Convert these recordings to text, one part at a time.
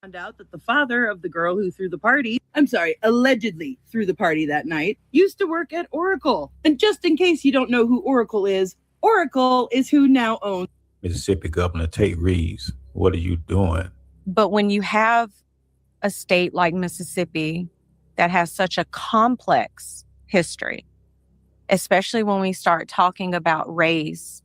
Found out that the father of the girl who allegedly threw the party that night, used to work at Oracle. And just in case you don't know who Oracle is who now owns Mississippi Governor Tate Reeves. What are you doing? But when you have a state like Mississippi that has such a complex history, especially when we start talking about race.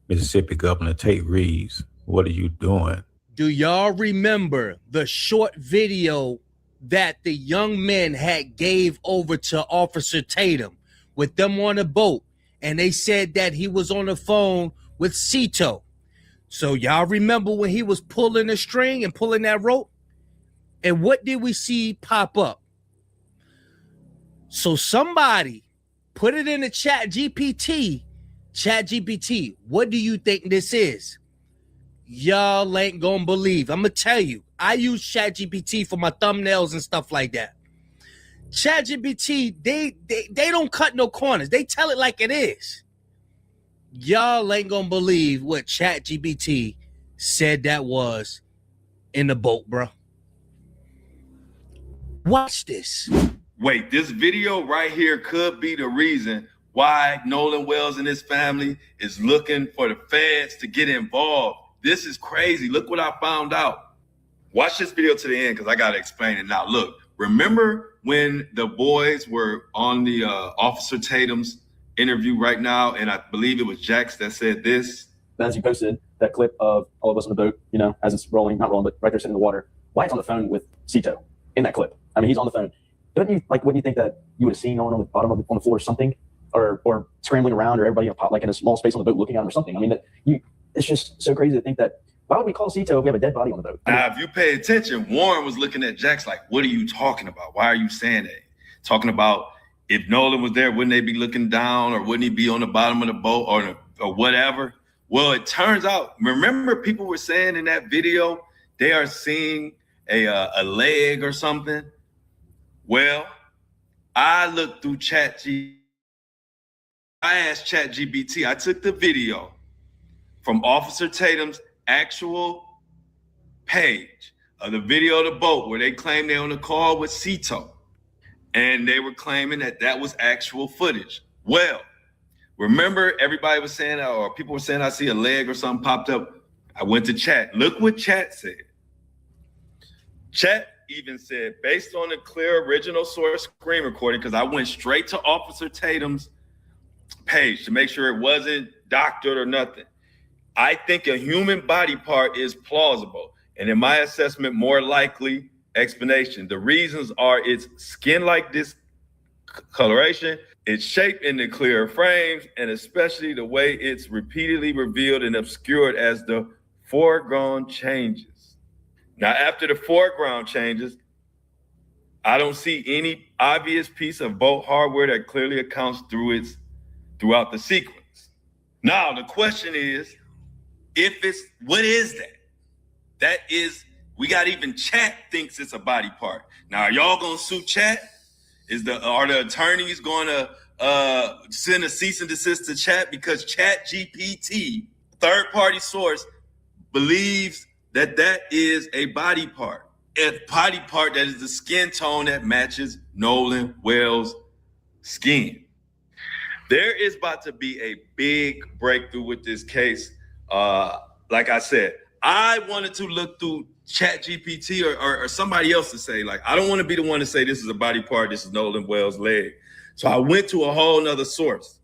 Mississippi Governor Tate Reeves. What are you doing? Do y'all remember the short video that the young men had gave over to Officer Tatum with them on a boat? And they said that he was on the phone with Cito. So y'all remember when he was pulling the string and pulling that rope? And what did we see pop up? So somebody put it in the chat GPT. Chat GPT, what do you think this is? Y'all ain't gonna believe. I'm gonna tell you, I use ChatGPT for my thumbnails and stuff like that. ChatGPT, they don't cut no corners. They tell it like it is. Y'all ain't gonna believe what ChatGPT said that was in the boat, bro. Watch this. Wait, this video right here could be the reason why Nolan Wells and his family is looking for the feds to get involved. This is crazy. Look what I found out. Watch this video to the end because I got to explain it now. Look, remember when the boys were on the Officer Tatum's interview right now, and I believe it was Jax that said this? As you posted that clip of all of us on the boat, you know, as it's rolling, not rolling, but right there sitting in the water, Wyatt's on the phone with Cito in that clip. I mean, he's on the phone. Wouldn't you think that you would have seen Nolan on the bottom of the, on the floor or something, or scrambling around, or everybody like in a small space on the boat looking at him or something? I mean, it's just so crazy to think that, why would we call Cito if we have a dead body on the boat? Now, if you pay attention, Warren was looking at Jax like, what are you talking about? Why are you saying that? Talking about if Nolan was there, wouldn't they be looking down, or wouldn't he be on the bottom of the boat or whatever? Well, it turns out, remember people were saying in that video, they are seeing a leg or something. Well, I looked through I asked ChatGPT, I took the video from Officer Tatum's actual page of the video of the boat where they claimed they're on the call with Cito. And they were claiming that that was actual footage. Well, remember everybody was saying, or people were saying, I see a leg or something popped up. I went to chat. Look what chat said. Chat even said, based on the clear original source screen recording, because I went straight to Officer Tatum's page to make sure it wasn't doctored or nothing. I think a human body part is plausible. And in my assessment, more likely explanation. The reasons are its skin-like discoloration, its shape in the clear frames, and especially the way it's repeatedly revealed and obscured as the foreground changes. Now, after the foreground changes, I don't see any obvious piece of boat hardware that clearly accounts throughout the sequence. Now, the question is, what is that? That is, we got even chat thinks it's a body part. Now, are y'all gonna sue chat? Are the attorneys gonna send a cease and desist to chat because Chat GPT, third-party source, believes that that is a body part. A body part that is the skin tone that matches Nolan Wells' skin. There is about to be a big breakthrough with this case. Like I said, I wanted to look through Chat GPT or somebody else to say, like, I don't want to be the one to say this is a body part, this is Nolan Wells' leg. So I went to a whole nother source,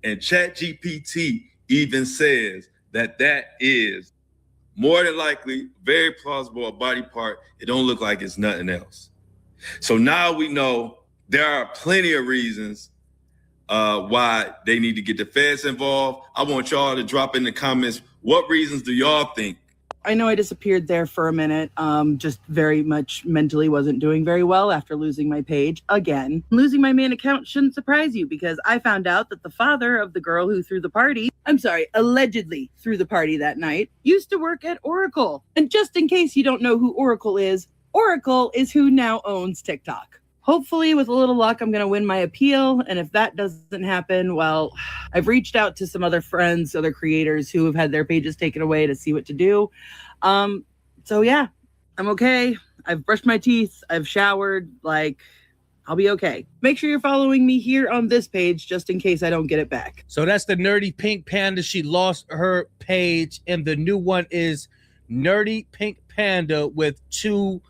and Chat GPT even says that is more than likely, very plausible, a body part. It don't look like it's nothing else. So now we know there are plenty of reasons why they need to get the feds involved. I want y'all to drop in the comments, what reasons do y'all think? I know I disappeared there for a minute. Just very much mentally wasn't doing very well after losing my page again. Losing my main account shouldn't surprise you because I found out that the father of the girl who allegedly threw the party that night, used to work at Oracle. And just in case you don't know who Oracle is who now owns TikTok. Hopefully, with a little luck, I'm going to win my appeal. And if that doesn't happen, well, I've reached out to some other friends, other creators who have had their pages taken away to see what to do. So yeah, I'm okay. I've brushed my teeth. I've showered. Like, I'll be okay. Make sure you're following me here on this page just in case I don't get it back. So that's the Nerdy Pink Panda. She lost her page, and the new one is Nerdy Pink Panda with 2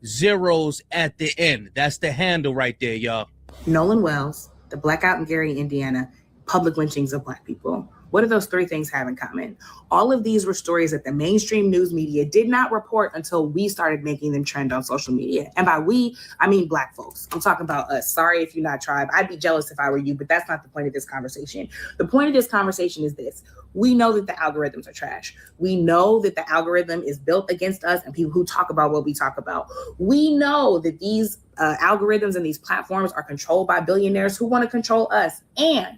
zeros at the end. That's the handle right there, y'all. Nolan Wells, the blackout in Gary, Indiana, public lynchings of Black people. What do those 3 things have in common? All of these were stories that the mainstream news media did not report until we started making them trend on social media. And by we, I mean Black folks. I'm talking about us. Sorry if you're not tribe. I'd be jealous if I were you, but that's not the point of this conversation. The point of this conversation is this. We know that the algorithms are trash. We know that the algorithm is built against us and people who talk about what we talk about. We know that these algorithms and these platforms are controlled by billionaires who want to control us. And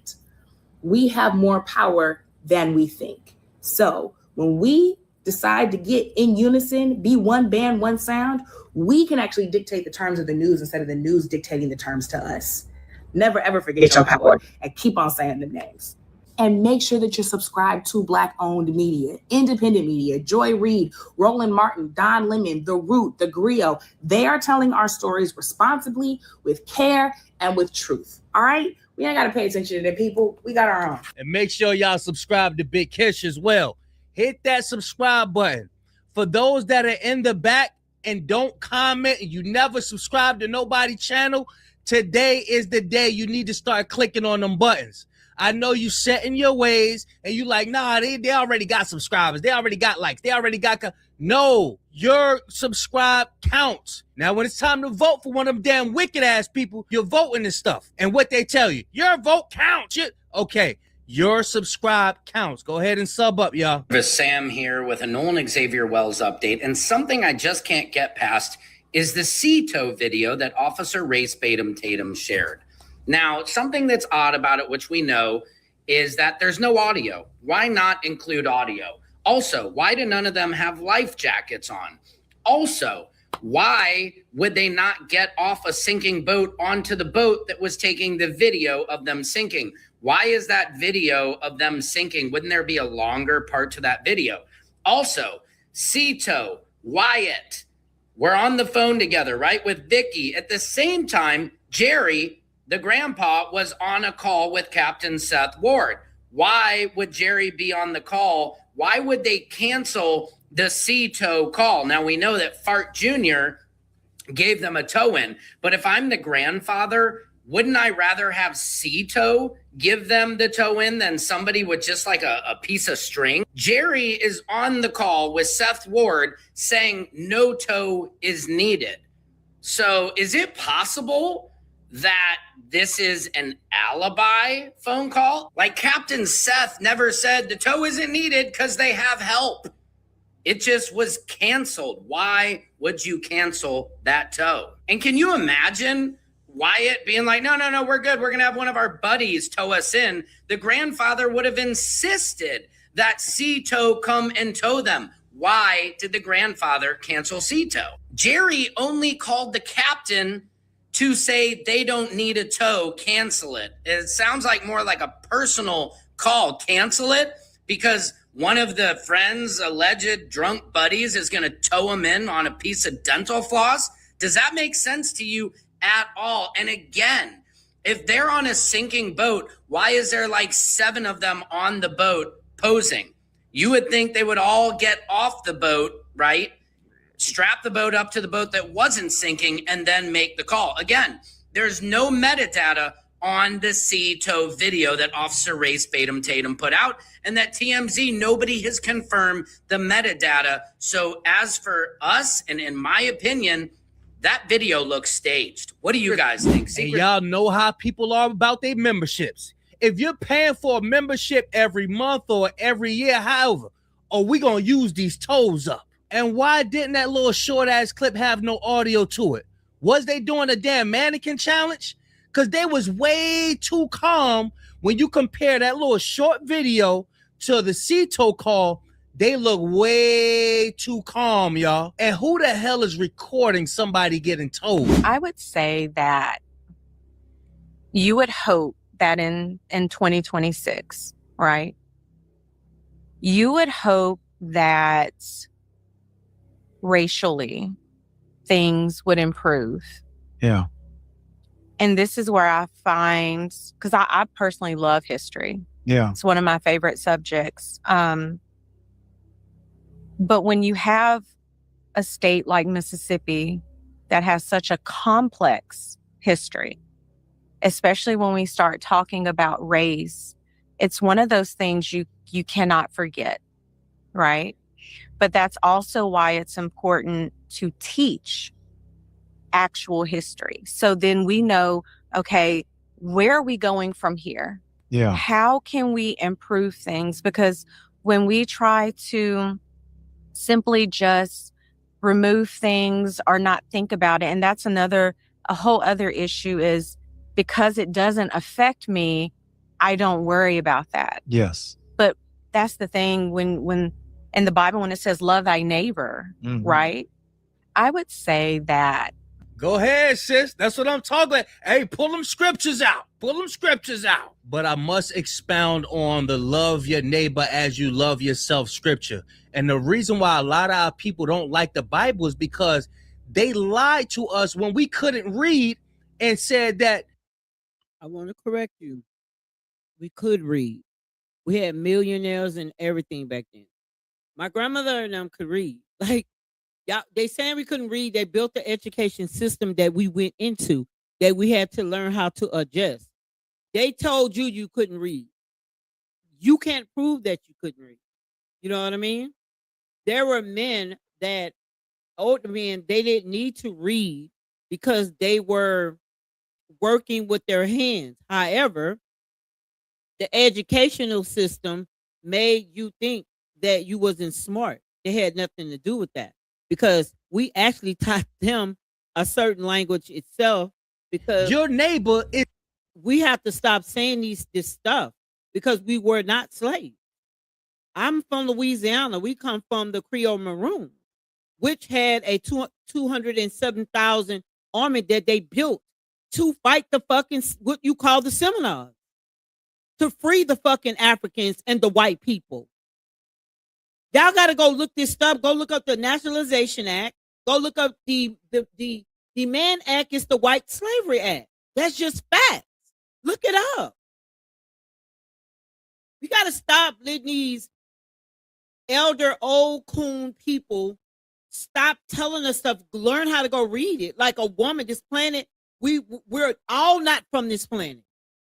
we have more power than we think. So when we decide to get in unison, be one band, one sound, we can actually dictate the terms of the news instead of the news dictating the terms to us. Never, ever forget your power and keep on saying the names. And make sure that you're subscribed to Black-owned media, independent media, Joy Reid, Roland Martin, Don Lemon, The Root, The Griot. They are telling our stories responsibly, with care, and with truth. All right? We ain't got to pay attention to them people. We got our own. And make sure y'all subscribe to Big Kish as well. Hit that subscribe button. For those that are in the back and don't comment and you never subscribe to nobody's channel, today is the day you need to start clicking on them buttons. I know you set in your ways and you like, nah, they already got subscribers. They already got likes. They already got... No, your subscribe counts. Now, when it's time to vote for one of them damn wicked ass people, you're voting and stuff. And what they tell you, your vote counts. Okay, your subscribe counts. Go ahead and sub up, y'all. Sam here with a Nolan Xavier Wells update. And something I just can't get past is the CETO video that Officer Race Tatum shared. Now, something that's odd about it, which we know, is that there's no audio. Why not include audio? Also, why do none of them have life jackets on? Also, why would they not get off a sinking boat onto the boat that was taking the video of them sinking? Why is that video of them sinking? Wouldn't there be a longer part to that video? Also, Cito, Wyatt, we're on the phone together, right, with Vicky. At the same time, Jerry, the grandpa, was on a call with Captain Seth Ward. Why would Jerry be on the call? Why would they cancel the C-tow call? Now, we know that Fart Jr. gave them a tow in, but if I'm the grandfather, wouldn't I rather have C-tow give them the tow in than somebody with just like a piece of string? Jerry is on the call with Seth Ward saying no tow is needed. So is it possible that this is an alibi phone call? Like Captain Seth never said the tow isn't needed because they have help. It just was canceled. Why would you cancel that tow? And can you imagine Wyatt being like, no, we're good. We're going to have one of our buddies tow us in. The grandfather would have insisted that C-tow come and tow them. Why did the grandfather cancel C-tow? Jerry only called the captain to say they don't need a tow, cancel it. It sounds like more like a personal call, cancel it, because one of the friends' alleged drunk buddies is going to tow him in on a piece of dental floss. Does that make sense to you at all? And again, if they're on a sinking boat, why is there like 7 of them on the boat posing? You would think they would all get off the boat, right? Strap the boat up to the boat that wasn't sinking and then make the call. Again, there's no metadata on the C-tow video that Officer Race Tatum put out, and that TMZ, nobody has confirmed the metadata. So as for us, and in my opinion, that video looks staged. What do you guys think? And y'all know how people are about their memberships. If you're paying for a membership every month or every year, however, are we going to use these toes up? And why didn't that little short ass clip have no audio to it? Was they doing a damn mannequin challenge? Because they was way too calm. When you compare that little short video to the C-tow call, they look way too calm, y'all. And who the hell is recording somebody getting towed? I would say that you would hope that in 2026, right? You would hope that racially things would improve. Yeah. And this is where I find, because I personally love history. Yeah. It's one of my favorite subjects. But when you have a state like Mississippi that has such a complex history, especially when we start talking about race, it's one of those things you cannot forget, right? But that's also why it's important to teach actual history. So then we know, okay, where are we going from here? Yeah. How can we improve things? Because when we try to simply just remove things or not think about it, and that's a whole other issue, is because it doesn't affect me, I don't worry about that. Yes. But that's the thing, when in the Bible, when it says love thy neighbor, right? I would say that. Go ahead, sis. That's what I'm talking about. Hey, pull them scriptures out. Pull them scriptures out. But I must expound on the love your neighbor as you love yourself scripture. And the reason why a lot of our people don't like the Bible is because they lied to us when we couldn't read and said that. I want to correct you. We could read. We had millionaires and everything back then. My grandmother and them could read. Like, y'all, they saying we couldn't read. They built the education system that we went into, that we had to learn how to adjust. They told you couldn't read. You can't prove that you couldn't read. You know what I mean? There were men that, older men, they didn't need to read because they were working with their hands. However, the educational system made you think that you wasn't smart. It had nothing to do with that, because we actually taught them a certain language itself, because your neighbor is. We have to stop saying this stuff, because we were not slaves. I'm from Louisiana. We come from the Creole Maroon, which had a 207,000 army that they built to fight the fucking, what you call the Seminoles, to free the fucking Africans and the white people. Y'all got to go look this stuff. Go look up the Nationalization Act. Go look up the Mann Act. Is the White Slavery Act. That's just facts. Look it up. We got to stop letting these elder old coon people stop telling us stuff. Learn how to go read it. Like a woman, this planet, we're all not from this planet.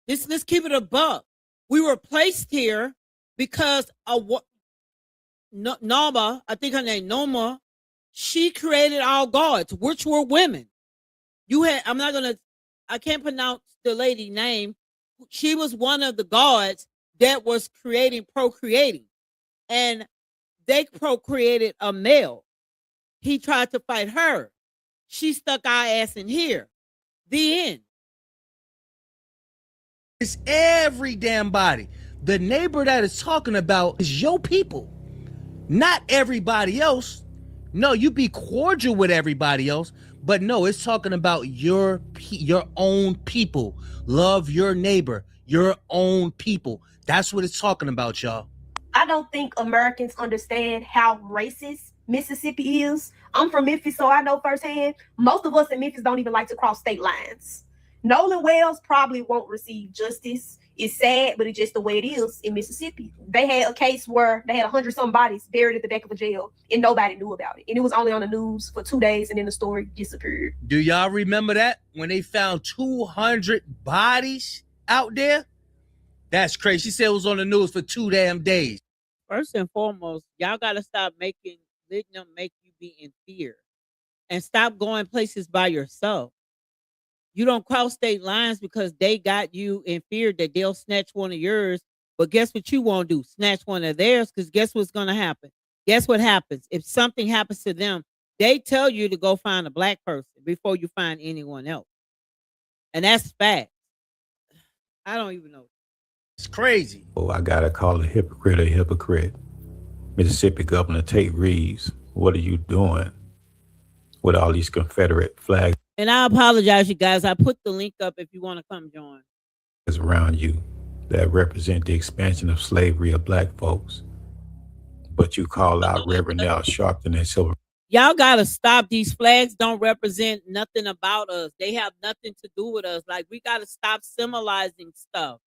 Let's keep it above. We were placed here because of what Noma, I think her name Noma, she created all gods, which were women. I can't pronounce the lady name. She was one of the gods that was procreating. And they procreated a male. He tried to fight her. She stuck our ass in here. The end. It's every damn body. The neighbor that is talking about is your people, not everybody else. No, you be cordial with everybody else, but no, it's talking about your own people. Love your neighbor, your own people. That's what it's talking about, y'all. I don't think Americans understand how racist Mississippi is. I'm from Memphis, so I know firsthand. Most of us in Memphis don't even like to cross state lines. Nolan Wells probably won't receive justice. It's sad, but it's just the way it is in Mississippi. They had a case where they had 100-some bodies buried at the back of a jail, and nobody knew about it. And it was only on the news for 2 days, and then the story disappeared. Do y'all remember that? When they found 200 bodies out there? That's crazy. She said it was on the news for 2 damn days. First and foremost, y'all got to stop letting them make you be in fear. And stop going places by yourself. You don't cross state lines because they got you in fear that they'll snatch one of yours. But guess what you won't do? Snatch one of theirs, because guess what's going to happen? Guess what happens? If something happens to them, they tell you to go find a black person before you find anyone else. And that's fact. I don't even know. It's crazy. Oh, I got to call a hypocrite. Mississippi Governor Tate Reeves, what are you doing with all these Confederate flags? And I apologize, you guys. I put the link up if you want to come join. Around you that represent the expansion of slavery of black folks. But you call out Reverend Al Sharpton and Silver. Y'all gotta stop. These flags don't represent nothing about us. They have nothing to do with us. Like, we gotta stop symbolizing stuff.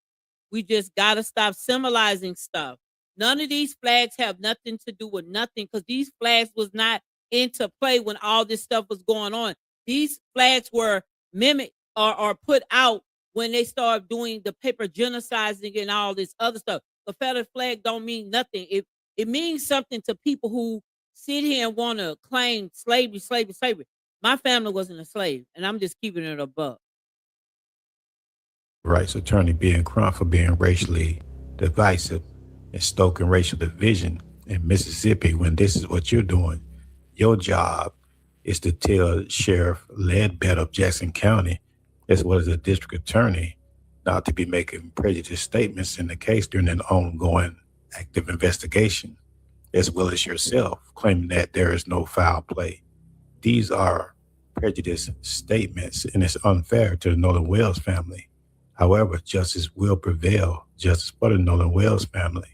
We just gotta stop symbolizing stuff. None of these flags have nothing to do with nothing, because these flags was not into play when all this stuff was going on. These flags were mimicked or put out when they started doing the paper genociding and all this other stuff. Confederate flag don't mean nothing. It means something to people who sit here and want to claim slavery. My family wasn't a slave, and I'm just keeping it a buck. Rights attorney being crowned for being racially divisive and stoking racial division in Mississippi, when this is what you're doing. Your job is to tell Sheriff Ledbetter of Jackson County, as well as the district attorney, not to be making prejudiced statements in the case during an ongoing active investigation, as well as yourself claiming that there is no foul play. These are prejudiced statements, and it's unfair to the Nolan Wells family. However, justice will prevail, justice for the Nolan Wells family.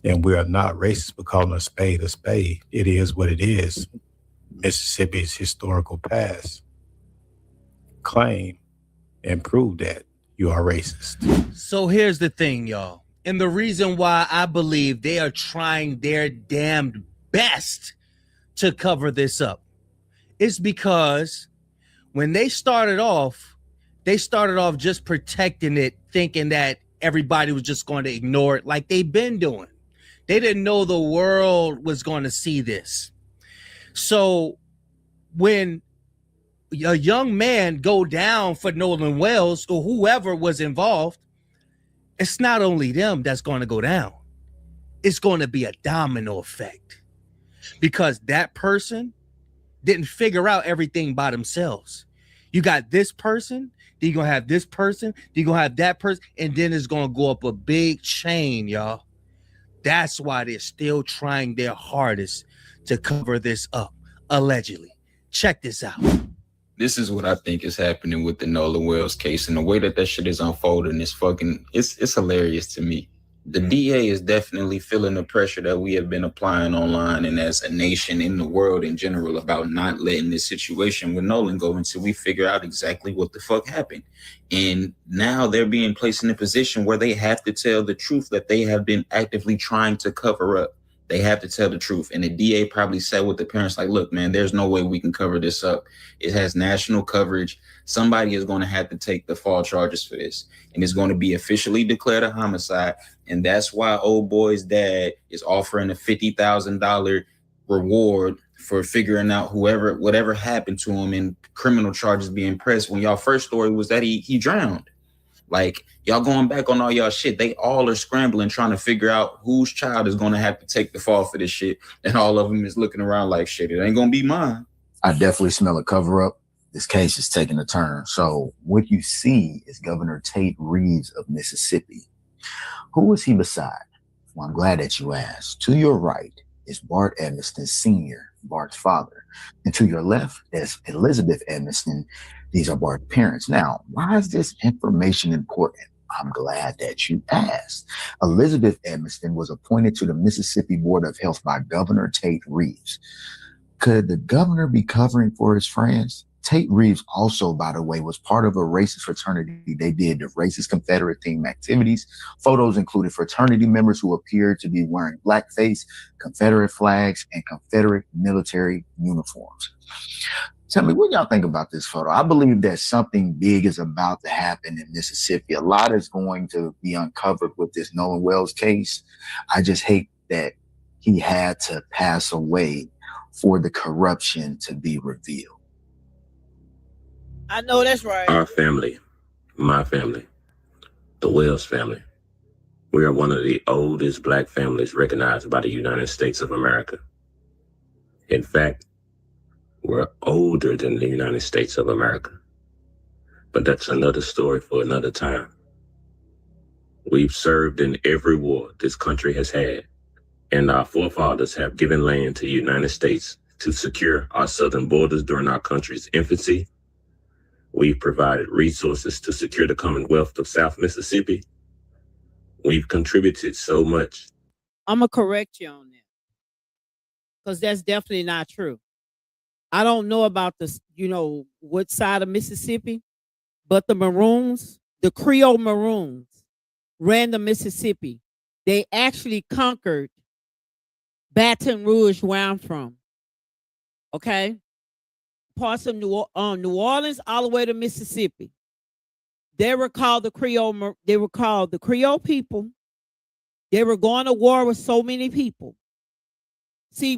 And we are not racist for calling a spade a spade. It is what it is. Mississippi's historical past. Claim and prove that you are racist. So here's the thing, y'all. And the reason why I believe they are trying their damned best to cover this up is because when they started off just protecting it, thinking that everybody was just going to ignore it like they've been doing. They didn't know the world was going to see this. So when a young man go down for Nolan Wells or whoever was involved, it's not only them that's going to go down. It's going to be a domino effect, because that person didn't figure out everything by themselves. You got this person, then you're going to have this person, then you're going to have that person, and then it's going to go up a big chain, y'all. That's why they're still trying their hardest to cover this up, allegedly. Check this out. This is what I think is happening with the Nolan Wells case, and the way that shit is unfolding is it's hilarious to me. The DA is definitely feeling the pressure that we have been applying online and as a nation in the world in general about not letting this situation with Nolan go until we figure out exactly what the fuck happened. And now they're being placed in a position where they have to tell the truth that they have been actively trying to cover up. They have to tell the truth. And the DA probably said with the parents, like, look, man, there's no way we can cover this up. It has national coverage. Somebody is going to have to take the fall charges for this. And it's going to be officially declared a homicide. And that's why old boy's dad is offering a $50,000 reward for figuring out whatever happened to him and criminal charges being pressed, when y'all first story was that he drowned. Like, y'all going back on all y'all shit. They all are scrambling, trying to figure out whose child is going to have to take the fall for this shit. And all of them is looking around like, shit, it ain't going to be mine. I definitely smell a cover up. This case is taking a turn. So what you see is Governor Tate Reeves of Mississippi. Who is he beside? Well, I'm glad that you asked. To your right is Bart Edmiston Sr., Bart's father. And to your left is Elizabeth Edmiston. These are Bart's parents. Now, why is this information important? I'm glad that you asked. Elizabeth Edmiston was appointed to the Mississippi Board of Health by Governor Tate Reeves. Could the governor be covering for his friends? Tate Reeves also, by the way, was part of a racist fraternity. They did the racist Confederate themed activities. Photos included fraternity members who appeared to be wearing blackface, Confederate flags, and Confederate military uniforms. Tell me, what y'all think about this photo? I believe that something big is about to happen in Mississippi. A lot is going to be uncovered with this Nolan Wells case. I just hate that he had to pass away for the corruption to be revealed. I know that's right. Our family, my family, the Wells family, we are one of the oldest Black families recognized by the United States of America. In fact, we're older than the United States of America. But that's another story for another time. We've served in every war this country has had, and our forefathers have given land to the United States to secure our southern borders during our country's infancy. We've provided resources to secure the Commonwealth of South Mississippi. We've contributed so much. I'm going to correct you on that. because that's definitely not true. I don't know about this, what side of Mississippi, but the Maroons, the Creole Maroons, ran the Mississippi. They actually conquered Baton Rouge, where I'm from. Okay, parts of New Orleans, all the way to Mississippi. They were called the Creole. They were called the Creole people. They were going to war with so many people. See,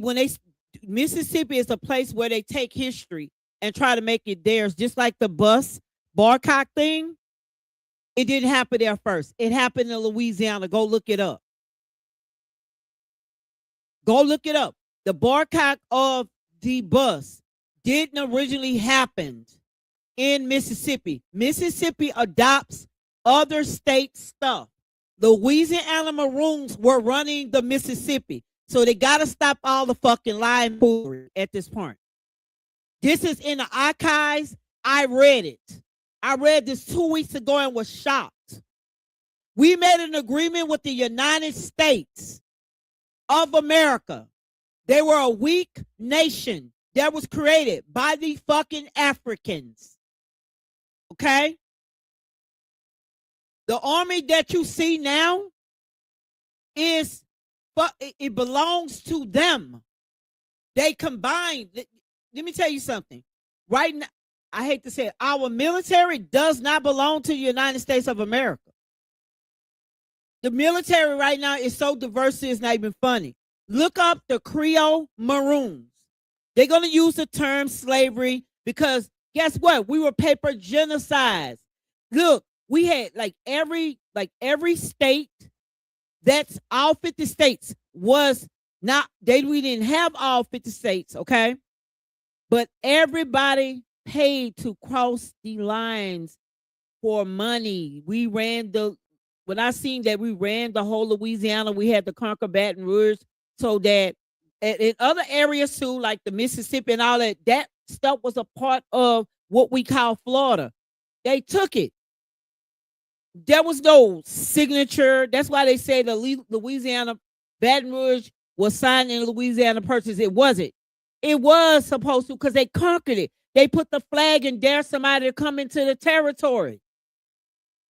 Mississippi is a place where they take history and try to make it theirs, just like the bus boycott thing. It didn't happen there first. It happened in Louisiana. Go look it up. Go look it up. The boycott of the bus didn't originally happen in Mississippi. Mississippi adopts other state stuff. Louisiana Maroons were running the Mississippi. So they got to stop all the fucking lying foolery at this point. This is in the archives. I read it. I read this 2 weeks ago and was shocked. We made an agreement with the United States of America. They were a weak nation that was created by the fucking Africans. Okay? The army that you see now it belongs to them. They combined. Let me tell you something. Right now, I hate to say it, our military does not belong to the United States of America. The military right now is so diverse, it's not even funny. Look up the Creole Maroons. They're going to use the term slavery because guess what? We were paper genocides. Look, we had every state, that's all 50 states was not, we didn't have all 50 states, okay? But everybody paid to cross the lines for money. When I seen that we ran the whole Louisiana, we had to conquer Baton Rouge so that in other areas too, like the Mississippi and all that stuff was a part of what we call Florida. They took it. There was no signature. That's why they say the Louisiana Baton Rouge was signed in Louisiana Purchase. It wasn't. It was supposed to because they conquered it. They put the flag and dare somebody to come into the territory.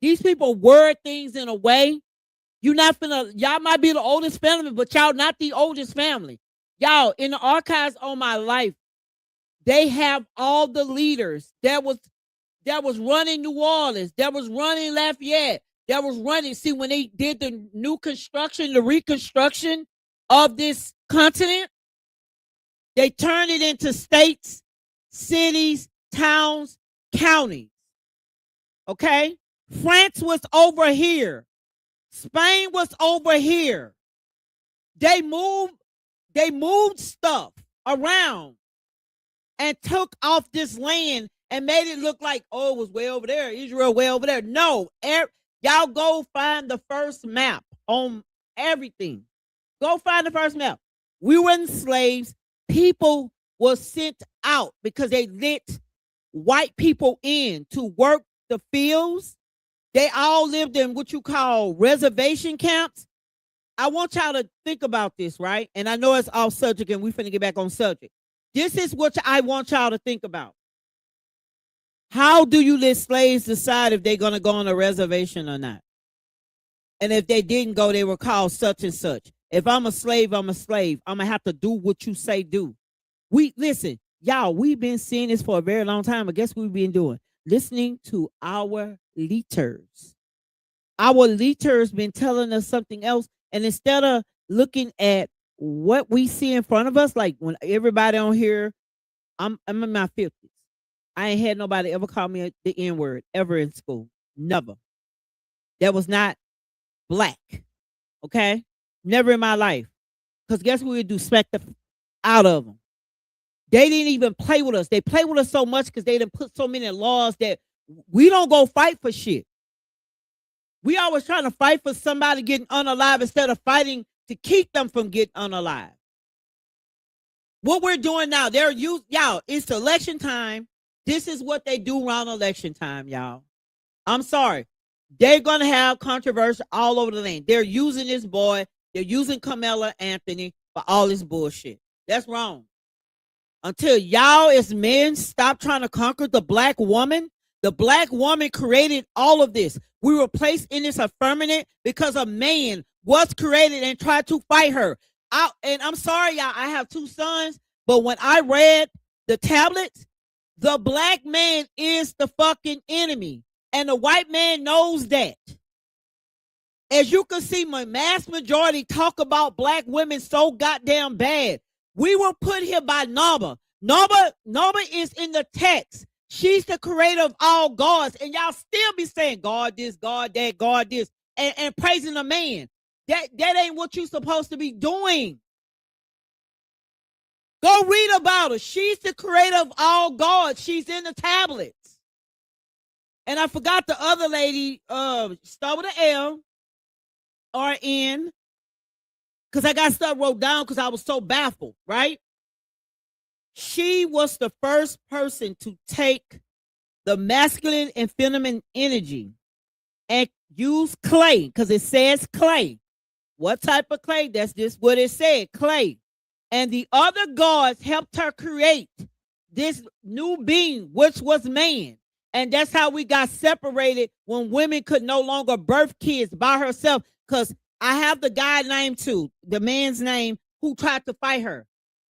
These people word things in a way. Y'all might be the oldest family, but y'all not the oldest family. Y'all, in the archives on my life, they have all the leaders that was running New Orleans, that was running Lafayette, that was running. See, when they did the new construction, the reconstruction of this continent, they turned it into states, cities, towns, counties. Okay? France was over here. Spain was over here. They moved stuff around and took off this land and made it look like, oh, it was way over there. Israel way over there. No, y'all go find the first map on everything. Go find the first map. We weren't slaves. People were sent out because they let white people in to work the fields. They all lived in what you call reservation camps. I want y'all to think about this, right? And I know it's off subject and we're finna get back on subject. This is what I want y'all to think about. How do you let slaves decide if they're going to go on a reservation or not? And if they didn't go, they were called such and such. If I'm a slave, I'm a slave. I'm going to have to do what you say do. Listen, y'all, we've been seeing this for a very long time. But guess what we've been doing? Listening to our leaders. Our leaders been telling us something else. And instead of looking at what we see in front of us, like when everybody on here, I'm in my 50s. I ain't had nobody ever call me the N-word ever in school. Never. That was not black. Okay? Never in my life. Because guess what we would do? Smack the out of them. They didn't even play with us. They play with us so much because they done put so many laws that we don't go fight for shit. We always trying to fight for somebody getting unalive instead of fighting to keep them from getting unalive. What we're doing now, y'all, it's election time. This is what they do around election time, y'all. I'm sorry. They're going to have controversy all over the land. They're using this boy. They're using Carmela Anthony for all this bullshit. That's wrong. Until y'all as men stop trying to conquer the black woman created all of this. We were placed in this affirmative because a man was created and tried to fight her. And I'm sorry, y'all, I have 2 sons, but when I read the tablets, the black man is the fucking enemy. And the white man knows that. As you can see, my mass majority talk about black women so goddamn bad. We were put here by Naba. Naba is in the text. She's the creator of all gods. And y'all still be saying, God this, God that, God this, and praising a man. That ain't what you're supposed to be doing. Go read about her. She's the creator of all gods. She's in the tablets. And I forgot the other lady, start with an L or N, because I got stuff wrote down because I was so baffled, right? She was the first person to take the masculine and feminine energy and use clay, because it says clay. What type of clay? That's just what it said, clay. And the other gods helped her create this new being, which was man. And that's how we got separated when women could no longer birth kids by herself. Because I have the guy named too, the man's name, who tried to fight her.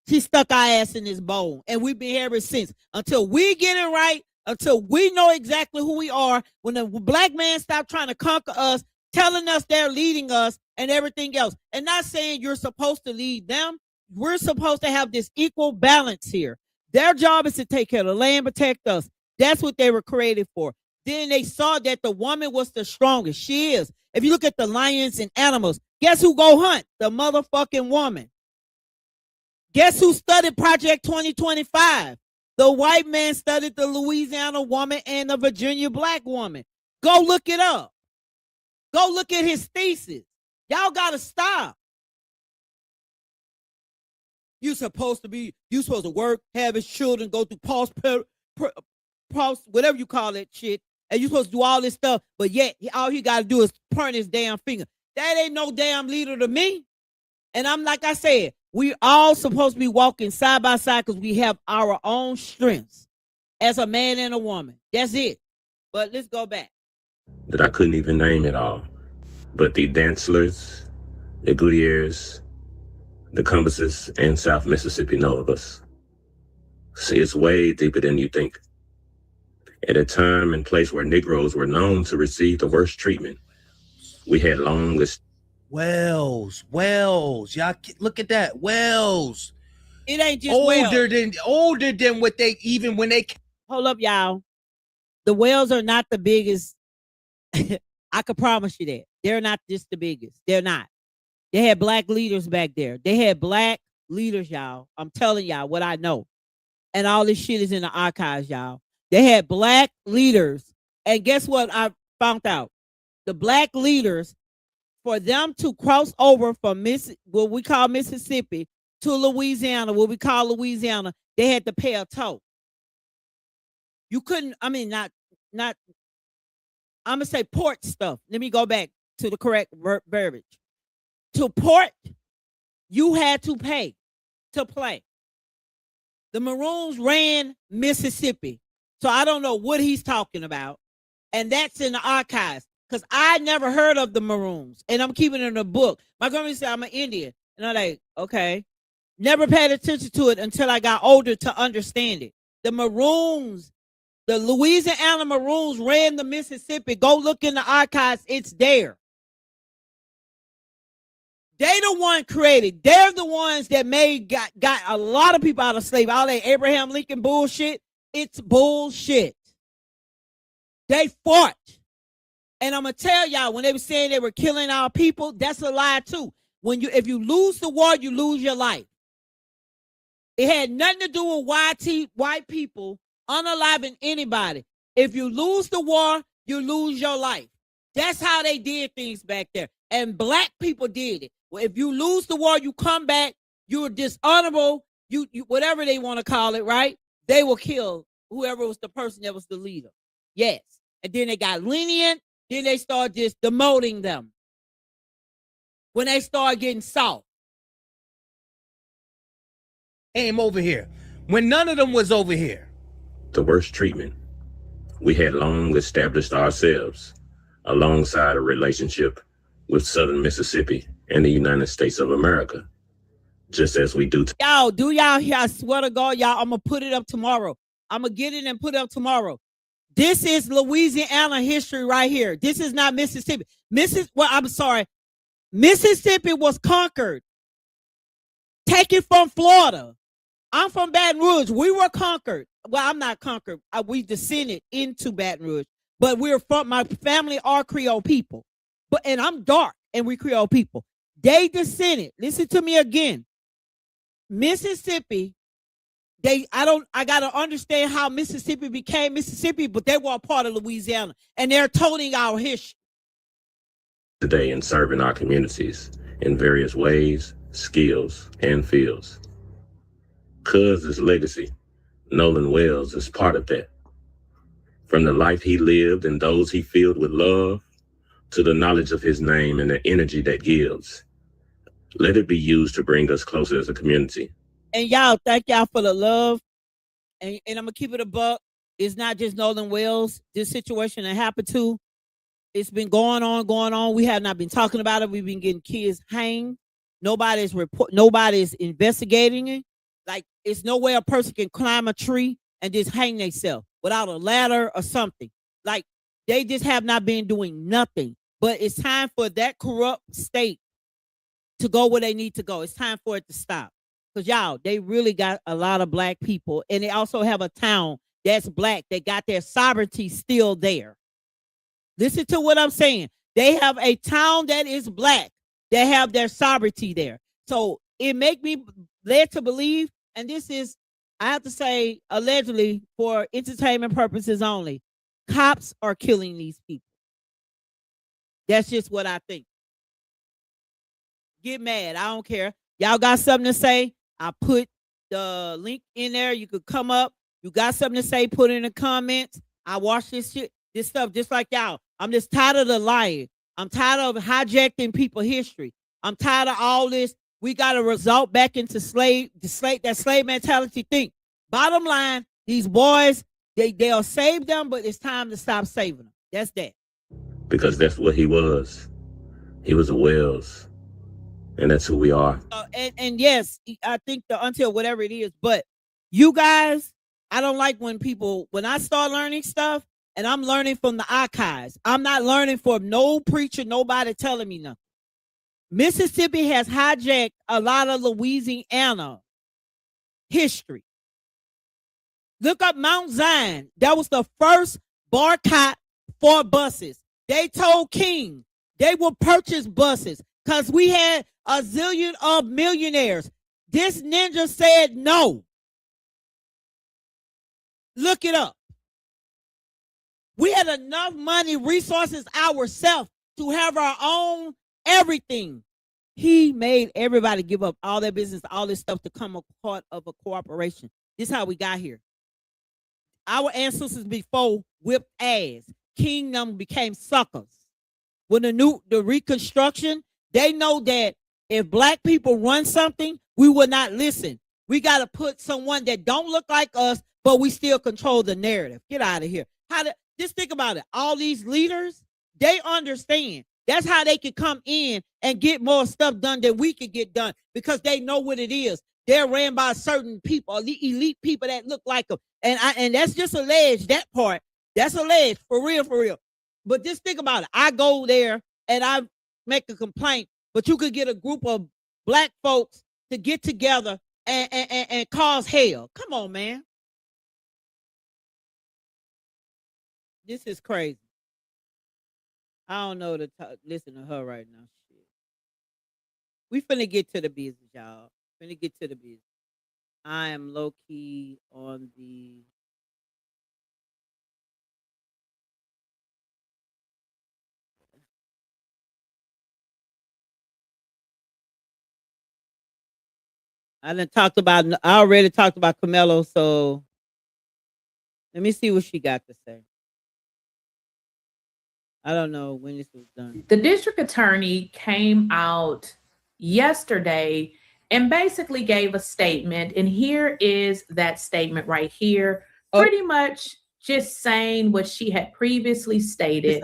She stuck our ass in this bowl. And we've been here ever since. Until we get it right, until we know exactly who we are, when the black man stop trying to conquer us, telling us they're leading us and everything else. And not saying you're supposed to lead them. We're supposed to have this equal balance here. Their job is to take care of the land, protect us. That's what they were created for. Then they saw that the woman was the strongest. She is. If you look at the lions and animals, guess who go hunt? The motherfucking woman. Guess who studied Project 2025? The white man studied the Louisiana woman and the Virginia black woman. Go look it up. Go look at his thesis. Y'all got to stop. You're supposed to work, have his children, go through whatever you call that shit, and you're supposed to do all this stuff, but yet all he got to do is point his damn finger. That ain't no damn leader to me. And I'm like I said, we all supposed to be walking side by side because we have our own strengths as a man and a woman. That's it. But let's go back. That I couldn't even name it all. But the Dantzlers, the Goodyears, the Cumbuses, and South Mississippi know of us. See, it's way deeper than you think. At a time and place where Negroes were known to receive the worst treatment, we had long lists. Wells. Y'all look at that. Wells. It ain't just older than what they even when they. Hold up, y'all. The Wells are not the biggest. I can promise you that. They're not just the biggest. They're not. They had black leaders back there. They had black leaders, y'all. I'm telling y'all what I know. And all this shit is in the archives, y'all. They had black leaders. And guess what I found out? The black leaders, for them to cross over from what we call Mississippi to Louisiana, what we call Louisiana, they had to pay a toll. You couldn't, I'm going to say port stuff. Let me go back to the correct verbiage. To port, you had to pay to play. The Maroons ran Mississippi. So I don't know what he's talking about. And that's in the archives. Because I never heard of the Maroons. And I'm keeping it in a book. My grandma said I'm an Indian. And I'm like, okay. Never paid attention to it until I got older to understand it. The Maroons, the Louisiana Maroons ran the Mississippi. Go look in the archives. It's there. They the one created. They're the ones that got a lot of people out of slavery. All that Abraham Lincoln bullshit. It's bullshit. They fought. And I'm going to tell y'all, when they were saying they were killing our people, that's a lie too. If you lose the war, you lose your life. It had nothing to do with white people unaliving anybody. If you lose the war, you lose your life. That's how they did things back there. And black people did it. Well, if you lose the war, you come back, you're dishonorable, you whatever they want to call it, right? They will kill whoever was the person that was the leader. Yes. And then they got lenient. Then they start just demoting them. When they start getting soft. came over here when none of them was over here. The worst treatment. We had long established ourselves alongside a relationship with Southern Mississippi and the United States of America, just as we do. Y'all, do y'all hear? I swear to God, y'all, I'm going to put it up tomorrow. I'm going to get it and put it up tomorrow. This is Louisiana history right here. This is not Mississippi. Mississippi was conquered, taken from Florida. I'm from Baton Rouge. We were conquered. Well, I'm not conquered. We descended into Baton Rouge, but we're from, my family are Creole people. And I'm dark, and we Creole people. They descended. Listen to me again. Mississippi, I gotta understand how Mississippi became Mississippi, but they were a part of Louisiana, and they're toting our history Today in serving our communities in various ways, skills, and fields. Cuz's legacy, Nolan Wells, is part of that. From the life he lived and those he filled with love, to the knowledge of his name and the energy that gives. Let it be used to bring us closer as a community. And y'all, thank y'all for the love. And I'm going to keep it a buck. It's not just Nolan Wells. This situation that happened to, it's been going on. We have not been talking about it. We've been getting kids hanged. Nobody's investigating it. Like, it's no way a person can climb a tree and just hang themselves without a ladder or something. Like, they just have not been doing nothing. But it's time for that corrupt state to go where they need to go. It's time for it to stop. Because, y'all, they really got a lot of black people. And they also have a town that's black that got their sovereignty still there. Listen to what I'm saying. They have a town that is black that have their sovereignty there. So it make me led to believe, and this is, I have to say, allegedly for entertainment purposes only, cops are killing these people. That's just what I think. Get mad. I don't care. Y'all got something to say? I put the link in there. You could come up. You got something to say, put it in the comments. I watch this stuff just like y'all. I'm just tired of the lying. I'm tired of hijacking people's history. I'm tired of all this. We got to result back into that slave mentality thing. Bottom line, these boys, they'll save them, but it's time to stop saving them. That's that. Because that's what he was. He was a Wells. And that's who we are. And yes, I think until whatever it is, but you guys, I don't like when I start learning stuff and I'm learning from the archives. I'm not learning from no preacher, nobody telling me nothing. Mississippi has hijacked a lot of Louisiana history. Look up Mount Zion. That was the first boycott for buses. They told King they will purchase buses because we had a zillion of millionaires. This ninja said no. Look it up. We had enough money, resources ourselves to have our own everything. He made everybody give up all their business, all this stuff to come a part of a corporation. This is how we got here. Our ancestors before whipped ass. Kingdom became suckers. When the Reconstruction, they know that if black people run something, we will not listen. We got to put someone that don't look like us, but we still control the narrative. Get out of here. Just think about it. All these leaders, they understand. That's how they can come in and get more stuff done than we can get done because they know what it is. They're ran by certain people, elite people that look like them. And that's just alleged, that part. That's alleged, for real. But just think about it. I go there and I make a complaint, but you could get a group of black folks to get together and cause hell. Come on, man. This is crazy. I don't know to listen to her right now. Shit. We finna get to the business, y'all. Finna get to the business. I am low key on the. I already talked about Camelo, so let me see what she got to say. I don't know when this was done. The district attorney came out yesterday and basically gave a statement. And here is that statement right here, pretty much just saying what she had previously stated.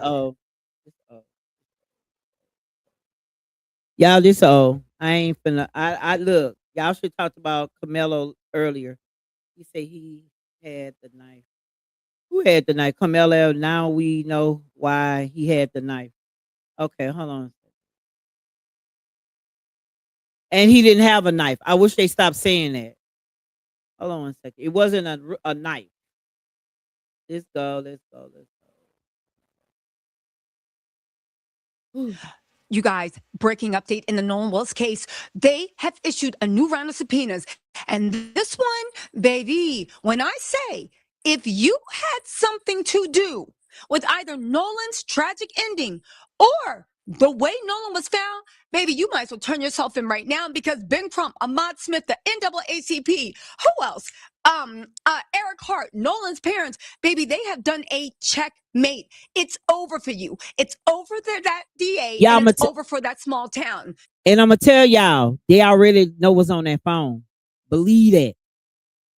Y'all, this old. I ain't finna. I look. Y'all should talk about Carmelo earlier. He said he had the knife. Who had the knife? Carmelo. Now we know why he had the knife. Okay, hold on. And he didn't have a knife. I wish they stopped saying that. Hold on one second. It wasn't a knife. Let's go. Let's go. Let's go. You guys, breaking update in the Nolan Wells case. They have issued a new round of subpoenas. And this one, baby, when I say, if you had something to do with either Nolan's tragic ending or the way Nolan was found, baby, you might as well turn yourself in right now, because Ben Crump, Ahmad Smith, the NAACP, who else? Eric Hart, Nolan's parents, baby, they have done a checkmate. It's over for you. It's over for that DA, Yeah, and it's over for that small town. And I'm gonna tell y'all, they already know what's on that phone. Believe that.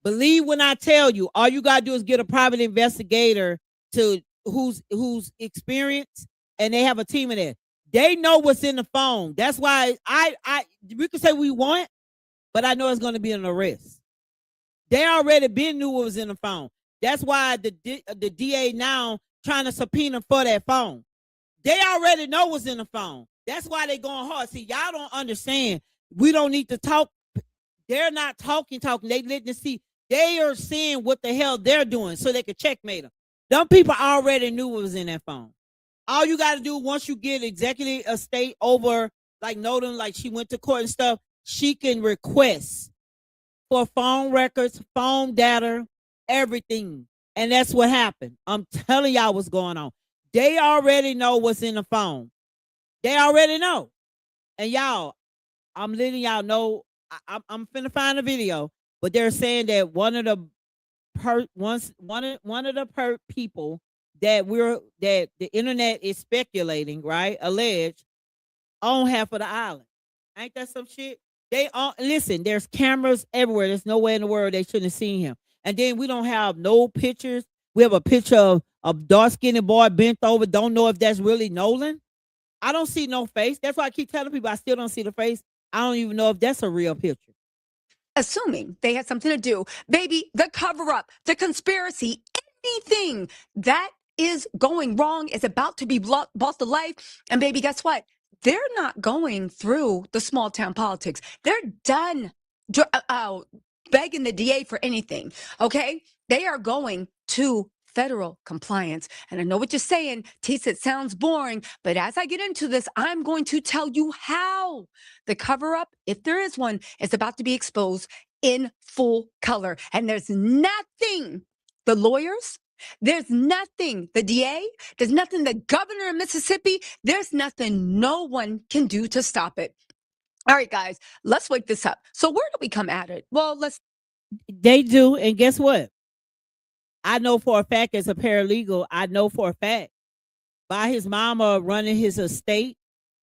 Believe when I tell you. All you gotta do is get a private investigator to who's experienced, and they have a team in there. They know what's in the phone. That's why we can say we want, but I know it's gonna be an arrest. They already knew what was in the phone. That's why the DA now trying to subpoena for that phone. They already know what's in the phone. That's why they going hard. See, y'all don't understand. We don't need to talk. They're not talking. They letting us see. They are seeing what the hell they're doing so they can checkmate them. Them people already knew what was in that phone. All you got to do, once you get executive estate over, like Nolan, like she went to court and stuff, she can request for phone records, phone data, everything. And that's what happened. I'm telling y'all what's going on. They already know what's in the phone. They already know. And y'all, I'm letting y'all know, I'm finna find a video, but they're saying that one of the people that the internet is speculating, right? Alleged on half of the island. Ain't that some shit? They all listen, there's cameras everywhere. There's nowhere in the world they shouldn't have seen him. And then we don't have no pictures. We have a picture of a dark-skinned boy bent over. Don't know if that's really Nolan. I don't see no face. That's why I keep telling people I still don't see the face. I don't even know if that's a real picture. Assuming they had something to do, baby, the cover-up, the conspiracy, anything that is going wrong is about to be brought to life. And baby, guess what? They're not going through the small town politics. They're done begging the DA for anything, okay? They are going to federal compliance. And I know what you're saying, Tisa, it sounds boring, but as I get into this, I'm going to tell you how the cover-up, if there is one, is about to be exposed in full color. And there's nothing the lawyers, there's nothing the DA, there's nothing the governor of Mississippi, there's nothing no one can do to stop it. All right, guys, let's wake this up. So where do we come at it? Well, They do, and guess what? I know for a fact, as a paralegal, I know for a fact, by his mama running his estate,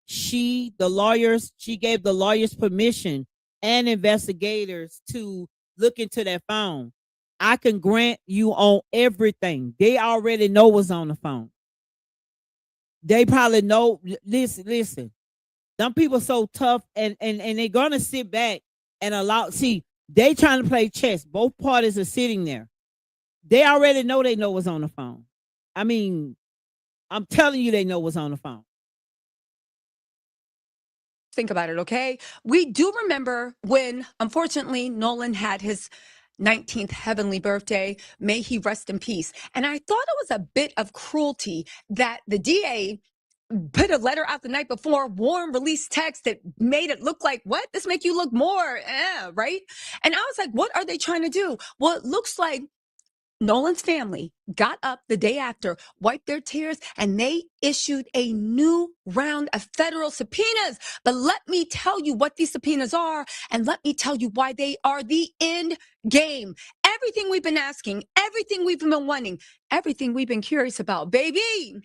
she gave the lawyers permission and investigators to look into that phone. I can grant you on everything. They already know what's on the phone. They probably know. Listen. Some people so tough, and they're gonna sit back and they trying to play chess. Both parties are sitting there. They already know what's on the phone. I mean, I'm telling you, they know what's on the phone. think about it, okay? We do remember when, unfortunately, Nolan had his 19th heavenly birthday. May he rest in peace. And I thought it was a bit of cruelty that the DA put a letter out the night before, warm release text that made it look like, what? This make you look more, right? And I was like, what are they trying to do? Well, it looks like Nolan's family got up the day after, wiped their tears, and they issued a new round of federal subpoenas. But let me tell you what these subpoenas are, and let me tell you why they are the end game. Everything we've been asking, everything we've been wanting, everything we've been curious about, baby.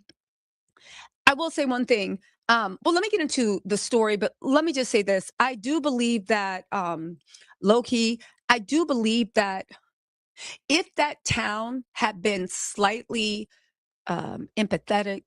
I will say one thing. Well, let me get into the story, but let me just say this. I do believe that, low-key, I do believe that if that town had been slightly empathetic,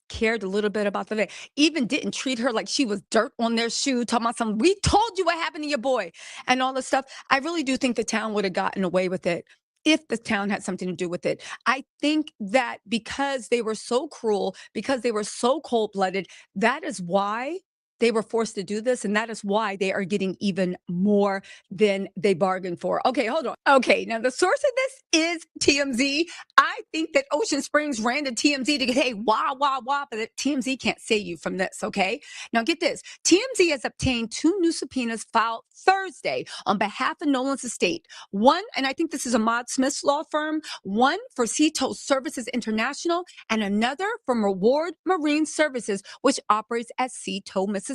cared a little bit about the lady, even didn't treat her like she was dirt on their shoe, talking about something, we told you what happened to your boy and all this stuff. I really do think the town would have gotten away with it if the town had something to do with it. I think that because they were so cruel, because they were so cold-blooded, that is why they were forced to do this, and that is why they are getting even more than they bargained for. Okay, hold on. Okay, now the source of this is TMZ. I think that Ocean Springs ran to TMZ to get, hey, wah, wah, wah, but TMZ can't save you from this, okay? Now get this. TMZ has obtained 2 new subpoenas filed Thursday on behalf of Nolan's estate. One, and I think this is Ahmad Smith's law firm, one for Cito Services International, and another from Reward Marine Services, which operates at Cito, Mississippi.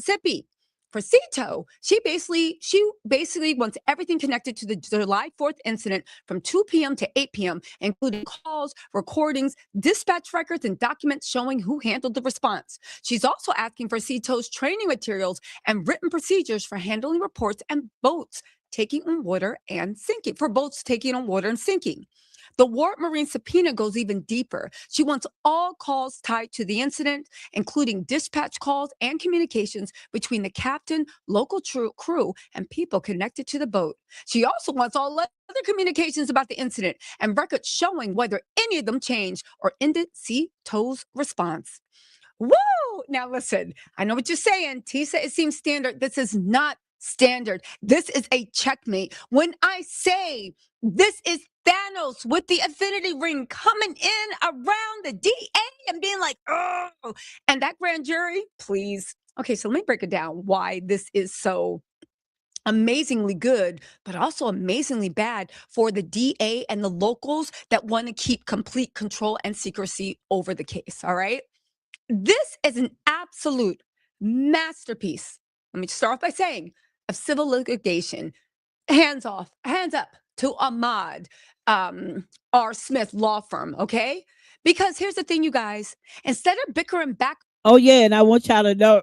For Cito, she basically wants everything connected to the July 4th incident from 2 p.m. to 8 p.m., including calls, recordings, dispatch records, and documents showing who handled the response. She's also asking for Cito's training materials and written procedures for handling reports and boats taking on water and sinking, for boats taking on water and sinking. The Ward Marine subpoena goes even deeper. She wants all calls tied to the incident, including dispatch calls and communications between the captain, local crew, and people connected to the boat. She also wants all other communications about the incident and records showing whether any of them changed or ended Cito's response. Woo! Now listen, I know what you're saying. Tisa, it seems standard. This is not standard. This is a checkmate. When I say this is Thanos with the affinity ring coming in around the DA and being like, oh, and that grand jury, please. Okay, so let me break it down why this is so amazingly good, but also amazingly bad for the DA and the locals that want to keep complete control and secrecy over the case. All right. This is an absolute masterpiece. Let me start off by saying of civil litigation. Hands off, hands up to Ahmad R. Smith law firm, okay? Because here's the thing, you guys. Instead of bickering back. Oh, yeah, and I want y'all to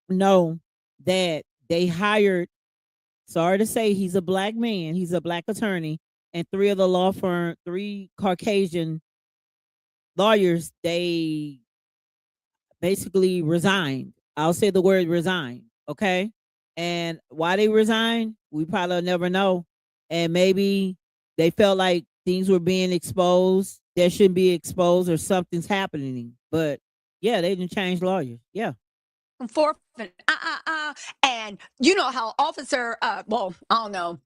know that they hired, sorry to say, he's a black man, he's a black attorney, and 3 of the law firm, 3 Caucasian lawyers, they basically resigned. I'll say the word resign, okay? And why they resigned, we probably never know. And maybe they felt like things were being exposed that shouldn't be exposed, or something's happening. But yeah, they didn't change lawyers. Yeah. Forth and you know how officer, well, I don't know.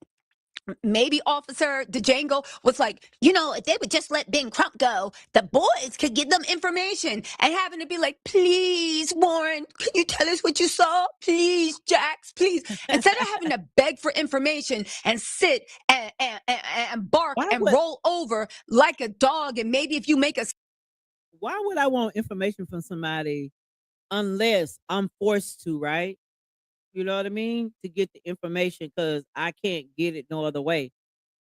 Maybe Officer DeJango was like, you know, if they would just let Ben Crump go, the boys could give them information, and having to be like, please, Warren, can you tell us what you saw? Please, Jax, please. Instead of having to beg for information and sit and bark and roll over like a dog, and maybe if you make a. Why would I want information from somebody unless I'm forced to, right? You know what I mean? To get the information, because I can't get it no other way.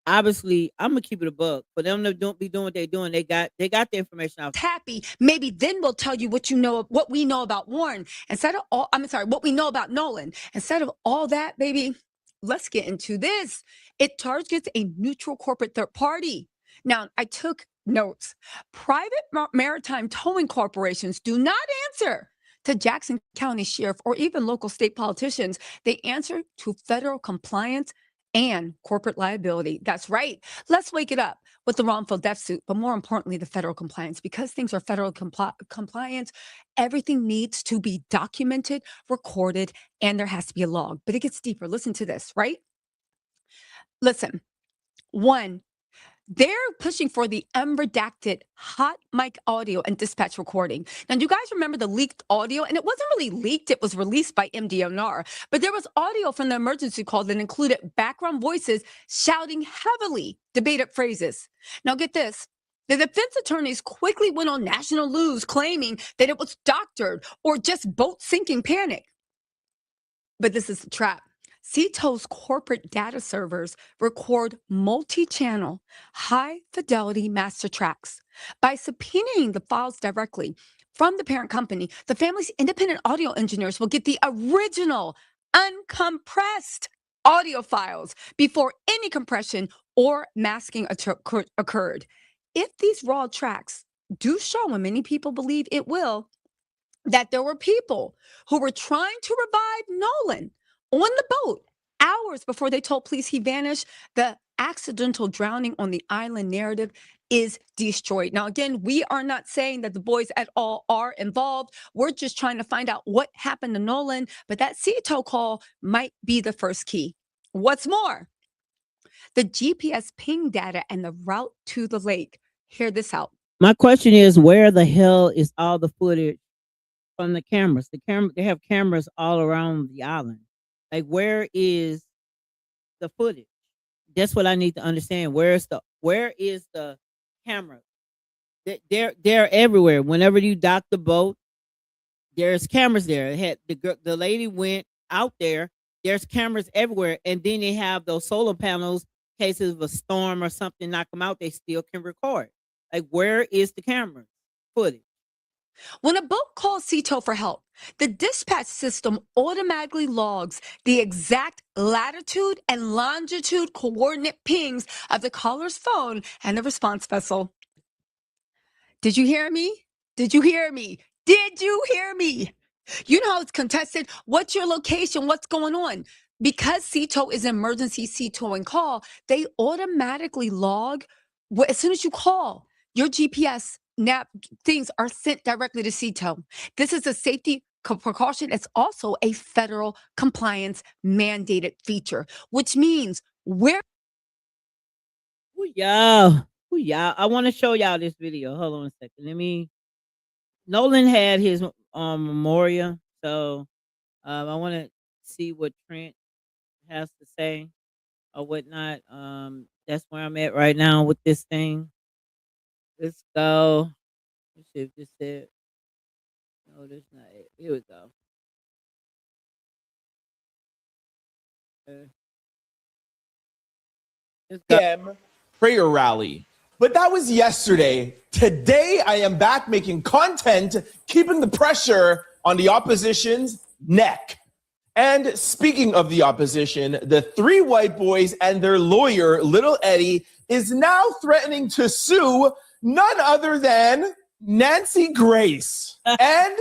Obviously, I'm gonna keep it a buck. For them to don't be doing what they're doing, they got the information out. Happy, maybe then we'll tell you what you know, what we know about Warren. Instead of all, I'm sorry, what we know about Nolan. Instead of all that, baby, let's get into this. It targets a neutral corporate third party. Now, I took notes. Private maritime towing corporations do not answer to Jackson County Sheriff or even local state politicians. They answer to federal compliance and corporate liability. That's right. Let's wake it up with the wrongful death suit, but more importantly, the federal compliance. Because things are federal compliance, everything needs to be documented, recorded, and there has to be a log. But it gets deeper. Listen to this, right? Listen, 1, they're pushing for the unredacted hot mic audio and dispatch recording. Now, do you guys remember the leaked audio? And it wasn't really leaked. It was released by MDNR. But there was audio from the emergency call that included background voices shouting heavily debated phrases. Now, get this. The defense attorneys quickly went on national news claiming that it was doctored or just boat sinking panic. But this is the trap. Cito's corporate data servers record multi-channel, high-fidelity master tracks. By subpoenaing the files directly, from the parent company, the family's independent audio engineers will get the original uncompressed audio files before any compression or masking occurred. If these raw tracks do show, and many people believe it will, that there were people who were trying to revive Nolan on the boat hours before they told police he vanished, the accidental drowning on the island narrative is destroyed. Now, again, we are not saying that the boys at all are involved. We're just trying to find out what happened to Nolan, but that CETO call might be the first key. What's more, the GPS ping data and the route to the lake. Hear this out. My question is, where the hell is all the footage from the cameras? They have cameras all around the island. Like, where is the footage? That's what I need to understand. Where is the camera? They're everywhere. Whenever you dock the boat, there's cameras there. The lady went out there. There's cameras everywhere, and then they have those solar panels. In case of a storm or something knock them out, they still can record. Like, where is the camera footage? When a boat calls CETO for help, the dispatch system automatically logs the exact latitude and longitude coordinate pings of the caller's phone and the response vessel. Did you hear me? Did you hear me? Did you hear me? You know how it's contested. What's your location? What's going on? Because CETO is emergency CETO and call, they automatically log. As soon as you call, your GPS things are sent directly to CETO. This is a safety precaution. It's also a federal compliance mandated feature, which means where. Y'all. I want to show y'all this video. Hold on a second. Nolan had his memorial, so I want to see what Trent has to say or whatnot. That's where I'm at right now with this thing. Let's go. Let's see if this said. No, that's not it. Here we go. Prayer rally. But that was yesterday. Today, I am back making content, keeping the pressure on the opposition's neck. And speaking of the opposition, the three white boys and their lawyer, Little Eddie, is now threatening to sue none other than Nancy Grace and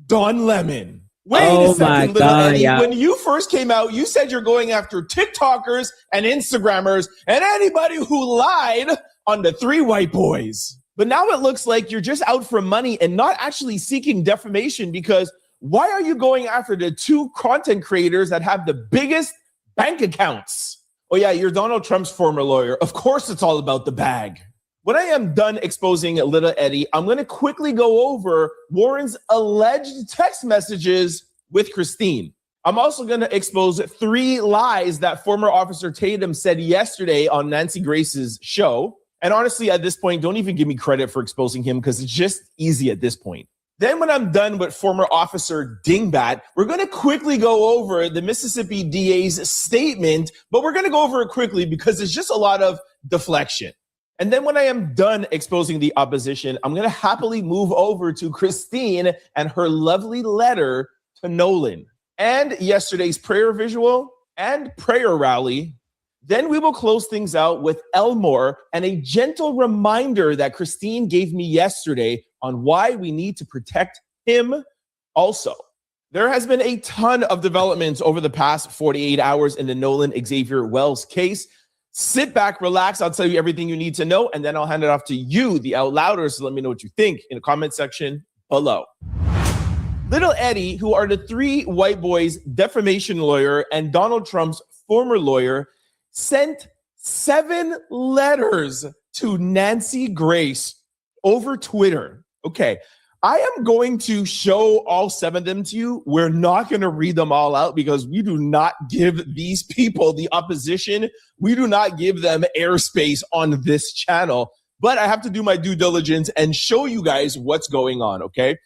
Don Lemon. Wait a second, Little Eddie. Yeah. When you first came out, you said you're going after TikTokers and Instagrammers and anybody who lied on the three white boys. But now it looks like you're just out for money and not actually seeking defamation, because why are you going after the two content creators that have the biggest bank accounts? Oh yeah, you're Donald Trump's former lawyer. Of course it's all about the bag. When I am done exposing Little Eddie, I'm going to quickly go over Warren's alleged text messages with Christine. I'm also going to expose 3 lies that former Officer Tatum said yesterday on Nancy Grace's show. And honestly, at this point, don't even give me credit for exposing him, because it's just easy at this point. Then when I'm done with former Officer Dingbat, we're going to quickly go over the Mississippi DA's statement, but we're going to go over it quickly because it's just a lot of deflection. And then when I am done exposing the opposition, I'm going to happily move over to Christine and her lovely letter to Nolan and yesterday's prayer visual and prayer rally. Then we will close things out with Elmore and a gentle reminder that Christine gave me yesterday on why we need to protect him also. There has been a ton of developments over the past 48 hours in the Nolan Xavier Wells case. Sit back, relax. I'll tell you everything you need to know, and then I'll hand it off to you, the out louders, so let me know what you think in the comment section below. Little Eddie, who are the 3 white boys' defamation lawyer and Donald Trump's former lawyer, sent 7 letters to Nancy Grace over Twitter. Okay, I am going to show all 7 of them to you. We're not going to read them all out because we do not give these people, the opposition, we do not give them airspace on this channel. But I have to do my due diligence and show you guys what's going on, okay?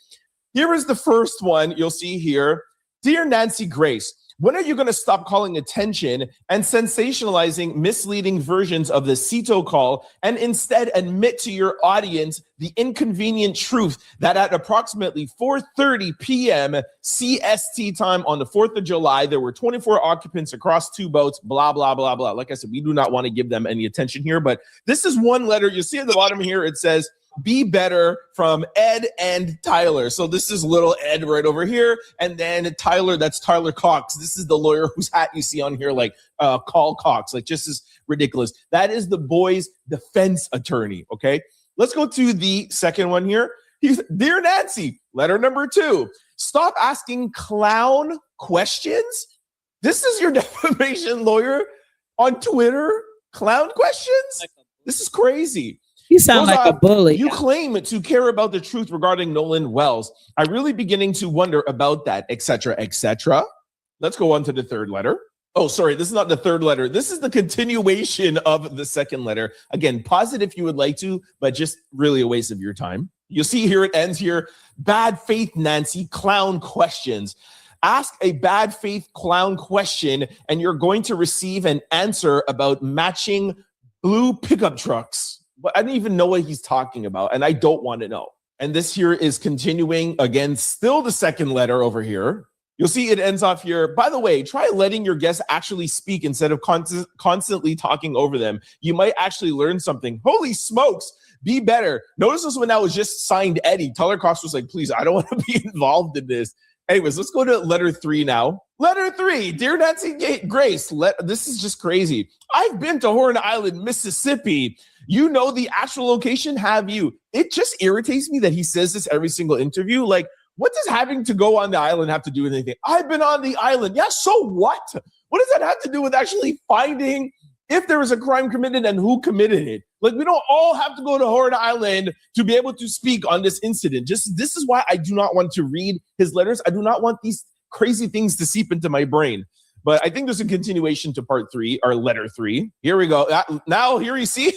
Here is the first one you'll see here. Dear Nancy Grace, When are you going to stop calling attention and sensationalizing misleading versions of the CETO call and instead admit to your audience the inconvenient truth that at approximately 4:30 p.m. CST time on the 4th of July, there were 24 occupants across 2 boats, blah, blah, blah, blah. Like I said, we do not want to give them any attention here, but this is one letter. You see at the bottom here, it says, "Be better," from Ed and Tyler. So this is little Ed right over here. And then Tyler, that's Tyler Cox. This is the lawyer whose hat you see on here, like Call Cox, like just as ridiculous. That is the boy's defense attorney, okay? Let's go to the second one here. Dear Nancy, letter number 2. Stop asking clown questions. This is your defamation lawyer on Twitter? Clown questions? This is crazy. You sound like a bully. You claim to care about the truth regarding Nolan Wells. I'm really beginning to wonder about that, etc., etc. Let's go on to the third letter. Oh, sorry, this is not the third letter. This is the continuation of the second letter. Again, pause it if you would like to, but just really a waste of your time. You'll see here it ends here. Bad faith, Nancy, clown questions. Ask a bad faith clown question, and you're going to receive an answer about matching blue pickup trucks. But I don't even know what he's talking about, and I don't want to know. And this here is continuing, again, still the second letter over here. You'll see it ends off here. By the way, try letting your guests actually speak instead of constantly talking over them. You might actually learn something. Holy smokes, be better. Notice this one now was just signed Eddie. Tyler Cox was like, please, I don't want to be involved in this. Anyways, let's go to letter 3 now. Letter 3, dear Nancy Grace, this is just crazy. I've been to Horn Island, Mississippi. You know the actual location, have you? It just irritates me that he says this every single interview. Like, what does having to go on the island have to do with anything? I've been on the island. Yeah, so what? What does that have to do with actually finding if there was a crime committed and who committed it? Like, we don't all have to go to Horn Island to be able to speak on this incident. Just this is why I do not want to read his letters. I do not want these crazy things to seep into my brain. But I think there's a continuation to part 3, or letter 3. Here we go. Now, here you see,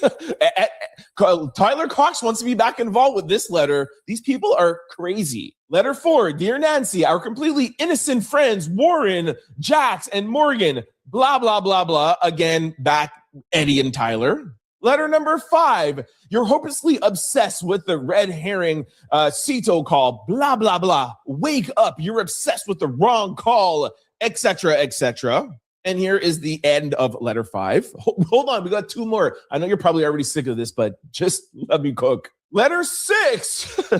Tyler Cox wants to be back involved with this letter. These people are crazy. Letter 4, dear Nancy, our completely innocent friends, Warren, Jax, and Morgan, blah, blah, blah, blah. Again, back Eddie and Tyler. Letter number 5, you're hopelessly obsessed with the red herring CETO call, blah, blah, blah. Wake up, you're obsessed with the wrong call, etc., etc. And here is the end of letter 5. Hold on, we got 2 more. I know you're probably already sick of this, but just let me cook. Letter 6,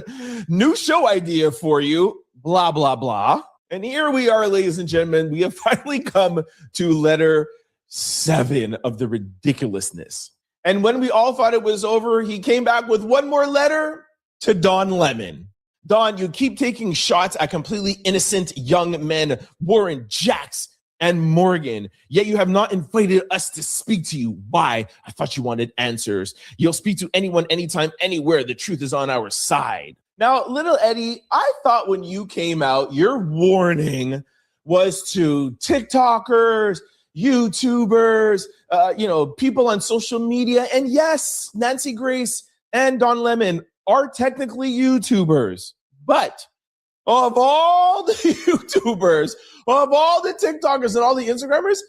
new show idea for you, blah, blah, blah. And here we are, ladies and gentlemen. We have finally come to letter 7 of the ridiculousness. And when we all thought it was over, he came back with one more letter to Don Lemon. Don, you keep taking shots at completely innocent young men, Warren, Jax, and Morgan, yet you have not invited us to speak to you. Why? I thought you wanted answers. You'll speak to anyone, anytime, anywhere. The truth is on our side. Now, little Eddie, I thought when you came out, your warning was to TikTokers, YouTubers, people on social media. And yes, Nancy Grace and Don Lemon are technically YouTubers. But of all the YouTubers, of all the TikTokers and all the Instagrammers,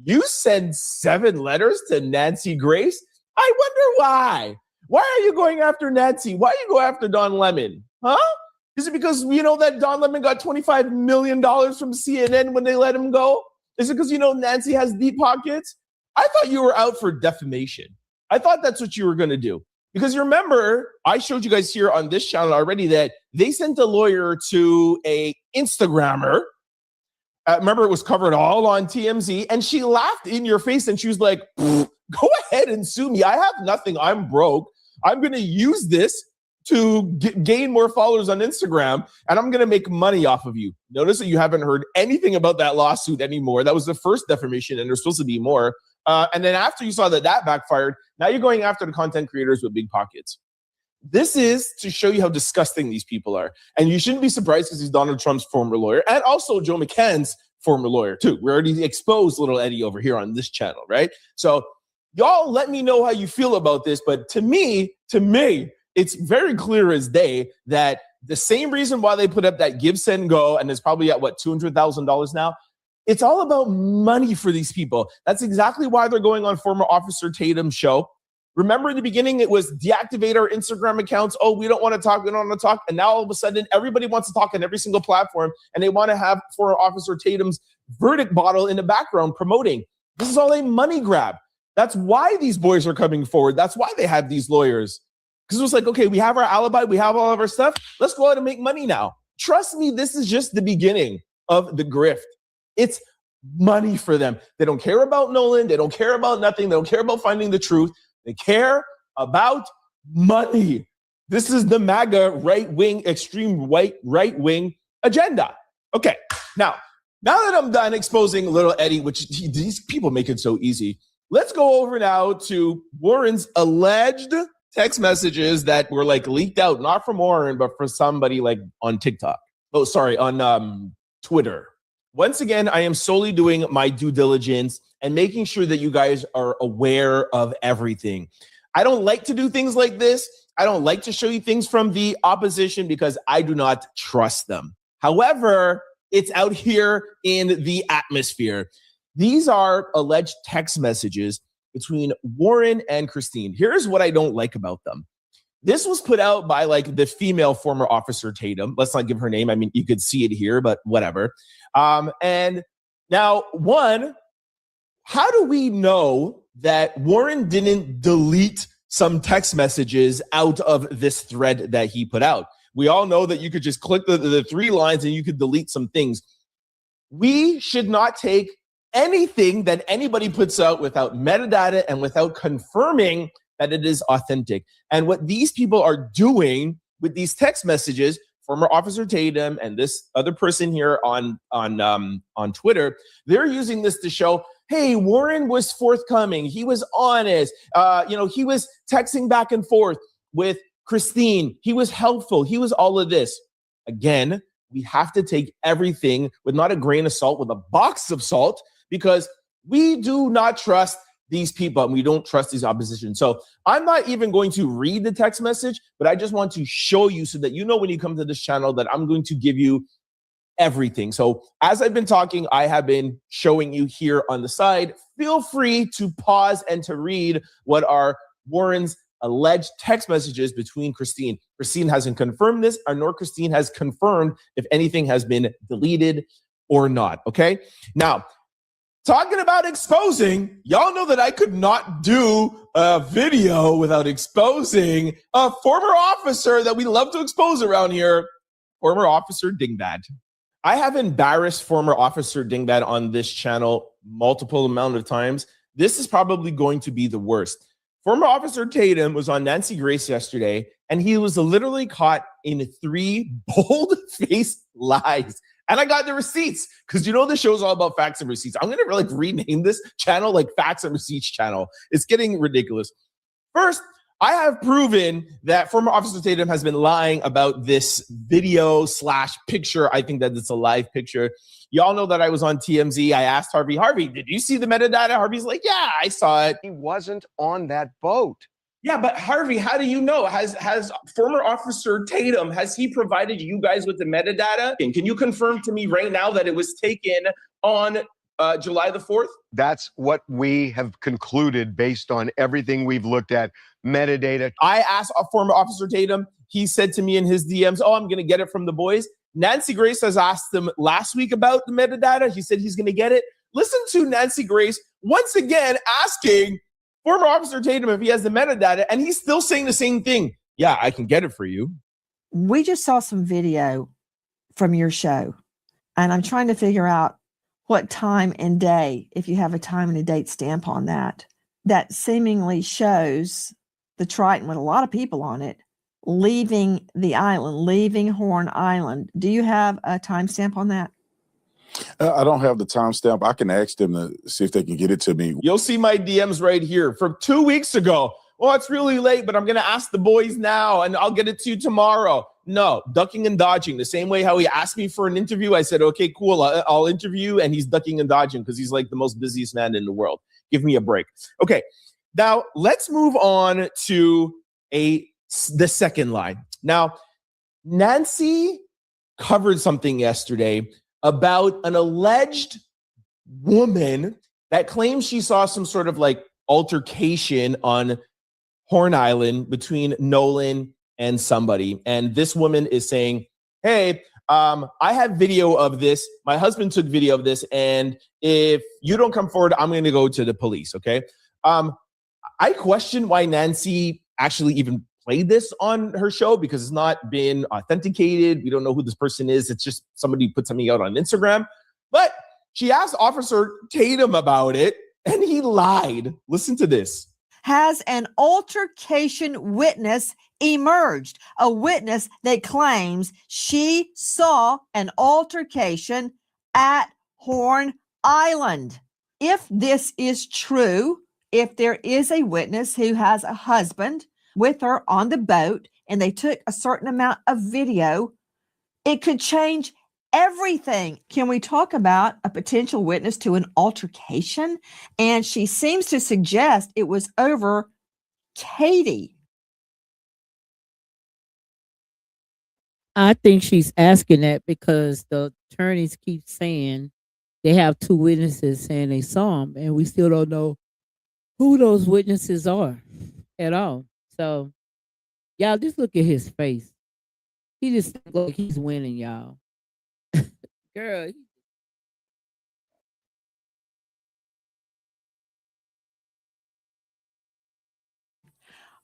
you send 7 letters to Nancy Grace? I wonder why. Why are you going after Nancy? Why you go after Don Lemon? Huh? Is it because you know that Don Lemon got $25 million from CNN when they let him go? Is it because you know Nancy has deep pockets? I thought you were out for defamation. I thought that's what you were going to do. Because you remember, I showed you guys here on this channel already that they sent a lawyer to a Instagrammer. Remember, it was covered all on TMZ, and she laughed in your face and she was like, go ahead and sue me. I have nothing. I'm broke. I'm going to use this to gain more followers on Instagram, and I'm going to make money off of you. Notice that you haven't heard anything about that lawsuit anymore. That was the first defamation, and there's supposed to be more. And then after you saw that backfired, now you're going after the content creators with big pockets. This is to show you how disgusting these people are. And you shouldn't be surprised because he's Donald Trump's former lawyer and also Joe McCann's former lawyer too. We already exposed little Eddie over here on this channel, right? So y'all let me know how you feel about this. But to me, it's very clear as day that the same reason why they put up that give, send, go, and it's probably at what, $200,000 now, It's all about money for these people. That's exactly why they're going on former Officer Tatum's show. Remember in the beginning, it was deactivate our Instagram accounts. Oh, we don't want to talk. We don't want to talk. And now all of a sudden, everybody wants to talk on every single platform. And they want to have former Officer Tatum's verdict bottle in the background promoting. This is all a money grab. That's why these boys are coming forward. That's why they have these lawyers. Because it was like, okay, we have our alibi. We have all of our stuff. Let's go out and make money now. Trust me, this is just the beginning of the grift. It's money for them. They don't care about Nolan. They don't care about nothing. They don't care about finding the truth. They care about money. This is the MAGA right-wing, extreme right-wing agenda. Okay, now that I'm done exposing little Eddie, which these people make it so easy, let's go over now to Warren's alleged text messages that were like leaked out, not from Warren, but for somebody like on TikTok. Oh, sorry, on Twitter. Once again, I am solely doing my due diligence and making sure that you guys are aware of everything. I don't like to do things like this. I don't like to show you things from the opposition because I do not trust them. However, it's out here in the atmosphere. These are alleged text messages between Warren and Christine. Here's what I don't like about them. This was put out by like the female former Officer Tatum. Let's not give her name. I mean, you could see it here, but whatever. And now, one, how do we know that Warren didn't delete some text messages out of this thread that he put out? We all know that you could just click the 3 lines and you could delete some things. We should not take anything that anybody puts out without metadata and without confirming that it is authentic. And what these people are doing with these text messages, former Officer Tatum and this other person here on Twitter, they're using this to show, hey, Warren was forthcoming. He was honest. He was texting back and forth with Christine. He was helpful. He was all of this. Again, we have to take everything with not a grain of salt, with a box of salt, because we do not trust these people and we don't trust these opposition. So I'm not even going to read the text message, but I just want to show you so that you know when you come to this channel that I'm going to give you everything. So as I've been talking, I have been showing you here on the side. Feel free to pause and to read what are Warren's alleged text messages between Christine. Christine hasn't confirmed this, nor Christine has confirmed if anything has been deleted or not, okay? Now, talking about exposing, y'all know that I could not do a video without exposing a former officer that we love to expose around here, former Officer Dingbat. I have embarrassed former Officer Dingbat on this channel multiple amount of times. This is probably going to be the worst. Former Officer Tatum was on Nancy Grace yesterday, and he was literally caught in 3 bold-faced lies. And I got the receipts because you know the show's all about facts and receipts. I'm gonna rename this channel like Facts and Receipts channel. It's getting ridiculous. First, I have proven that former Officer Tatum has been lying about this video / picture. I think that it's a live picture. Y'all know that I was on TMZ. I asked Harvey, did you see the metadata? Harvey's like, yeah, I saw it. He wasn't on that boat. Yeah, but Harvey, how do you know? Has former Officer Tatum, has he provided you guys with the metadata? And can you confirm to me right now that it was taken on July the 4th? That's what we have concluded based on everything we've looked at, metadata. I asked former Officer Tatum. He said to me in his DMs, I'm going to get it from the boys. Nancy Grace has asked him last week about the metadata. He said he's going to get it. Listen to Nancy Grace once again asking former Officer Tatum if he has the metadata, and he's still saying the same thing. Yeah, I can get it for you. We just saw some video from your show, and I'm trying to figure out what time and day, if you have a time and a date stamp on that, that seemingly shows the Triton with a lot of people on it leaving the island, leaving Horn Island. Do you have a timestamp on that? I don't have the timestamp. I can ask them to see if they can get it to me. You'll see my DMs right here from 2 weeks ago. Well, it's really late, but I'm going to ask the boys now and I'll get it to you tomorrow. No, ducking and dodging. The same way how he asked me for an interview. I said, okay, cool. I'll interview. And he's ducking and dodging because he's like the most busiest man in the world. Give me a break. Okay. Now let's move on to the second line. Now, Nancy covered something yesterday about an alleged woman that claims she saw some sort of like altercation on Horn Island between Nolan and somebody. And this woman is saying, hey, I have video of this. My husband took video of this. And if you don't come forward, I'm going to go to the police. Okay. I question why Nancy actually even played this on her show, because it's not been authenticated. We don't know who this person is. It's just somebody put something out on Instagram. But she asked Officer Tatum about it, and he lied. Listen to this. Has an altercation witness emerged? A witness that claims she saw an altercation at Horn Island. If this is true, if there is a witness who has a husband with her on the boat and they took a certain amount of video, it could change everything. Can we talk about a potential witness to an altercation? And she seems to suggest it was over Katie. I think she's asking that because the attorneys keep saying they have two witnesses saying they saw him, and we still don't know who those witnesses are at all. So, y'all just look at his face. He just looks like he's winning, y'all. Girl.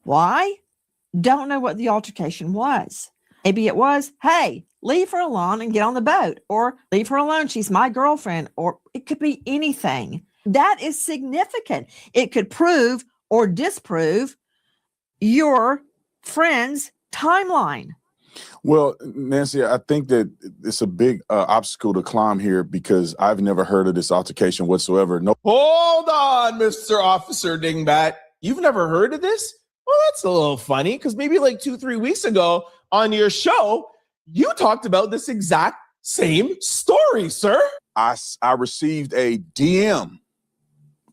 Why? Don't know what the altercation was. Maybe it was, hey, leave her alone and get on the boat, or leave her alone, she's my girlfriend, or it could be anything. That is significant. It could prove or disprove your friend's timeline. Well, Nancy, I think that it's a big obstacle to climb here because I've never heard of this altercation whatsoever. No. Hold on, Mr. Officer Dingbat. You've never heard of this? Well, that's a little funny because maybe like 2-3 weeks ago on your show, you talked about this exact same story, sir. I received a DM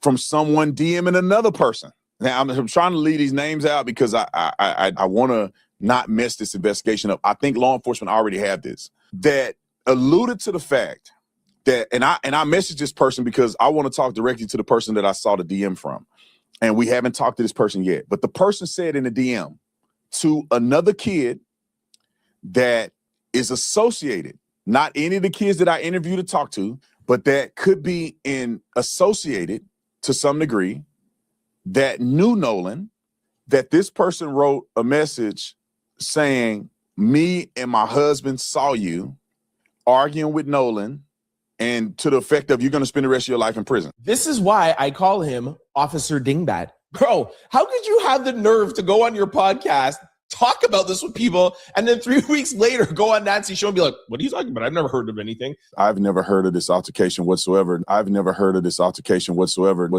from someone DMing another person. Now, I'm trying to leave these names out because I want to not mess this investigation up. I think law enforcement already have this, that alluded to the fact that, and I messaged this person because I want to talk directly to the person that I saw the DM from. And we haven't talked to this person yet. But the person said in the DM to another kid that is associated, not any of the kids that I interviewed to talk to, but that could be associated to some degree, that knew Nolan, that this person wrote a message saying, me and my husband saw you arguing with Nolan, and to the effect of you're going to spend the rest of your life in prison. This is why I call him Officer Dingbat. Bro, how could you have the nerve to go on your podcast, talk about this with people, and then 3 weeks later go on Nancy's show and be like, what are you talking about? I've never heard of anything. I've never heard of this altercation whatsoever. I've never heard of this altercation whatsoever.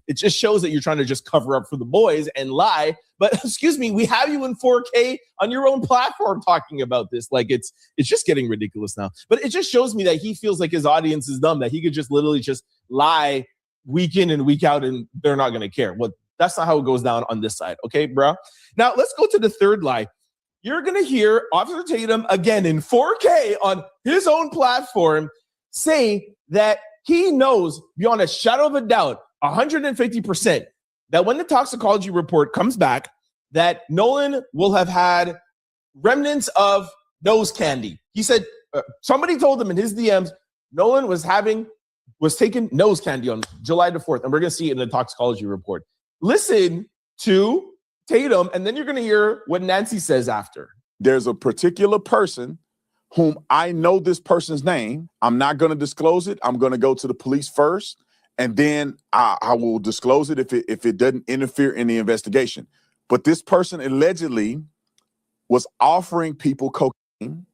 It just shows that you're trying to just cover up for the boys and lie. But excuse me, we have you in 4K on your own platform talking about this. Like it's just getting ridiculous now. But it just shows me that he feels like his audience is dumb, that he could just literally just lie week in and week out and they're not going to care. Well, that's not how it goes down on this side. Okay, bro? Now let's go to the third lie. You're going to hear Officer Tatum again in 4K on his own platform say that he knows beyond a shadow of a doubt, 150%, that when the toxicology report comes back, that Nolan will have had remnants of nose candy. He said, somebody told him in his DMs, Nolan was taking nose candy on July the 4th, and we're going to see it in the toxicology report. Listen to Tatum, and then you're going to hear what Nancy says after. There's a particular person whom I know this person's name. I'm not going to disclose it. I'm going to go to the police first, and then I will disclose it if it doesn't interfere in the investigation. But this person allegedly was offering people cocaine,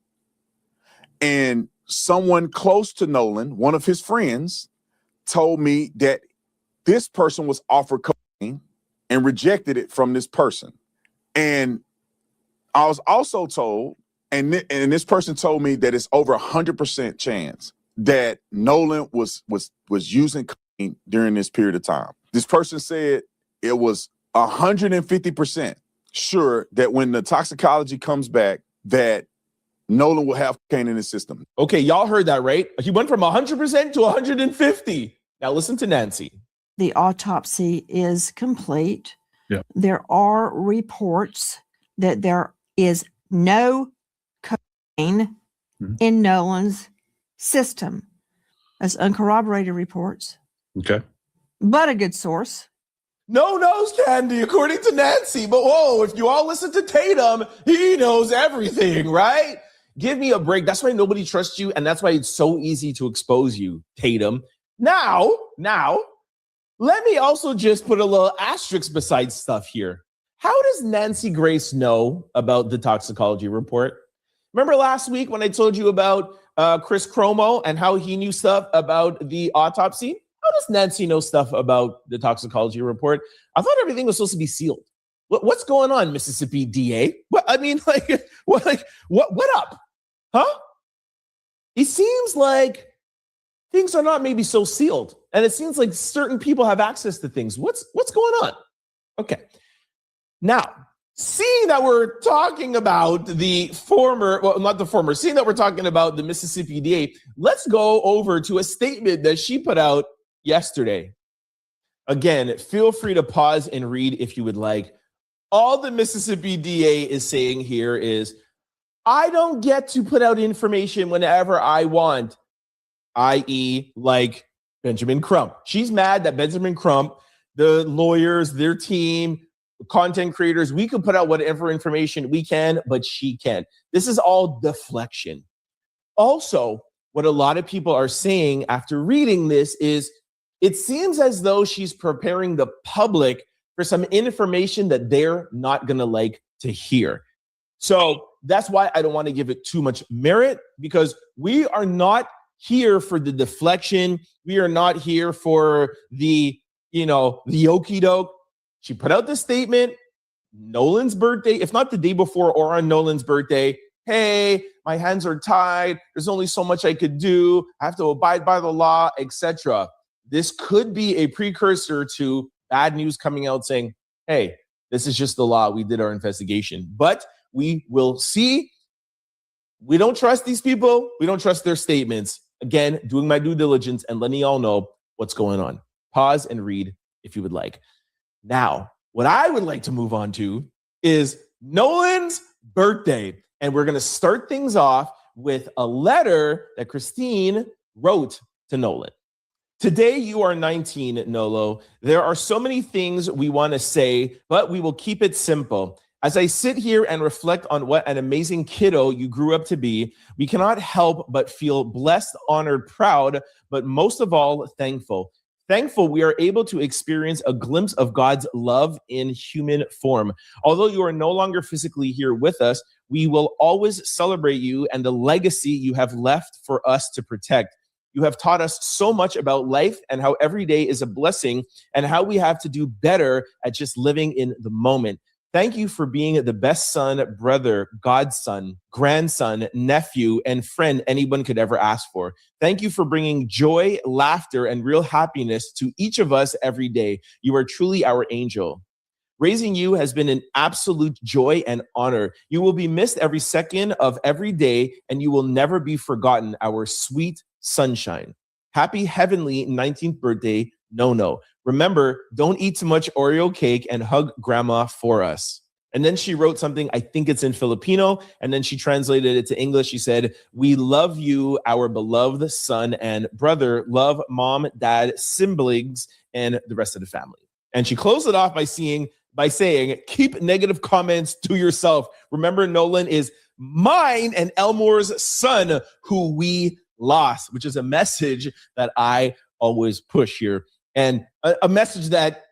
and someone close to Nolan, one of his friends, told me that this person was offered cocaine and rejected it from this person. And I was also told, and this person told me that it's over 100% chance that Nolan was using cocaine during this period of time. This person said it was 150% sure that when the toxicology comes back, that Nolan will have cocaine in his system. Okay, y'all heard that, right? He went from 100% to 150. Now listen to Nancy. The autopsy is complete. Yeah. There are reports that there is no cocaine in Nolan's system. That's uncorroborated reports, Okay. but a good source. No knows Candy, according to Nancy. But whoa, if you all listen to Tatum, he knows everything, right? Give me a break. That's why nobody trusts you, and that's why it's so easy to expose you, Tatum. Now, let me also just put a little asterisk beside stuff here. How does Nancy Grace know about the toxicology report? Remember last week when I told you about Chris Cuomo and how he knew stuff about the autopsy? How does Nancy know stuff about the toxicology report? I thought everything was supposed to be sealed. What's going on, Mississippi DA? What up? Huh? It seems like things are not maybe so sealed. And it seems like certain people have access to things. What's going on? Okay. Now, seeing that we're talking about seeing that we're talking about the Mississippi DA, let's go over to a statement that she put out yesterday. Again, feel free to pause and read if you would like. All the Mississippi DA is saying here is, I don't get to put out information whenever I want, i.e., like Benjamin Crump. She's mad that Benjamin Crump, the lawyers, their team, content creators, we can put out whatever information we can, but she can't. This is all deflection. Also, what a lot of people are saying after reading this is, it seems as though she's preparing the public for some information that they're not going to like to hear. So that's why I don't want to give it too much merit, because we are not here for the deflection. We are not here for the okie doke. She put out this statement, Nolan's birthday, if not the day before or on Nolan's birthday. Hey, my hands are tied. There's only so much I could do. I have to abide by the law, etc. This could be a precursor to bad news coming out saying, hey, this is just the law. We did our investigation. But we will see. We don't trust these people. We don't trust their statements. Again, doing my due diligence and letting y'all know what's going on. Pause and read if you would like. Now, what I would like to move on to is Nolan's birthday. And we're going to start things off with a letter that Christine wrote to Nolan. Today, you are 19, Nolo. There are so many things we want to say, but we will keep it simple. As I sit here and reflect on what an amazing kiddo you grew up to be, we cannot help but feel blessed, honored, proud, but most of all, thankful. Thankful we are able to experience a glimpse of God's love in human form. Although you are no longer physically here with us, we will always celebrate you and the legacy you have left for us to protect. You have taught us so much about life and how every day is a blessing and how we have to do better at just living in the moment. Thank you for being the best son, brother, godson, grandson, nephew, and friend anyone could ever ask for. Thank you for bringing joy, laughter, and real happiness to each of us every day. You are truly our angel. Raising you has been an absolute joy and honor. You will be missed every second of every day, and you will never be forgotten, our sweet sunshine. Happy heavenly 19th birthday, No. Remember, don't eat too much Oreo cake and hug grandma for us. And then she wrote something, I think it's in Filipino, and then she translated it to English. She said, we love you, our beloved son and brother. Love mom, dad, siblings, and the rest of the family. And she closed it off by saying, keep negative comments to yourself. Remember, Nolan is mine and Elmore's son who we lost, which is a message that I always push here. And a message that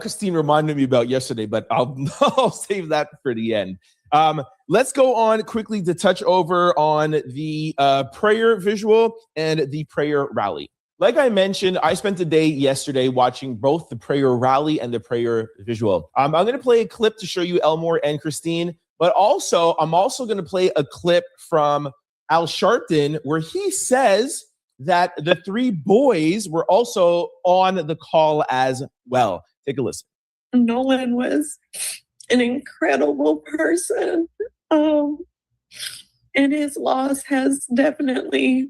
Christine reminded me about yesterday, but I'll save that for the end. Let's go on quickly to touch over on the prayer visual and the prayer rally. Like I mentioned, I spent the day yesterday watching both the prayer rally and the prayer visual. I'm going to play a clip to show you Elmore and Christine, but I'm also going to play a clip from Al Sharpton where he says that the three boys were also on the call as well. Take a listen. Nolan was an incredible person. And his loss has definitely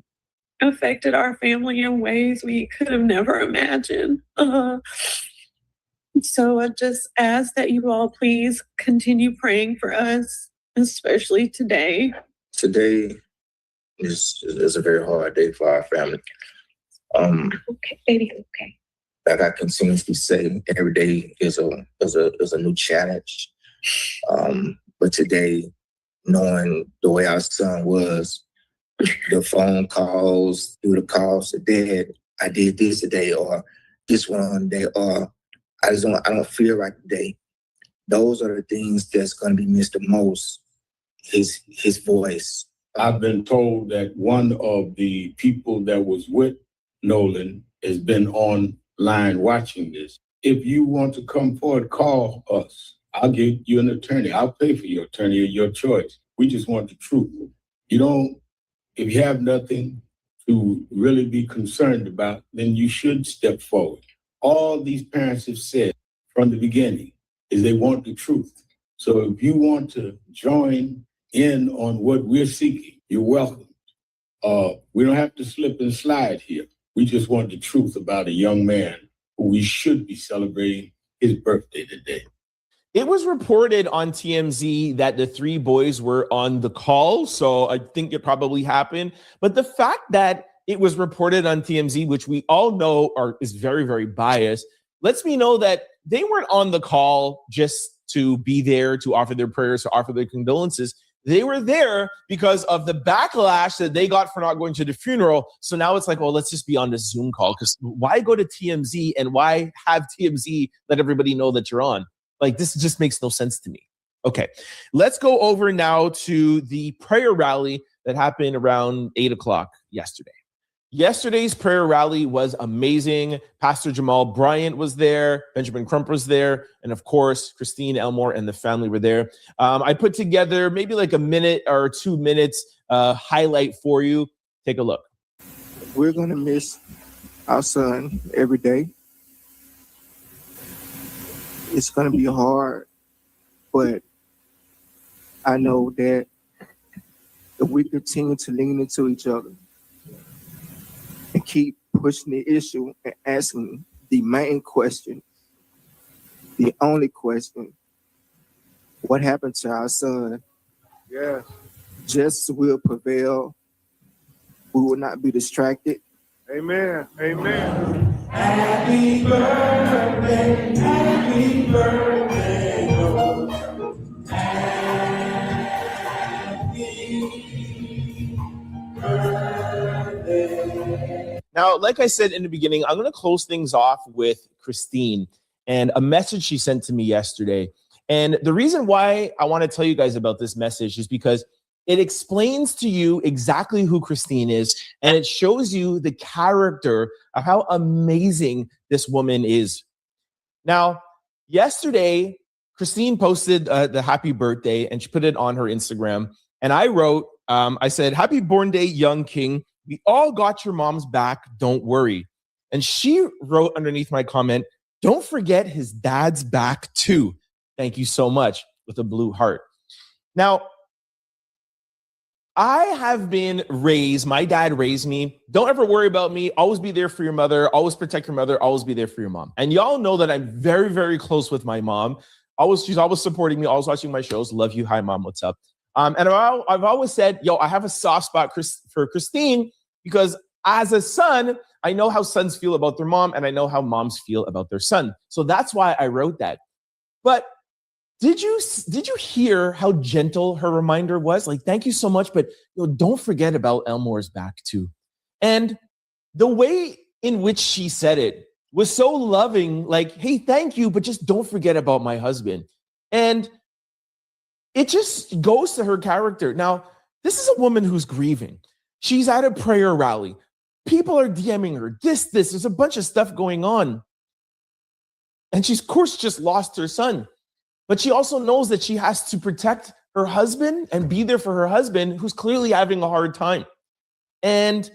affected our family in ways we could have never imagined. So I just ask that you all please continue praying for us, especially today. Today is a very hard day for our family. Okay, baby, okay. Like I continuously say, every day is a new challenge. But today, knowing the way our son was, the phone calls, through the calls to dad, I did this today, or this one day, or I don't feel right today. Those are the things that's going to be missed the most. His voice. I've been told that one of the people that was with Nolan has been online watching this. If you want to come forward, call us. I'll get you an attorney. I'll pay for your attorney, your choice. We just want the truth. If you have nothing to really be concerned about, then you should step forward. All these parents have said from the beginning is they want the truth. So if you want to join in on what we're seeking, you're welcome. We don't have to slip and slide here. We just want the truth about a young man who we should be celebrating his birthday today. It was reported on TMZ that the three boys were on the call, so I think it probably happened. But the fact that it was reported on TMZ, which we all know is very, very biased, lets me know that they weren't on the call just to be there, to offer their prayers, to offer their condolences. They were there because of the backlash that they got for not going to the funeral. So now it's like, well, let's just be on this Zoom call, because why go to TMZ and why have TMZ let everybody know that you're on? Like, this just makes no sense to me. Okay, let's go over now to the prayer rally that happened around 8 o'clock yesterday. Yesterday's prayer rally was amazing. Pastor Jamal Bryant was there. Benjamin Crump was there. And of course, Christine Elmore and the family were there. I put together maybe like a minute or 2 minutes highlight for you. Take a look. We're going to miss our son every day. It's going to be hard, but I know that if we continue to lean into each other and keep pushing the issue and asking the main question, the only question, what happened to our son? Yes. Justice will prevail. We will not be distracted. Amen. Amen. Happy birthday, happy birthday, happy birthday. Now, like I said in the beginning, I'm going to close things off with Christine and a message she sent to me yesterday. And the reason why I want to tell you guys about this message is because it explains to you exactly who Christine is, and it shows you the character of how amazing this woman is. Now, yesterday, Christine posted the happy birthday, and she put it on her Instagram. And I wrote, I said, happy born day, young king. We all got your mom's back. Don't worry. And she wrote underneath my comment, don't forget his dad's back too. Thank you so much, with a blue heart. Now, I have been raised, my dad raised me, don't ever worry about me, always be there for your mother, always protect your mother, always be there for your mom. And y'all know that I'm very, very close with my mom. She's always supporting me, always watching my shows. Love you. Hi, mom. What's up? And I've always said, I have a soft spot for Christine, because as a son, I know how sons feel about their mom, and I know how moms feel about their son. So that's why I wrote that. But did you hear how gentle her reminder was? Like, thank you so much, but don't forget about Elmore's back too. And the way in which she said it was so loving, like, hey, thank you, but just don't forget about my husband. And it just goes to her character. Now, this is a woman who's grieving. She's at a prayer rally. People are DMing her, there's a bunch of stuff going on. And she's, of course, just lost her son. But she also knows that she has to protect her husband and be there for her husband, who's clearly having a hard time. And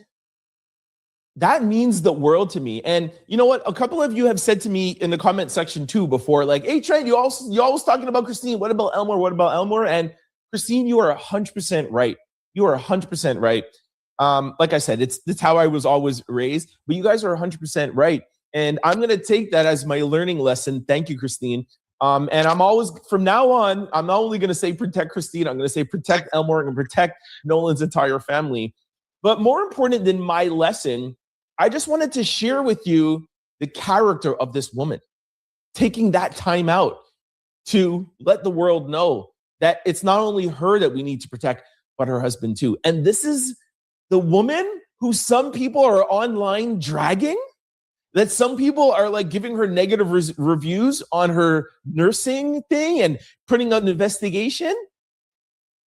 that means the world to me. And you know what? A couple of you have said to me in the comment section too before, like, hey, Trent, you always talking about Christine. What about Elmore? What about Elmore? And Christine, you are 100% right. You are 100% right. Like I said, it's how I was always raised, but you guys are 100% right. And I'm going to take that as my learning lesson. Thank you, Christine. And I'm always, from now on, I'm not only going to say protect Christine, I'm going to say protect Elmore and protect Nolan's entire family. But more important than my lesson, I just wanted to share with you the character of this woman, taking that time out to let the world know that it's not only her that we need to protect, but her husband too. And this is the woman who some people are online dragging, that some people are like giving her negative reviews on her nursing thing and putting out an investigation.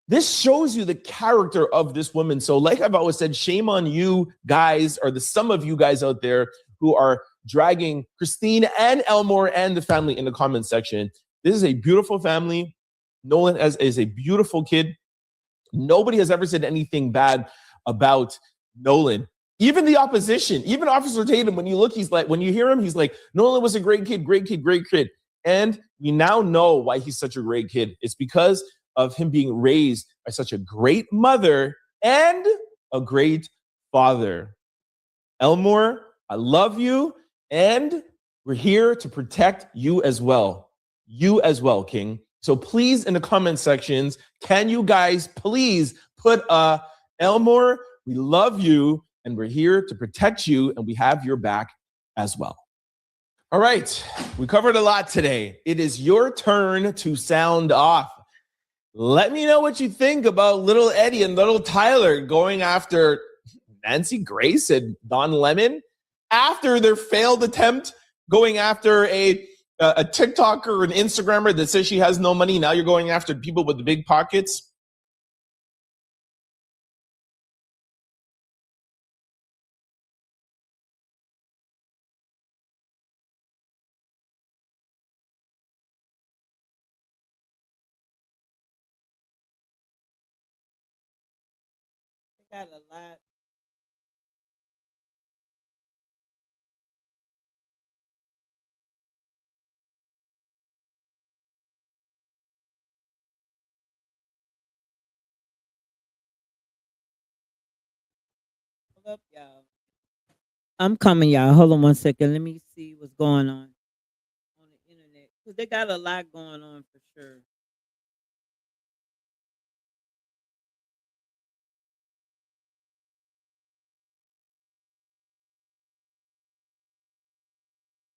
This shows you the character of this woman. So like I've always said, shame on you guys, or some of you guys out there who are dragging Christine and Elmore and the family in the comment section. This is a beautiful family. Nolan is a beautiful kid. Nobody has ever said anything bad about Nolan. Even the opposition, even Officer Tatum, when you look, he's like, when you hear him, he's like, Nolan was a great kid, great kid, great kid. And we now know why he's such a great kid. It's because of him being raised by such a great mother and a great father. Elmore, I love you, and we're here to protect you as well. You as well, King. So please, in the comment sections, can you guys please put Elmore, we love you, and we're here to protect you, and we have your back as well. All right, we covered a lot today. It is your turn to sound off. Let me know what you think about little Eddie and little Tyler going after Nancy Grace and Don Lemon after their failed attempt going after a TikToker or an Instagrammer that says she has no money. Now you're going after people with the big pockets. Got a lot. Hold up, y'all. I'm coming, y'all. Hold on one second. Let me see what's going on the internet. Because they got a lot going on for sure.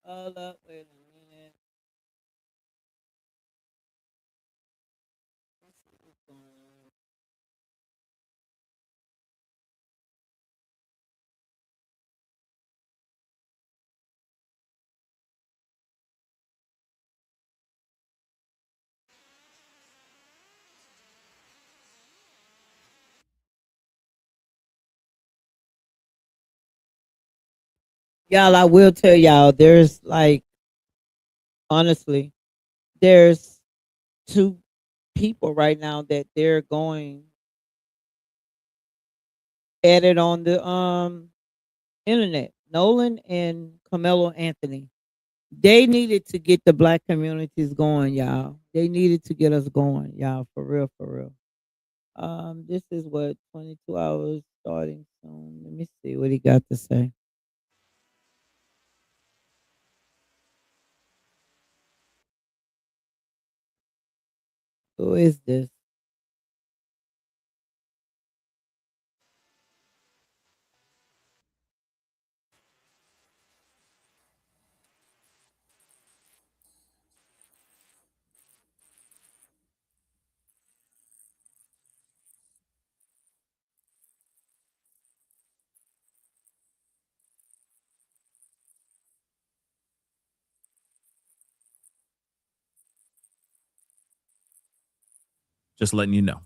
Hold up, wait a minute. Let's see what's going on. Y'all, I will tell y'all, there's like, honestly, there's two people right now that they're going at it on the internet. Nolan and Carmelo Anthony. They needed to get the black communities going, y'all. They needed to get us going, y'all, for real, for real. This is what 22 hours starting soon. Let me see what he got to say. Who is this? Just letting you know.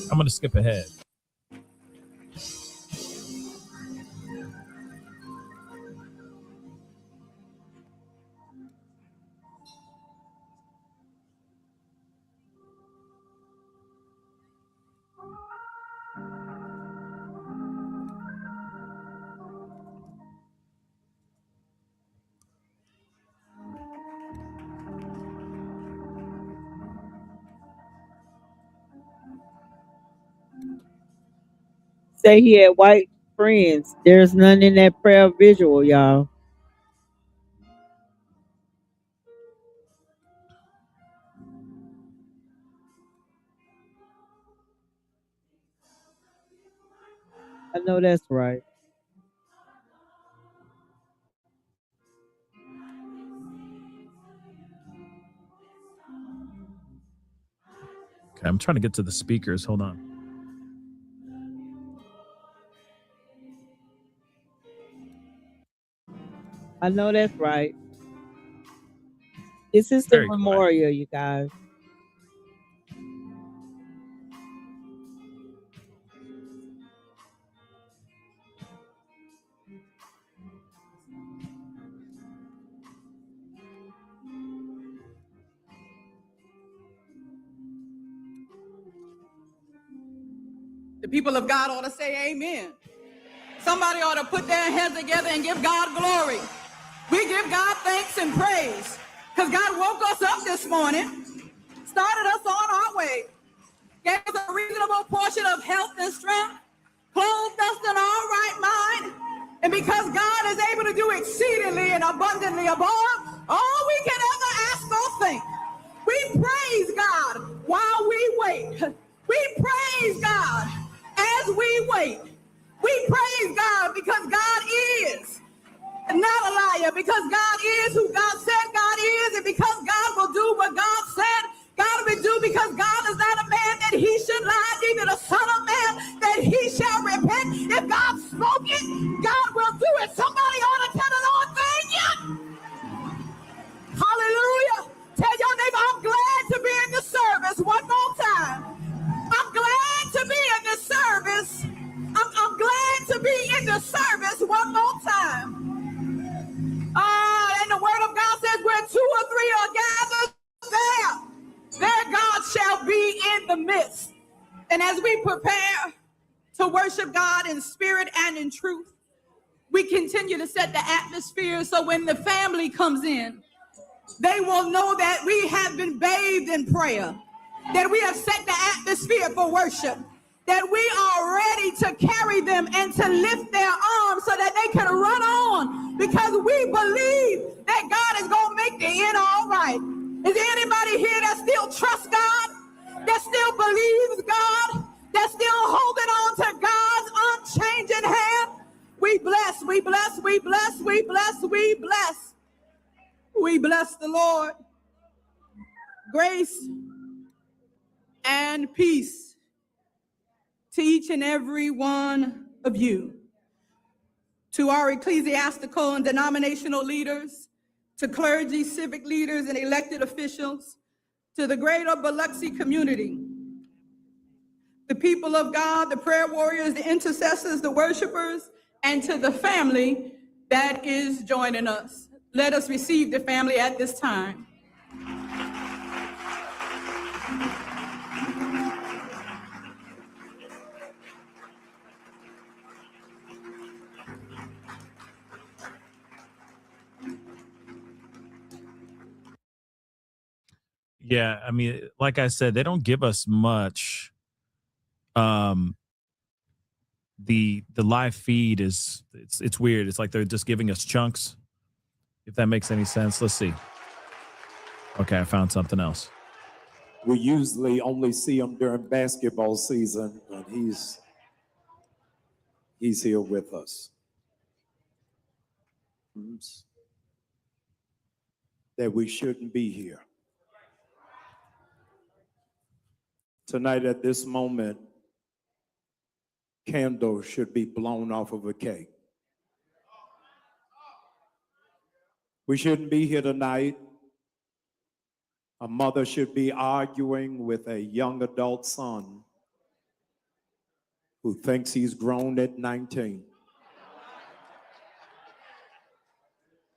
I'm going to skip ahead. say he had white friends. There's none in that prayer visual, y'all. I know that's right. Okay, I'm trying to get to the speakers. Hold on. I know that's right. This is the memorial, you guys. The people of God ought to say amen. Somebody ought to put their hands together and give God glory. We give God thanks and praise because God woke us up this morning, started us on our way, gave us a reasonable portion of health and strength, clothed us in our right mind, and because God is able to do exceedingly and abundantly above all we can ever ask or think, we praise God while we wait. We praise God as we wait. We praise God because God is not a liar, because God is who God said God is, and because God will do what God said God will do, because God is not a man that he should lie, neither the son of man that he shall repent. If God spoke it, God will do it. Somebody ought to tell the Lord, thank you. Hallelujah. Tell your neighbor, I'm glad to be in the service one more time. I'm glad to be in the service. I'm glad to be in the service one more time. And the word of God says where 2 or 3 are gathered, there God shall be in the midst. And as we prepare to worship God in spirit and in truth, we continue to set the atmosphere so when the family comes in, they will know that we have been bathed in prayer, that we have set the atmosphere for worship, that we are ready to carry them and to lift their arms so that they can run on, because we believe that God is going to make the end all right. Is there anybody here that still trusts God, that still believes God, that's still holding on to God's unchanging hand? We bless, we bless, we bless, we bless, we bless. We bless the Lord. Grace and peace to each and every one of you, to our ecclesiastical and denominational leaders, to clergy, civic leaders, and elected officials, to the greater Biloxi community, the people of God, the prayer warriors, the intercessors, the worshipers, and to the family that is joining us. Let us receive the family at this time. Yeah, I mean, like I said, they don't give us much. The live feed is it's weird. It's like they're just giving us chunks. If that makes any sense. Let's see. Okay, I found something else. We usually only see him during basketball season, but he's here with us. That we shouldn't be here. Tonight at this moment, candles should be blown off of a cake. We shouldn't be here tonight. A mother should be arguing with a young adult son who thinks he's grown at 19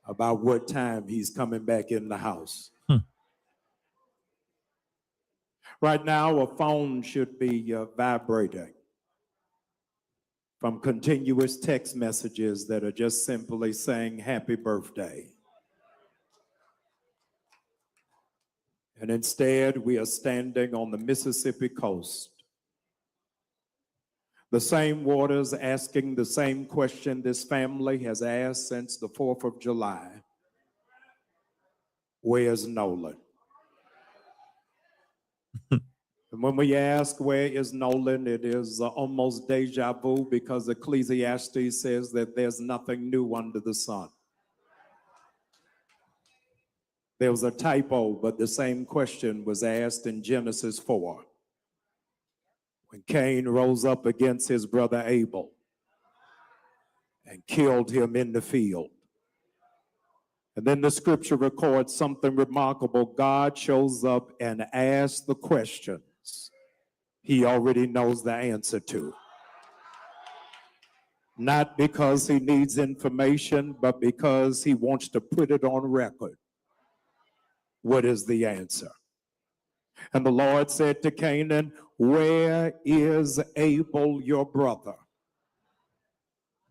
about what time he's coming back in the house. Right now, a phone should be vibrating from continuous text messages that are just simply saying happy birthday. And instead, we are standing on the Mississippi coast, The same waters asking the same question this family has asked since the 4th of July. Where's Nolan? And when we ask where is Nolan, it is almost deja vu because Ecclesiastes says that there's nothing new under the sun. There was a typo, but the same question was asked in Genesis 4. When Cain rose up against his brother Abel and killed him in the field. And then the scripture records something remarkable. God shows up and asks the questions he already knows the answer to. Not because he needs information, but because he wants to put it on record. What is the answer? And the Lord said to Canaan, where is Abel, your brother?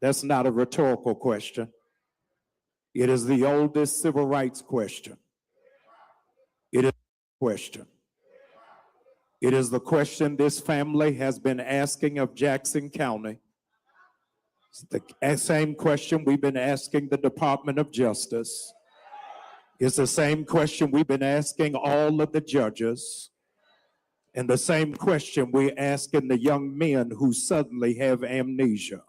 That's not a rhetorical question. It is the oldest civil rights question. It is a question. It is the question this family has been asking of Jackson County. It's the same question we've been asking the Department of Justice. It's the same question we've been asking all of the judges. And the same question we're asking the young men who suddenly have amnesia.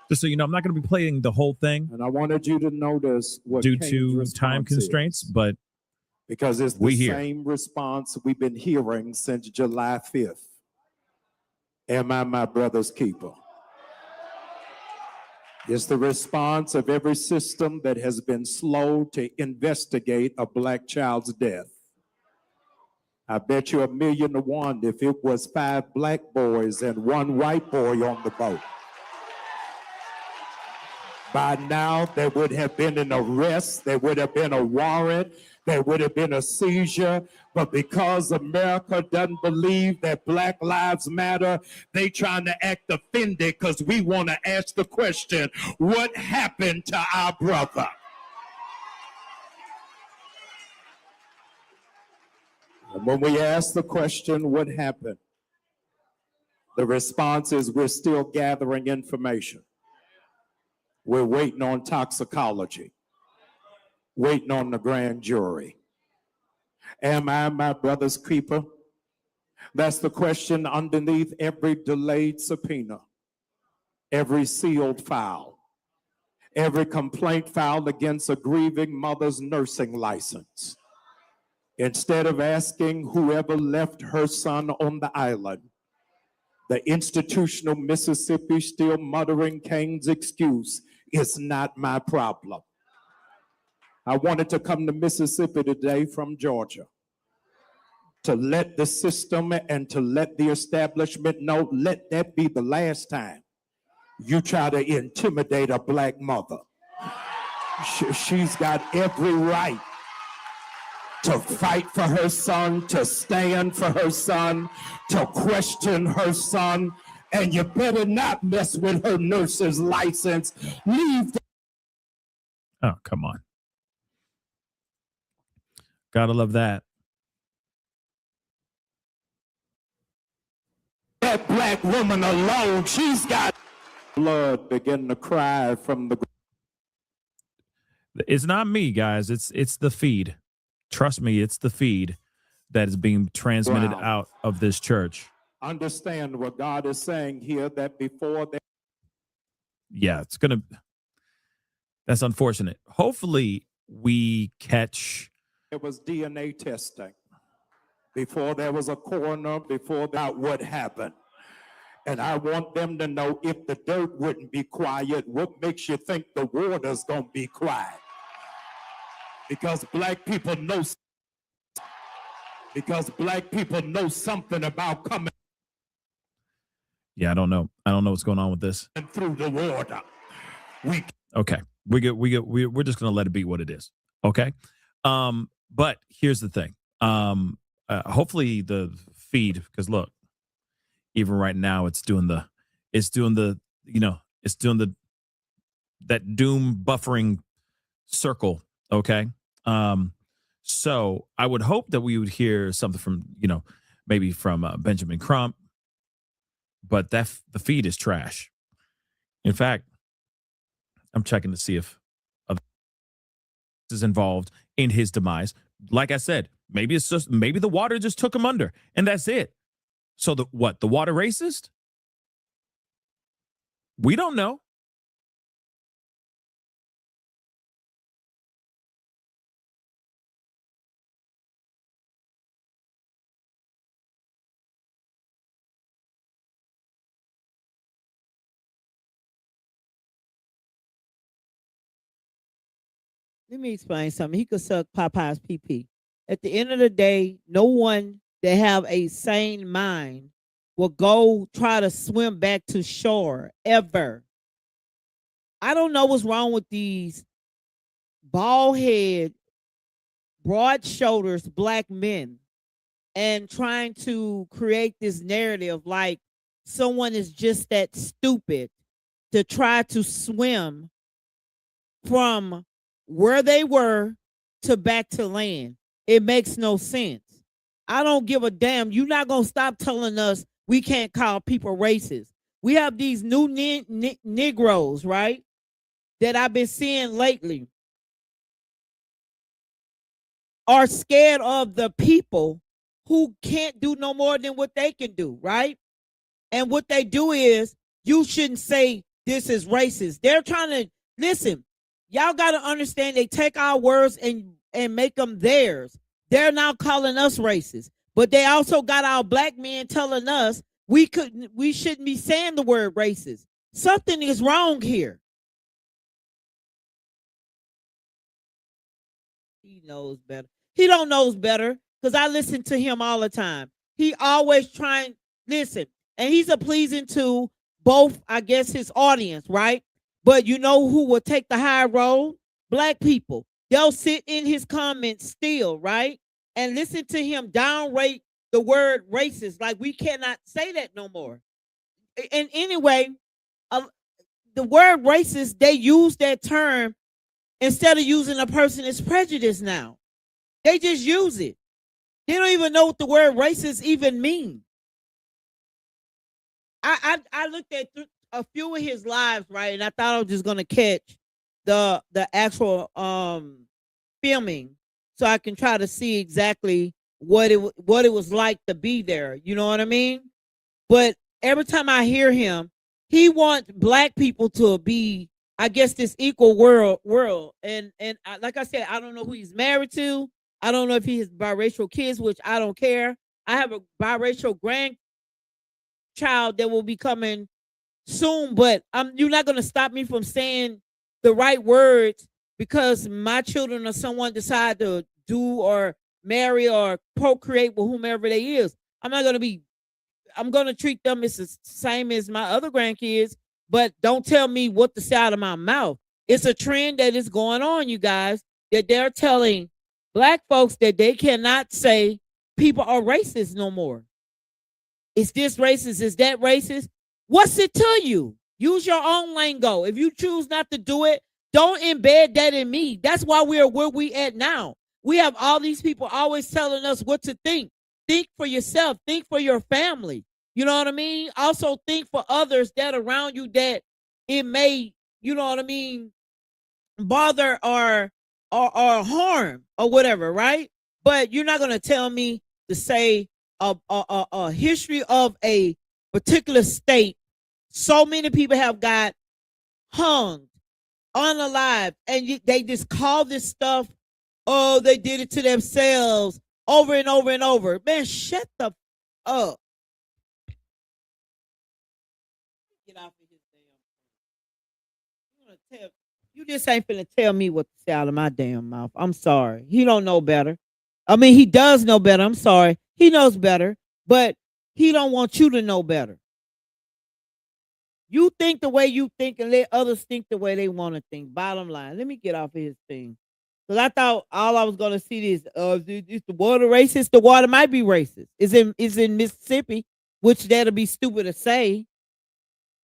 Just so you know, I'm not going to be playing the whole thing. And I wanted you to notice what due Cain's to response time constraints, is. but because it's we the hear. same response we've been hearing since July 5th. Am I my brother's keeper? It's the response of every system that has been slow to investigate a black child's death. I bet you $1,000,000 to 1 if it was 5 black boys and 1 white boy on the boat. By now, there would have been an arrest, there would have been a warrant, there would have been a seizure, but because America doesn't believe that Black Lives Matter, they trying to act offended because we want to ask the question, what happened to our brother? And when we ask the question, what happened? The response is we're still gathering information. We're waiting on toxicology, waiting on the grand jury. Am I my brother's keeper? That's the question underneath every delayed subpoena, every sealed file, every complaint filed against a grieving mother's nursing license. Instead of asking whoever left her son on the island, the institutional Mississippi still muttering Cain's excuse, it's not my problem. I wanted to come to Mississippi today from Georgia to let the system and to let the establishment know, let that be the last time you try to intimidate a black mother. She's got every right to fight for her son, to stand for her son, to question her son, and you better not mess with her nurse's license. Leave. Oh, come on. Gotta love that. That black woman alone. She's got blood begin to cry from the. It's not me, guys. It's the feed. Trust me, it's the feed that is being transmitted out of this church. Understand what God is saying here, that before they. Yeah, that's unfortunate. Hopefully we catch. There was DNA testing. Before there was a coroner, before that, what happened. And I want them to know if the dirt wouldn't be quiet, what makes you think the water's going to be quiet? Because black people know something about coming. Yeah, I don't know what's going on with this. Through the water. Okay. We're just going to let it be what it is. Okay. But here's the thing. Hopefully the feed, because look, even right now it's doing that doom buffering circle. Okay. So I would hope that we would hear something from, maybe from Benjamin Crump, but the feed is trash. In fact, I'm checking to see if other is involved in his demise. Like I said, maybe the water just took him under, and that's it. So the water racist? We don't know. Let me explain something. He could suck Popeye's PP. At the end of the day, no one that have a sane mind will go try to swim back to shore ever. I don't know what's wrong with these bald head, broad shoulders black men and trying to create this narrative like someone is just that stupid to try to swim from where they were to back to land. It makes no sense. I don't give a damn. You're not going to stop telling us we can't call people racist. We have these new Negroes, right, that I've been seeing lately are scared of the people who can't do no more than what they can do, right? And what they do is, you shouldn't say this is racist. They're trying to, listen, y'all got to understand, they take our words and make them theirs. They're now calling us racist. But they also got our black men telling us we shouldn't be saying the word racist. Something is wrong here. He knows better. He don't knows better because I listen to him all the time. He always trying, listen, and he's a pleasing to both, I guess, his audience, right? But you know who will take the high road? Black people. They'll sit in his comments still, right? And listen to him downrate the word racist. Like, we cannot say that no more. And anyway, the word racist, they use that term instead of using a person as prejudice now. They just use it. They don't even know what the word racist even means. I looked at a few of his lives, right, and I thought I was just gonna catch the actual filming so I can try to see exactly what it was like to be there. You know what I mean? But every time I hear him, he wants black people to be, I guess, this equal world. And like I said, I don't know who he's married to. I don't know if he has biracial kids, which I don't care. I have a biracial grandchild that will be coming soon, but you're not going to stop me from saying the right words because my children or someone decide to do or marry or procreate with whomever they is. I'm going to treat them as the same as my other grandkids, but don't tell me what to say out of my mouth. It's a trend that is going on, you guys, that they're telling black folks that they cannot say people are racist no more. Is this racist? Is that racist? What's it to you? Use your own lingo. If you choose not to do it, don't embed that in me. That's why we're where we at now. We have all these people always telling us what to think. Think for yourself. Think for your family. You know what I mean? Also think for others that around you that it may, you know what I mean, bother or harm or whatever, right? But you're not going to tell me to say a history of a particular state. So many people have got hung, unalive, and they just call this stuff, oh, they did it to themselves over and over and over. Man, shut the up. Get off of his damn. You just ain't finna tell me what to say out of my damn mouth. I'm sorry. He don't know better. I mean, he does know better. I'm sorry. He knows better, but he don't want you to know better. You think the way you think and let others think the way they want to think. Bottom line. Let me get off of his thing. Because I thought all I was going to see is the water racist? The water might be racist. It's in Mississippi, which that'll be stupid to say.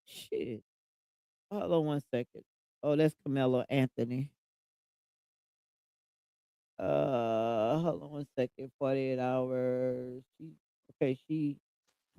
Shit. Hold on one second. Oh, that's Camelo Anthony. Hold on one second. 48 hours. She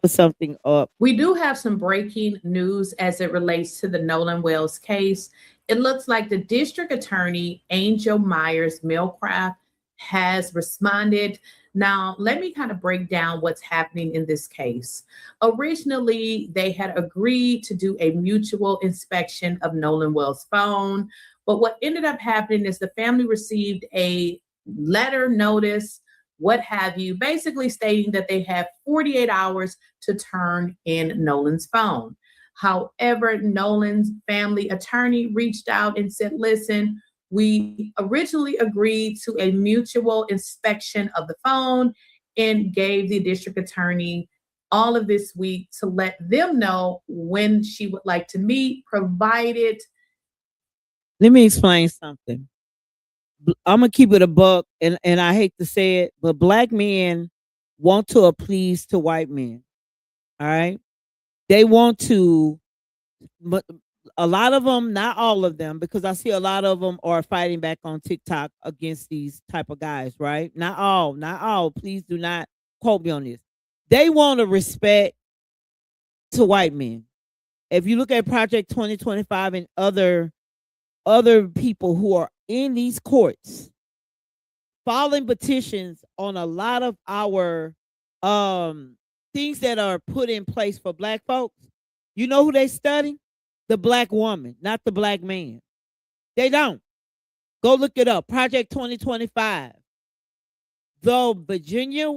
put something up. We do have some breaking news as it relates to the Nolan Wells case. It looks like the district attorney, Angel Myers Millcraft, has responded. Now, let me kind of break down what's happening in this case. Originally, they had agreed to do a mutual inspection of Nolan Wells' phone, but what ended up happening is the family received a letter notice, what have you, basically stating that they have 48 hours to turn in Nolan's phone. However, Nolan's family attorney reached out and said, listen, we originally agreed to a mutual inspection of the phone and gave the district attorney all of this week to let them know when she would like to meet, provided. Let me explain something. I'm gonna keep it a buck, and I hate to say it, but black men want to appease to white men. All right, they want to, but a lot of them, not all of them, because I see a lot of them are fighting back on TikTok against these type of guys. Right? Not all. Please do not quote me on this. They want to respect to white men. If you look at Project 2025 and other people who are in these courts filing petitions on a lot of our things that are put in place for black folks, you know who they study? The black woman, not the black man. They don't. Go look it up. Project 2025. The Virginia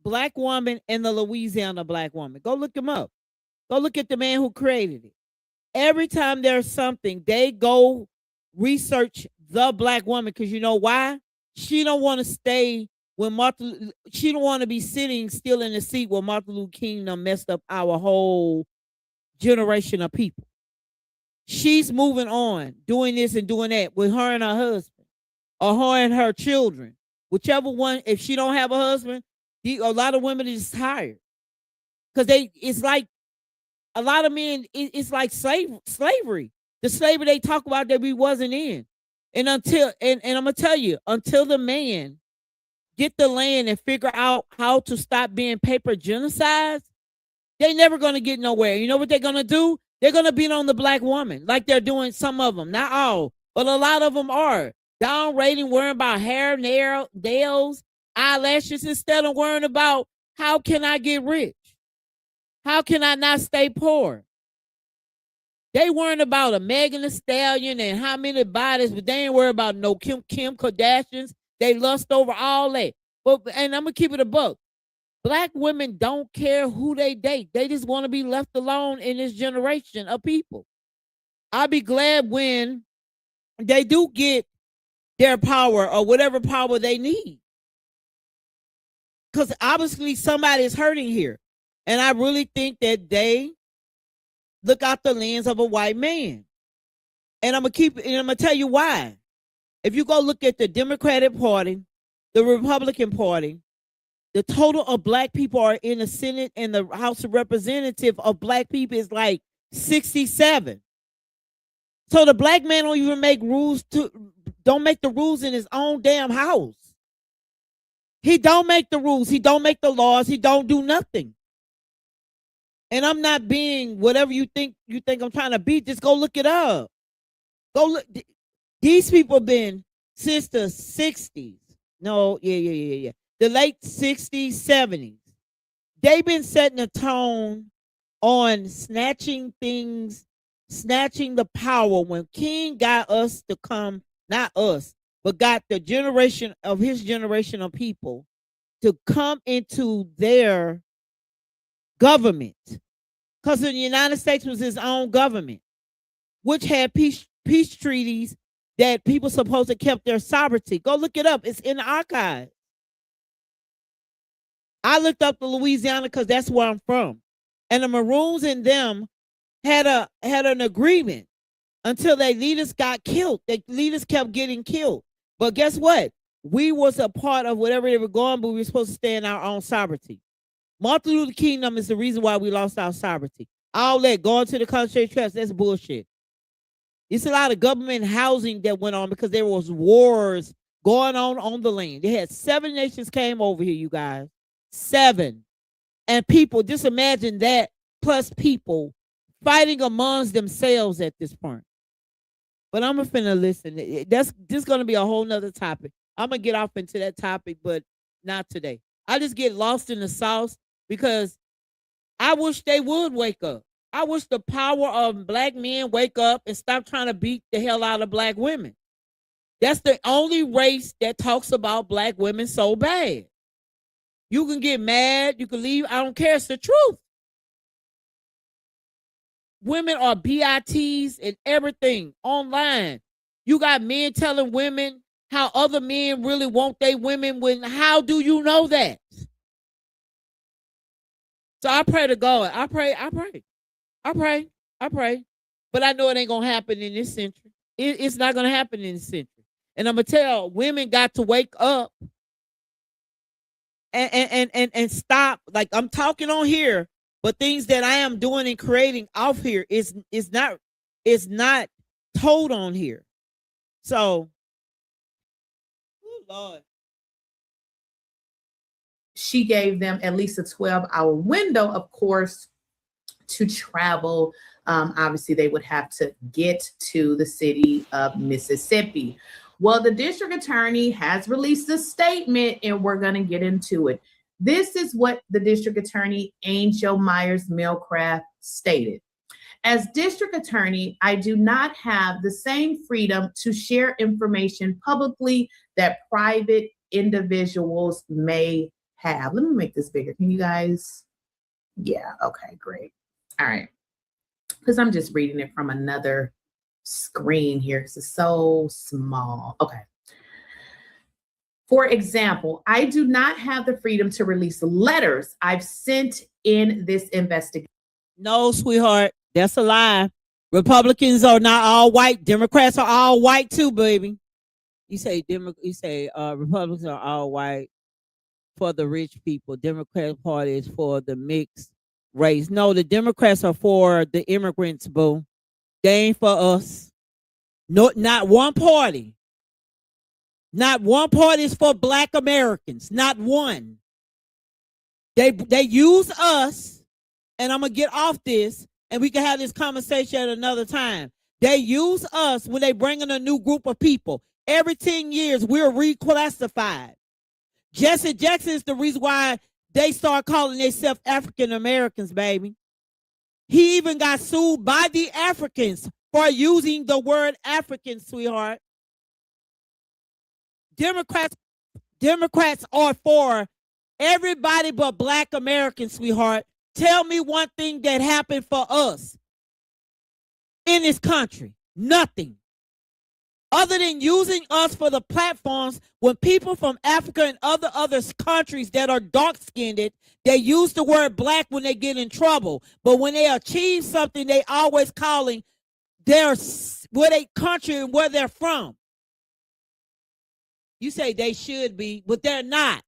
black woman and the Louisiana black woman. Go look them up. Go look at the man who created it. Every time there's something, they go research the black woman, because you know why? She don't want to stay when she don't want to be sitting still in the seat where Martin Luther King done messed up our whole generation of people. She's moving on, doing this and doing that with her and her husband, or her and her children, whichever one. If she don't have a husband, a lot of women are just tired, because it's like a lot of men. It's like slavery. The slavery they talk about that we wasn't in. And I'm gonna tell you, until the man get the land and figure out how to stop being paper genocides, they never gonna get nowhere. You know what they're gonna do? They're gonna beat on the black woman, like they're doing some of them. Not all, but a lot of them are. Downgrading, worrying about hair, nails, eyelashes, instead of worrying about how can I get rich? How can I not stay poor? They weren't about a Megan Thee Stallion and how many bodies, but they ain't worried about no Kim Kardashians. They lust over all that. And I'm gonna keep it a buck. Black women don't care who they date. They just want to be left alone in this generation of people. I'll be glad when they do get their power or whatever power they need. Because obviously somebody is hurting here. And I really think that they look out the lens of a white man. And I'm gonna tell you why. If you go look at the Democratic Party, the Republican Party, the total of black people are in the Senate and the House of Representatives of black people is like 67. So the black man don't even make don't make the rules in his own damn house. He don't make the rules. He don't make the laws. He don't do nothing. And I'm not being whatever you think I'm trying to be. Just go look it up. Go look. These people been since the 60s. No, yeah. The late 60s, 70s. They've been setting a tone on snatching things, snatching the power. When King got us to come, not us, but got the generation of his generation of people to come into their government. Because the United States was his own government, which had peace treaties that people supposed to kept their sovereignty. Go look it up. It's in the archive. I looked up the Louisiana because that's where I'm from. And the Maroons and them had an agreement until their leaders got killed. Their leaders kept getting killed. But guess what? We was a part of whatever they were going, but we were supposed to stay in our own sovereignty. Martin Luther King is the reason why we lost our sovereignty. All that going to the concentration camps, that's bullshit. It's a lot of government housing that went on because there was wars going on the land. They had 7 nations came over here, you guys. 7. And people, just imagine that, plus people fighting amongst themselves at this point. But I'm finna listen. That's just gonna be a whole nother topic. I'm gonna get off into that topic, but not today. I just get lost in the sauce because I wish they would wake up. I wish the power of black men wake up and stop trying to beat the hell out of black women. That's the only race that talks about black women so bad. You can get mad, you can leave, I don't care, it's the truth. Women are BITs and everything online. You got men telling women how other men really want their women when, how do you know that? So I pray to God. I pray. But I know it ain't gonna happen in this century. It's not gonna happen in this century. And I'm gonna tell women got to wake up and stop. Like I'm talking on here, but things that I am doing and creating off here is not told on here. So, oh Lord. She gave them at least a 12-hour window, of course, to travel. Obviously, they would have to get to the city of Mississippi. Well, the district attorney has released a statement, and we're going to get into it. This is what the district attorney, Angel Myers-Milcraft, stated. As district attorney, I do not have the same freedom to share information publicly that private individuals may have. Let me make this bigger. Can you guys? Yeah, okay, great. All right. Because I'm just reading it from another screen here because it's so small. Okay. For example, I do not have the freedom to release letters I've sent in this investigation. No, sweetheart, that's a lie. Republicans are not all white. Democrats are all white too, baby. You say Republicans are all white for the rich people. Democratic Party is for the mixed race. No, the Democrats are for the immigrants, boo. They ain't for us. No, not one party. Not one party is for black Americans. Not one. They use us, and I'm gonna get off this, and we can have this conversation at another time. They use us when they bring in a new group of people. Every 10 years, we're reclassified. Jesse Jackson is the reason why they start calling themselves African Americans, baby. He even got sued by the Africans for using the word African, sweetheart. Democrats are for everybody but black Americans, sweetheart. Tell me one thing that happened for us in this country. Nothing. Other than using us for the platforms, when people from Africa and other countries that are dark-skinned, they use the word black when they get in trouble. But when they achieve something, they always calling their country and where they're from. You say they should be, but they're not.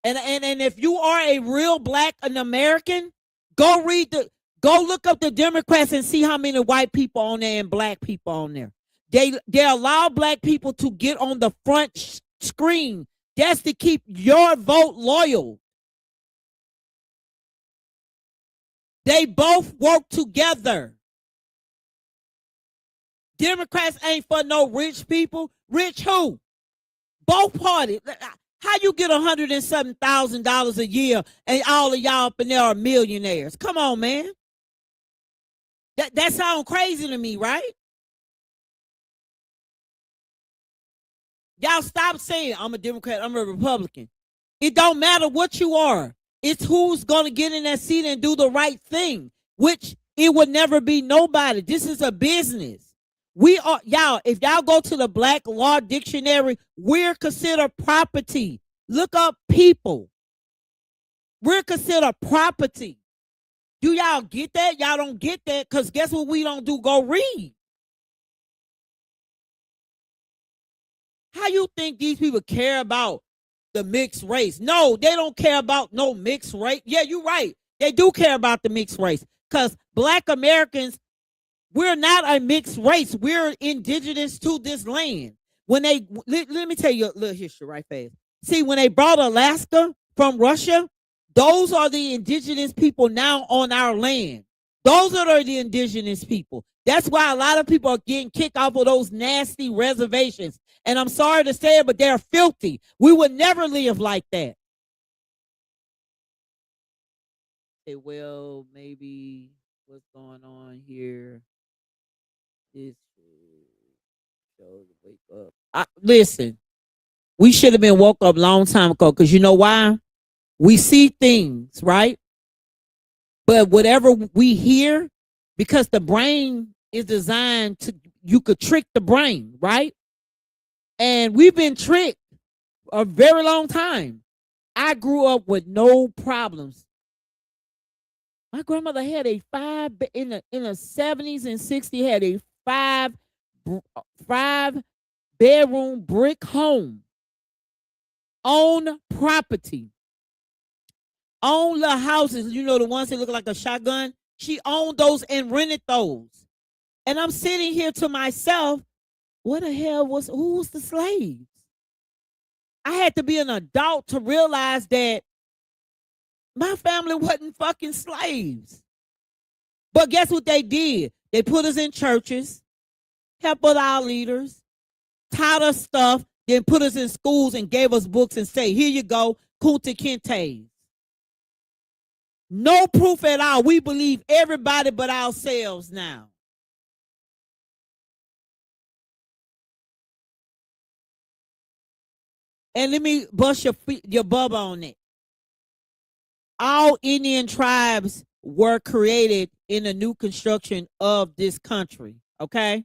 And if you are a real black and American, go look up the Democrats and see how many white people on there and black people on there. They allow black people to get on the front screen. That's to keep your vote loyal. They both work together. Democrats ain't for no rich people. Rich who? Both parties. How you get $107,000 a year and all of y'all up in there are millionaires? Come on, man. That sounds crazy to me, right? Y'all stop saying I'm a Democrat, I'm a Republican. It don't matter what you are. It's who's going to get in that seat and do the right thing, which it would never be nobody. This is a business. We are, y'all, if y'all go to the Black Law Dictionary, we're considered property. Look up people. We're considered property. Do y'all get that? Y'all don't get that because guess what we don't do? Go read. How you think these people care about the mixed race? No, they don't care about no mixed race. Yeah, you're right. They do care about the mixed race because black Americans, we're not a mixed race. We're indigenous to this land. When they let me tell you a little history right fast. See, when they brought Alaska from Russia, those are the indigenous people now on our land. Those are the indigenous people. That's why a lot of people are getting kicked off of those nasty reservations. And I'm sorry to say it, but they're filthy. We would never live like that. Say, well, maybe what's going on here is show to wake up. Listen, we should have been woke up a long time ago, because you know why? We see things, right? But whatever we hear, because the brain is designed to, you could trick the brain, right? And we've been tricked a very long time. I grew up with no problems. My grandmother had a in the 70s and 60s, had a five bedroom brick home on property. Owned the houses, you know, the ones that look like a shotgun. She owned those and rented those. And I'm sitting here to myself, what the hell who was the slaves? I had to be an adult to realize that my family wasn't fucking slaves. But guess what they did? They put us in churches, helped with our leaders, taught us stuff, then put us in schools and gave us books and say, here you go, Kunta Kinte. No proof at all. We believe everybody but ourselves now. And let me bust your bub on it. All Indian tribes were created in the new construction of this country, okay?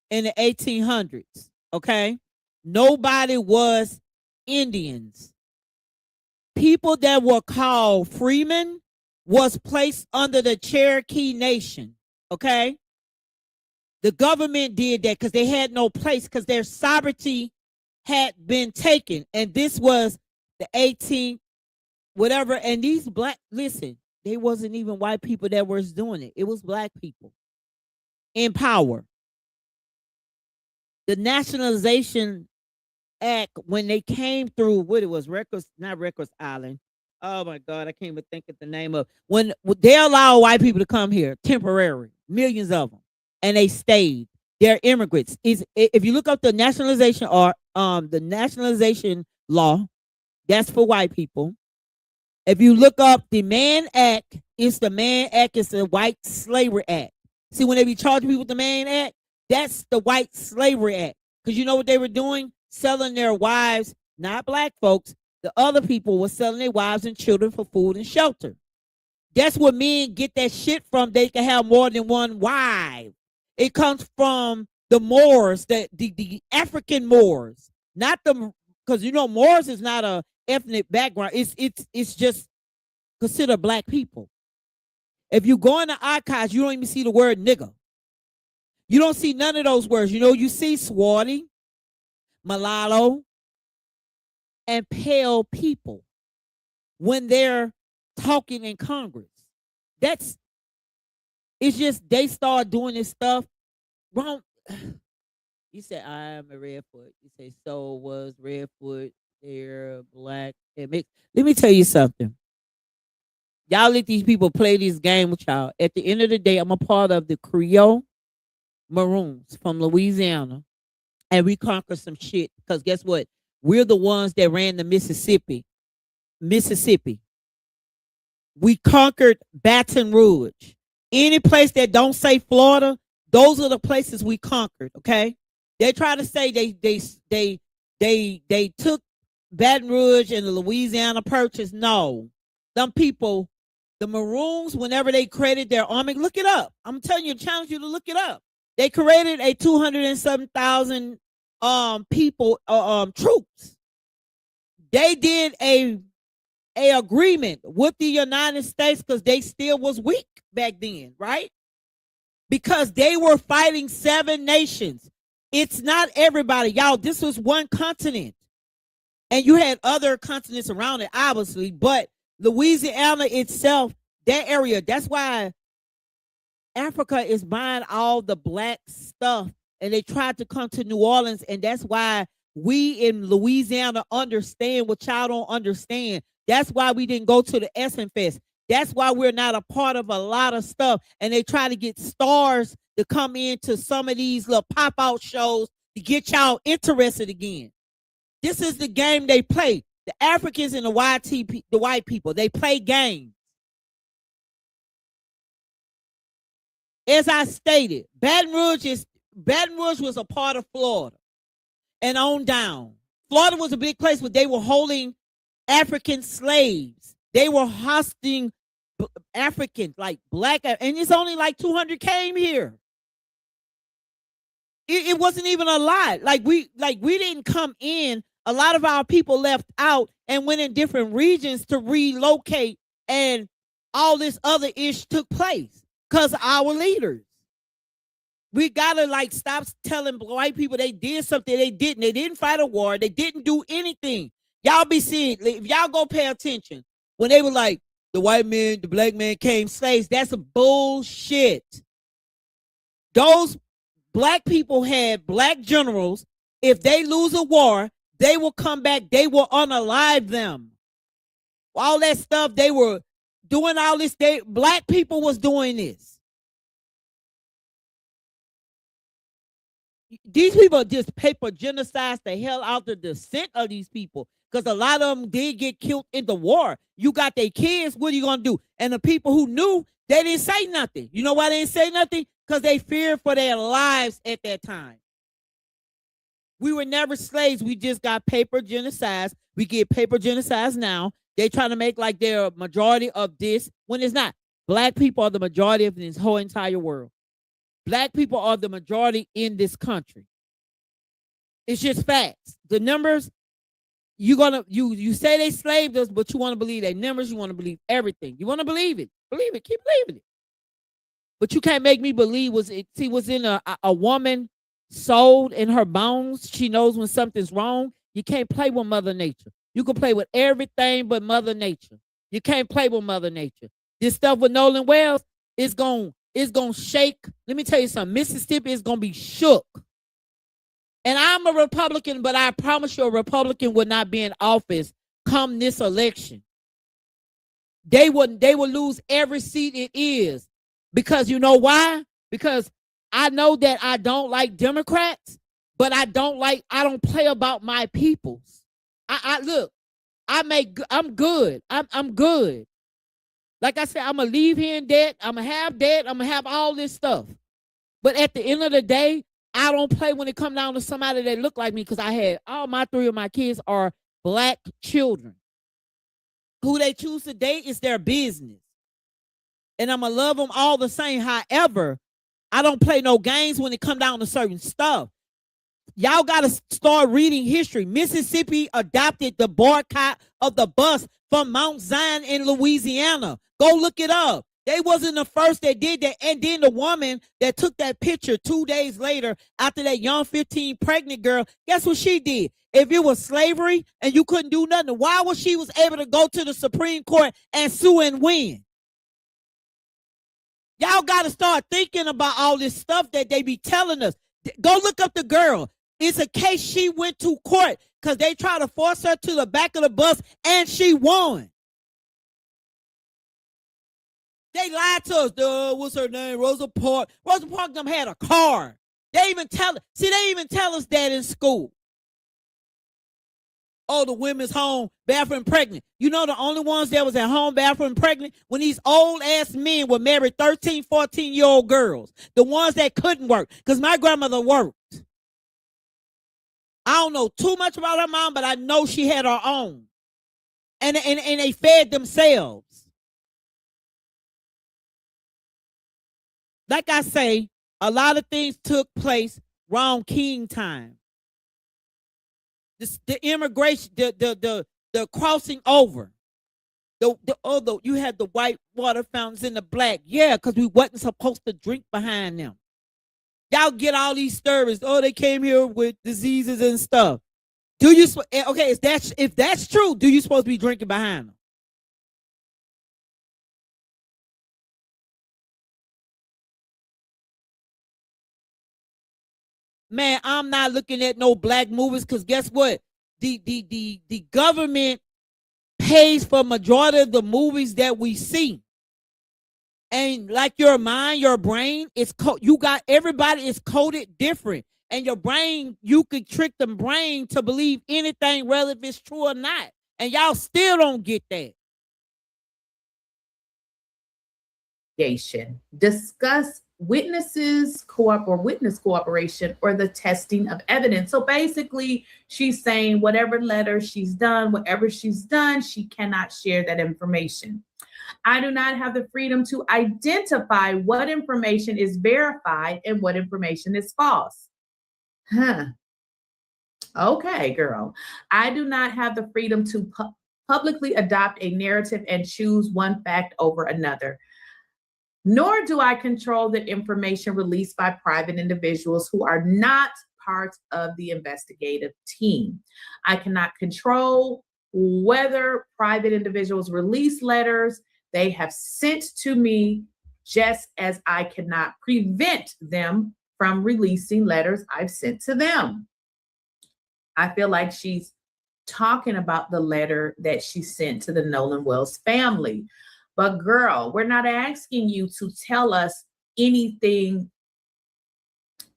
In the 1800s, okay? Nobody was Indians. People that were called freemen was placed under the Cherokee Nation, okay? The government did that because they had no place, because their sovereignty had been taken. And this was the 18th, whatever. And these black, listen, they wasn't even white people that was doing it. It was black people in power. The Nationalization Act, when they came through, what it was, not Rikers Island. Oh my God, I can't even think of the name of. When they allow white people to come here, temporary, millions of them, and they stayed. They're immigrants. If you look up the nationalization or the nationalization law, that's for white people. If you look up the Mann Act, it's the Mann Act. It's the White Slavery Act. See, when they be charging people with the Mann Act, that's the White Slavery Act. Because you know what they were doing? Selling their wives, not black folks. The other people were selling their wives and children for food and shelter. That's where men get that shit from. They can have more than one wife. It comes from the Moors, the African Moors, not the, because you know Moors is not a ethnic background. It's just considered black people. If you go in the archives, you don't even see the word nigger. You don't see none of those words. You know, you see swarty, mulatto, and pale people when they're talking in Congress. It's just they start doing this stuff wrong. You said I'm a redfoot. You say so was redfoot. They're black and mixed. Let me tell you something. Y'all let these people play this game with y'all. At the end of the day, I'm a part of the Creole Maroons from Louisiana, and we conquered some shit. Because guess what? We're the ones that ran the Mississippi. We conquered Baton Rouge. Any place that don't say Florida, those are the places we conquered. Okay, they try to say they took Baton Rouge and the Louisiana Purchase. No, them people, the Maroons, whenever they created their army, look it up. I'm telling you, challenge you to look it up. They created a 207,000 people troops. They did a agreement with the United States because they still was weak back then, right? Because they were fighting 7 nations. It's not everybody, y'all. This was one continent, and you had other continents around it, obviously. But Louisiana itself, that area, that's why Africa is buying all the black stuff and they tried to come to New Orleans, and that's why we in Louisiana understand what y'all don't understand. That's why we didn't go to the Essence Fest. That's why we're not a part of a lot of stuff. And they try to get stars to come into some of these little pop-out shows to get y'all interested again. This is the game they play. The Africans and the white people, they play games. As I stated, Baton Rouge was a part of Florida and on down. Florida was a big place where they were holding African slaves. They were hosting Africans, like black, and it's only like 200 came here. It wasn't even a lot. Like we didn't come in. A lot of our people left out and went in different regions to relocate, and all this other ish took place because our leaders. We gotta like stop telling white people they did something they didn't. They didn't fight a war. They didn't do anything. Y'all be seeing, if y'all go pay attention, when they were like, the white man, the black man came slaves, that's a bullshit. Those black people had black generals. If they lose a war, they will come back. They will unalive them. All that stuff, they were doing all this. Black people was doing this. These people just paper genocide the hell out the descent of these people, because a lot of them did get killed in the war. You got their kids, what are you going to do? And the people who knew, they didn't say nothing. You know why they didn't say nothing? Because they feared for their lives at that time. We were never slaves. We just got paper genocides. We get paper genocides now. They trying to make like they're a majority of this when it's not. Black people are the majority of this whole entire world. Black people are the majority in this country. It's just facts. The numbers, you say they slaved us, but you want to believe their numbers. You want to believe everything. You want to believe it. Believe it. Keep believing it. But you can't make me believe was in a woman sold in her bones. She knows when something's wrong. You can't play with Mother Nature. You can play with everything but Mother Nature. You can't play with Mother Nature. This stuff with Nolan Wells is going to shake. Let me tell you something. Mississippi is going to be shook. And I'm a Republican, but I promise you a Republican will not be in office come this election. They will lose every seat it is. Because you know why? Because I know that I don't like Democrats, but I don't play about my peoples. I'm good. I'm good. Like I said, I'm going to leave here in debt. I'm going to have debt. I'm going to have all this stuff. But at the end of the day, I don't play when it comes down to somebody that look like me, because I had all three of my kids are black children. Who they choose to date is their business. And I'm going to love them all the same. However, I don't play no games when it comes down to certain stuff. Y'all got to start reading history. Mississippi adopted the boycott of the bus from Mount Zion in Louisiana. Go look it up. They wasn't the first that did that. And then the woman that took that picture 2 days later after that young 15 pregnant girl, guess what she did? If it was slavery and you couldn't do nothing, why was she was able to go to the Supreme Court and sue and win? Y'all got to start thinking about all this stuff that they be telling us. Go look up the girl. It's a case she went to court because they tried to force her to the back of the bus and she won. They lied to us. What's her name? Rosa Parks. Rosa Parks them had a car. They even tell us that in school. Oh, the women's home, bathroom pregnant. You know the only ones that was at home, bathroom pregnant, when these old ass men were married 13, 14-year-old girls. The ones that couldn't work. Because my grandmother worked. I don't know too much about her mom, but I know she had her own. And they fed themselves. Like I say, a lot of things took place around King time. The immigration, the crossing over. You had the white water fountains and the black. Yeah, because we wasn't supposed to drink behind them. Y'all get all these stories. Oh, they came here with diseases and stuff. Okay, if that's true, do you supposed to be drinking behind them? man, I'm not looking at no black movies because guess what? The government pays for majority of the movies that we see. And like your mind, your brain is everybody is coded different. And your brain, you could trick the brain to believe anything, whether if it's true or not. And y'all still don't get that. Discuss witness cooperation or the testing of evidence. So basically, she's saying whatever she's done, she cannot share that information. I do not have the freedom to identify what information is verified and what information is false. Okay, girl. I do not have the freedom to publicly adopt a narrative and choose one fact over another. Nor do I control the information released by private individuals who are not part of the investigative team. I cannot control whether private individuals release letters they have sent to me, just as I cannot prevent them from releasing letters I've sent to them. I feel like she's talking about the letter that she sent to the Nolan Wells family. But girl, we're not asking you to tell us anything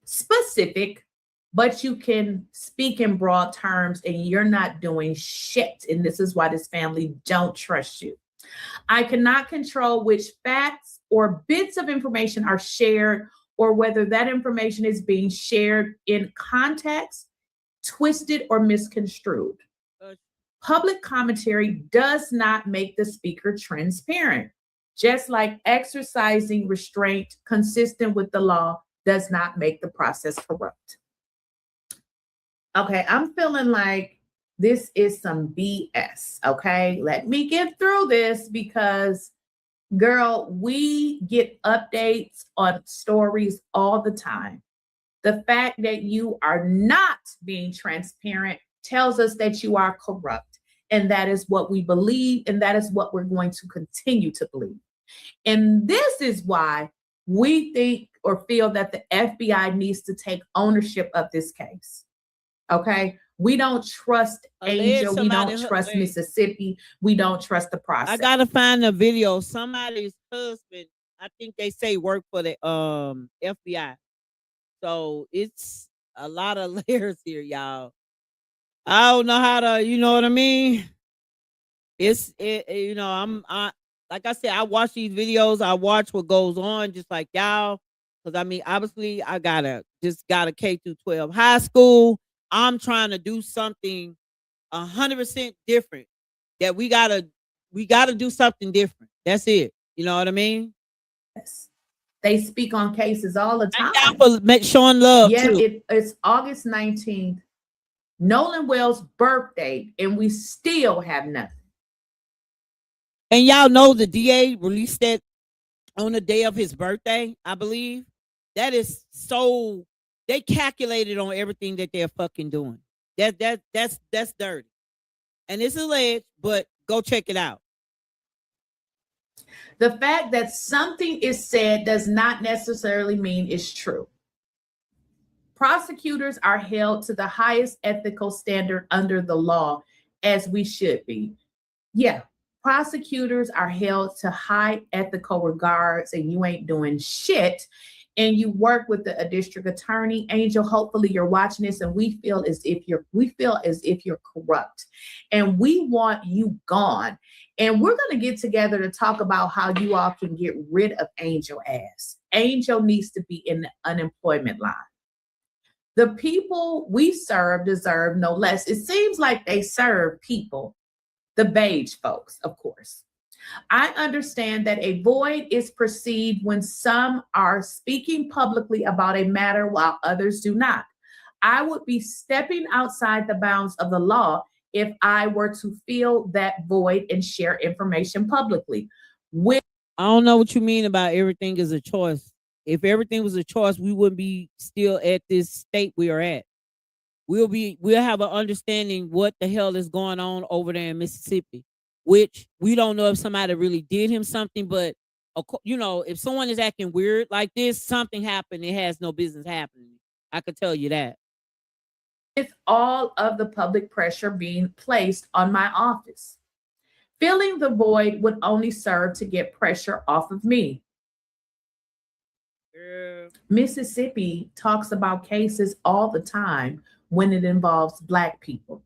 specific, but you can speak in broad terms and you're not doing shit. And this is why this family don't trust you. I cannot control which facts or bits of information are shared or whether that information is being shared in context, twisted, or misconstrued. Public commentary does not make the speaker transparent, just like exercising restraint consistent with the law does not make the process corrupt. Okay, I'm feeling like this is some BS, okay? Let me get through this because, girl, we get updates on stories all the time. The fact that you are not being transparent tells us that you are corrupt. And that is what we believe, and that is what we're going to continue to believe. And this is why we think or feel that the FBI needs to take ownership of this case. Okay? We don't trust Angel. We don't trust Mississippi. We don't trust the process. I gotta find a video. Somebody's husband, I think they say work for the FBI. So it's a lot of layers here, y'all. I don't know how to, you know what I mean? I like I said, I watch these videos, I watch what goes on, just like y'all. Because I mean, obviously, I got a K through 12 high school. I'm trying to do something 100% different. That we gotta do something different. That's it. You know what I mean? Yes. They speak on cases all the time. For showing love. Yeah, too. It's August 19th. Nolan Wells' birthday, and we still have nothing. And y'all know the DA released that on the day of his birthday, I believe. That is so, they calculated on everything that they're fucking doing. That's dirty. And it's alleged, but go check it out. The fact that something is said does not necessarily mean it's true. Prosecutors are held to the highest ethical standard under the law, as we should be. Yeah, prosecutors are held to high ethical regards, and you ain't doing shit. And you work with the district attorney. Angel, hopefully you're watching this, and we feel as if you're corrupt, and we want you gone. And we're going to get together to talk about how you all can get rid of Angel ass. Angel needs to be in the unemployment line. The people we serve deserve no less. It seems like they serve people, the beige folks, of course. I understand that a void is perceived when some are speaking publicly about a matter while others do not. I would be stepping outside the bounds of the law if I were to fill that void and share information publicly. I don't know what you mean about everything is a choice. If everything was a choice, we wouldn't be still at this state we are at. We'll have an understanding what the hell is going on over there in Mississippi, which we don't know if somebody really did him something, but if someone is acting weird like this, something happened. It has no business happening. I could tell you that. With all of the public pressure being placed on my office. Filling the void would only serve to get pressure off of me. Mississippi talks about cases all the time when it involves Black people.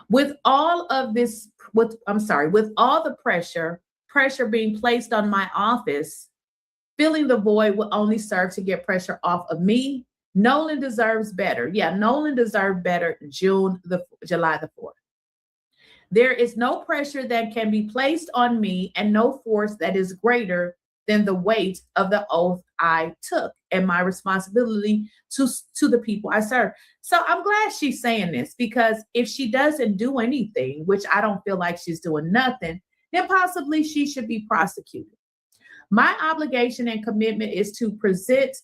With all of this, with all the pressure being placed on my office, filling the void will only serve to get pressure off of me. Nolan deserves better. Yeah, Nolan deserved better July the 4th. There is no pressure that can be placed on me and no force that is greater than the weight of the oath I took and my responsibility to the people I serve. So I'm glad she's saying this, because if she doesn't do anything, which I don't feel like she's doing nothing, then possibly she should be prosecuted. My obligation and commitment is to present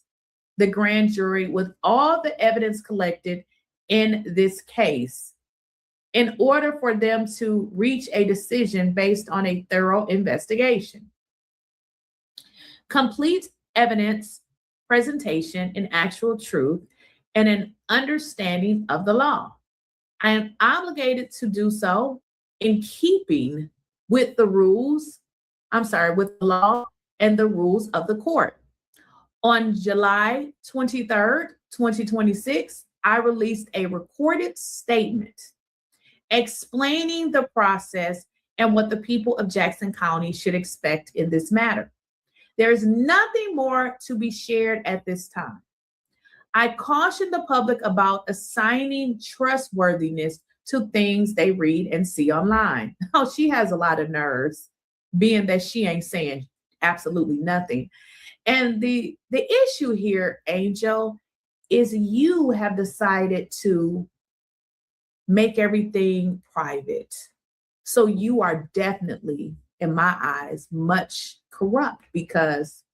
the grand jury with all the evidence collected in this case in order for them to reach a decision based on a thorough investigation. Complete evidence presentation in actual truth and an understanding of the law. I am obligated to do so in keeping with the rules, with the law and the rules of the court. On July 23rd, 2026, I released a recorded statement explaining the process and what the people of Jackson County should expect in this matter. There is nothing more to be shared at this time. I caution the public about assigning trustworthiness to things they read and see online. Oh, she has a lot of nerves, being that she ain't saying absolutely nothing. And the issue here, Angel, is you have decided to make everything private. So you are definitely, in my eyes, much corrupt, because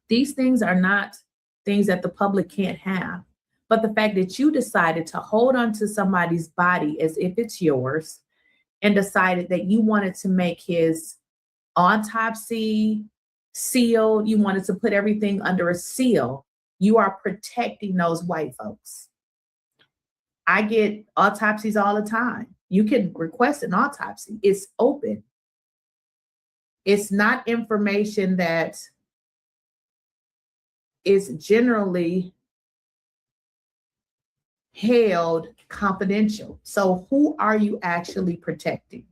these things are not things that the public can't have. But the fact that you decided to hold on to somebody's body as if it's yours and decided that you wanted to make his autopsy sealed, you wanted to put everything under a seal, you are protecting those white folks. I get autopsies all the time. You can request an autopsy. It's open. It's not information that is generally held confidential. So who are you actually protecting?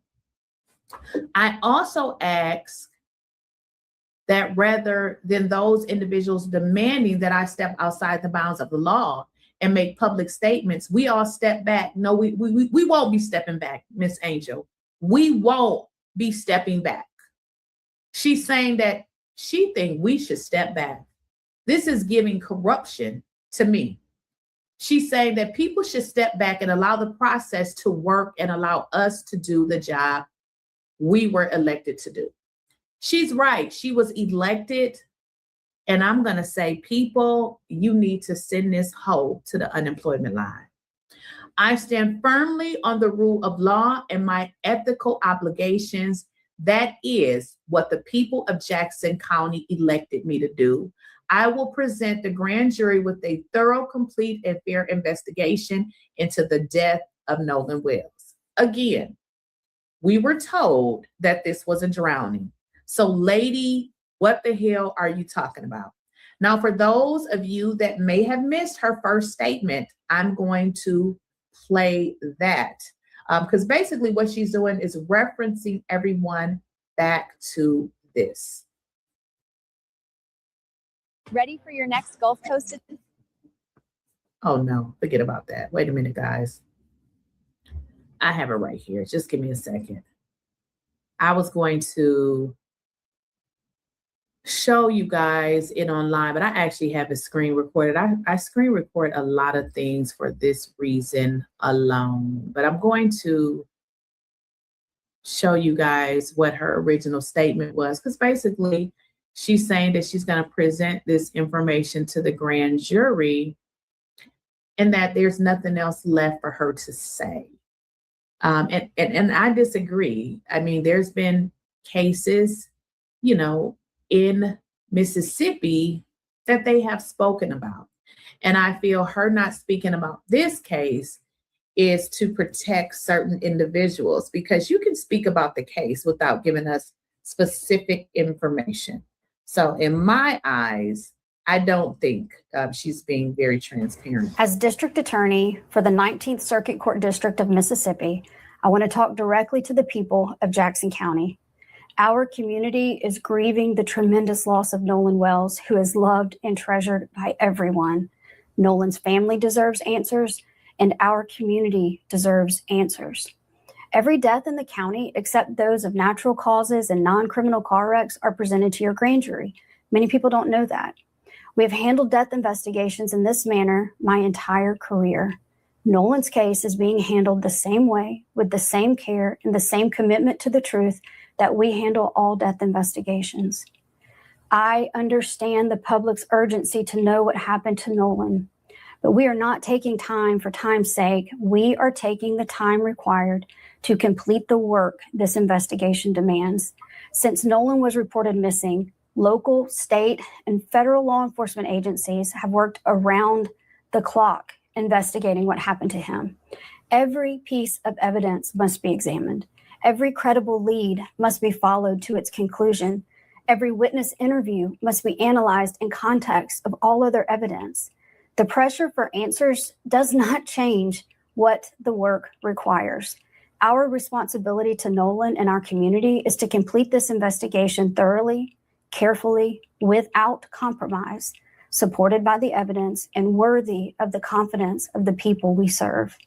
I also ask that rather than those individuals demanding that I step outside the bounds of the law and make public statements, we all step back. No, we won't be stepping back, Miss Angel. We won't be stepping back. She's saying that she thinks we should step back. This is giving corruption to me. She's saying that people should step back and allow the process to work and allow us to do the job we were elected to do. She's right. She was elected. And I'm going to say, people, you need to send this hoe to the unemployment line. I stand firmly on the rule of law and my ethical obligations. That is what the people of Jackson County elected me to do. I will present the grand jury with a thorough, complete, and fair investigation into the death of Nolan Wells. Again, we were told that this was a drowning. So, lady, what the hell are you talking about? Now, for those of you that may have missed her first statement, I'm going to play that. Because basically what she's doing is referencing everyone back to this. Ready for your next Gulf Coast? Oh no, forget about that. Wait a minute, guys. I have it right here. Just give me a second. I was going to show you guys it online, but I actually have it screen recorded. I screen record a lot of things for this reason alone, but I'm going to show you guys what her original statement was, because basically she's saying that she's going to present this information to the grand jury and that there's nothing else left for her to say. And I disagree. I mean, there's been cases, in Mississippi that they have spoken about. And I feel her not speaking about this case is to protect certain individuals, because you can speak about the case without giving us specific information. So in my eyes, I don't think she's being very transparent. As district attorney for the 19th Circuit Court District of Mississippi, I want to talk directly to the people of Jackson County. Our community is grieving the tremendous loss of Nolan Wells, who is loved and treasured by everyone. Nolan's family deserves answers, and our community deserves answers. Every death in the county, except those of natural causes and non-criminal car wrecks, are presented to your grand jury. Many people don't know that. We have handled death investigations in this manner my entire career. Nolan's case is being handled the same way, with the same care and the same commitment to the truth that we handle all death investigations. I understand the public's urgency to know what happened to Nolan, but we are not taking time for time's sake. We are taking the time required to complete the work this investigation demands. Since Nolan was reported missing, local, state, and federal law enforcement agencies have worked around the clock investigating what happened to him. Every piece of evidence must be examined. Every credible lead must be followed to its conclusion. Every witness interview must be analyzed in context of all other evidence. The pressure for answers does not change what the work requires. Our responsibility to Nolan and our community is to complete this investigation thoroughly, carefully, without compromise, supported by the evidence and worthy of the confidence of the people we serve.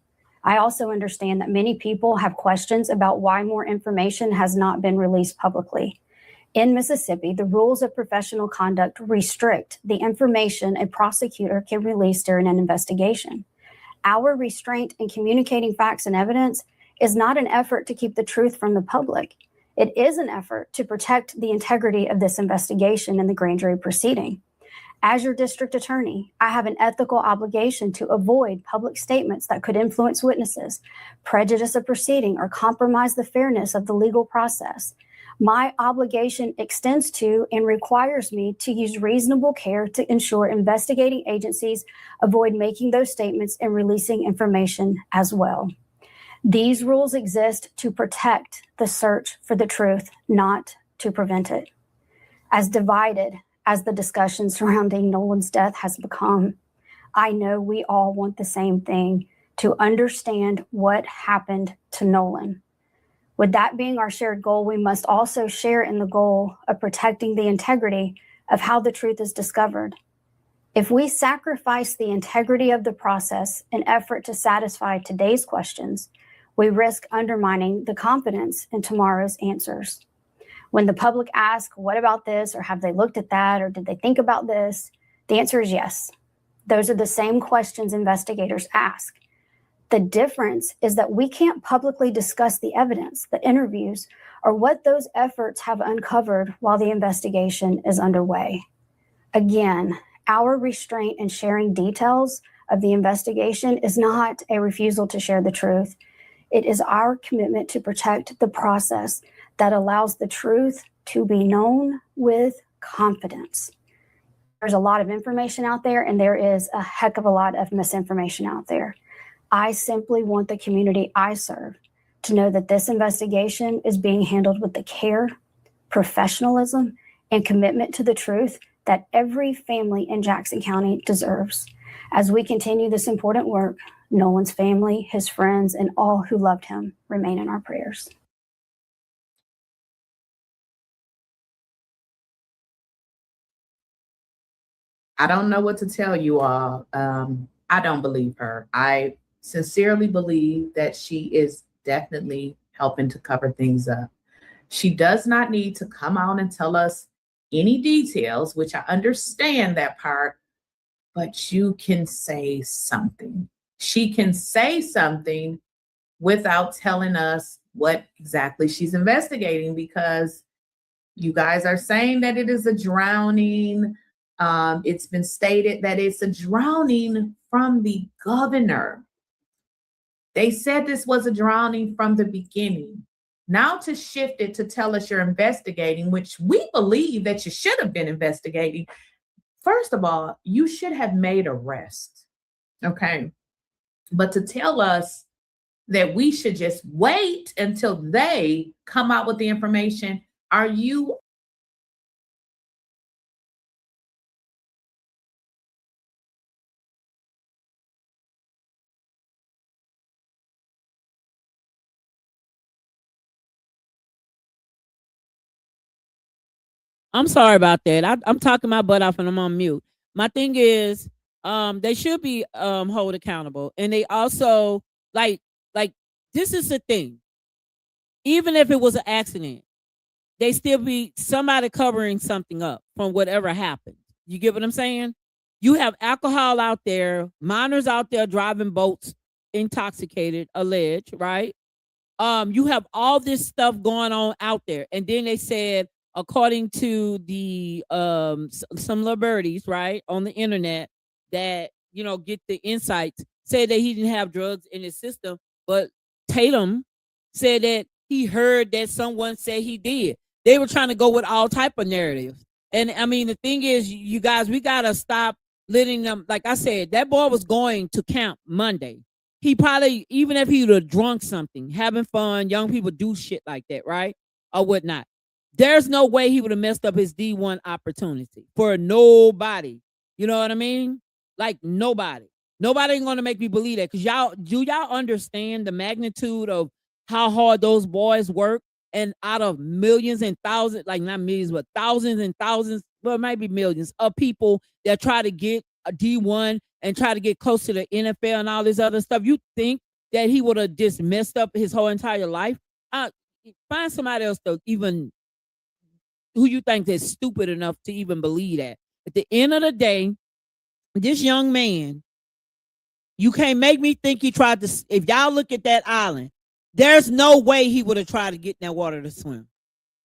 I also understand that many people have questions about why more information has not been released publicly. In Mississippi, the rules of professional conduct restrict the information a prosecutor can release during an investigation. Our restraint in communicating facts and evidence is not an effort to keep the truth from the public. It is an effort to protect the integrity of this investigation and the grand jury proceeding. As your district attorney, I have an ethical obligation to avoid public statements that could influence witnesses, prejudice a proceeding, or compromise the fairness of the legal process. My obligation extends to and requires me to use reasonable care to ensure investigating agencies avoid making those statements and releasing information as well. These rules exist to protect the search for the truth, not to prevent it. As divided as the discussion surrounding Nolan's death has become, I know we all want the same thing, to understand what happened to Nolan. With that being our shared goal, we must also share in the goal of protecting the integrity of how the truth is discovered. If we sacrifice the integrity of the process in effort to satisfy today's questions, we risk undermining the confidence in tomorrow's answers. When the public asks, what about this? Or have they looked at that? Or did they think about this? The answer is yes. Those are the same questions investigators ask. The difference is that we can't publicly discuss the evidence, the interviews, or what those efforts have uncovered while the investigation is underway. Again, our restraint in sharing details of the investigation is not a refusal to share the truth. It is our commitment to protect the process that allows the truth to be known with confidence. There's a lot of information out there, and there is a heck of a lot of misinformation out there. I simply want the community I serve to know that this investigation is being handled with the care, professionalism, and commitment to the truth that every family in Jackson County deserves. As we continue this important work, Nolan's family, his friends, and all who loved him remain in our prayers. I don't know what to tell you all. I don't believe her. I sincerely believe that she is definitely helping to cover things up. She does not need to come out and tell us any details, which I understand that part, but you can say something. She can say something without telling us what exactly she's investigating, because you guys are saying that it is a drowning. It's been stated that it's a drowning from the governor. They said this was a drowning from the beginning. Now to shift it to tell us you're investigating, which we believe that you should have been investigating, first of all, you should have made arrest. Okay. But to tell us that we should just wait until they come out with the information, are you I'm sorry about that. I'm talking my butt off and I'm on mute. My thing is, they should be held accountable, and they also like this is the thing. Even if it was an accident, they still be somebody covering something up from whatever happened. You get what I'm saying? You have alcohol out there, minors out there driving boats intoxicated, alleged, right? You have all this stuff going on out there, and then they said, according to the some celebrities, right, on the internet that get the insights, said that he didn't have drugs in his system, but Tatum said that he heard that someone said he did. They were trying to go with all type of narratives, and I mean the thing is, you guys, we gotta stop letting them. Like I said, that boy was going to camp Monday. He probably, even if he would have drunk something, having fun, young people do shit like that, right? Or whatnot. There's no way he would have messed up his D1 opportunity for nobody. You know what I mean? Like nobody. Nobody ain't gonna make me believe that. Because y'all understand the magnitude of how hard those boys work? And out of millions and thousands, like not millions, but thousands and thousands, well, it might be millions of people that try to get a D1 and try to get close to the NFL and all this other stuff. You think that he would have just messed up his whole entire life? Find somebody else to even who you think is stupid enough to even believe that. At the end of the day, this young man, you can't make me think he tried to. If y'all look at that island, there's no way he would have tried to get in that water to swim.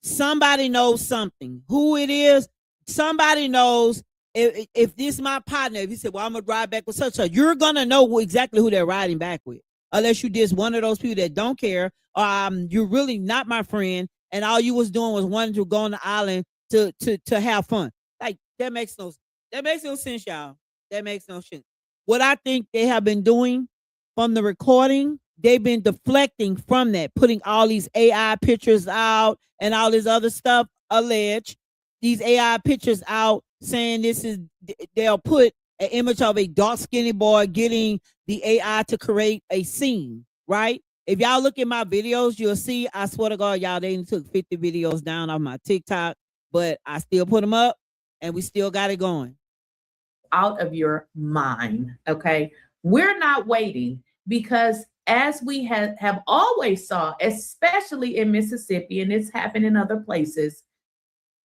Somebody knows something. Who it is, somebody knows. If this is my partner, if he said, well, I'm going to ride back with such, you're going to know exactly who they're riding back with. Unless you just one of those people that don't care, or you're really not my friend, and all you was doing was wanting to go on the island to have fun. Like, that makes no sense, y'all. That makes no sense. What I think they have been doing from the recording, they've been deflecting from that, putting all these AI pictures out and all this other stuff, alleged. These AI pictures out saying they'll put an image of a dark skinny boy getting the AI to create a scene, right? If y'all look at my videos, you'll see, I swear to God, y'all, they took 50 videos down off my TikTok, but I still put them up and we still got it going. Out of your mind, okay? We're not waiting because as we have always saw, especially in Mississippi, and it's happened in other places,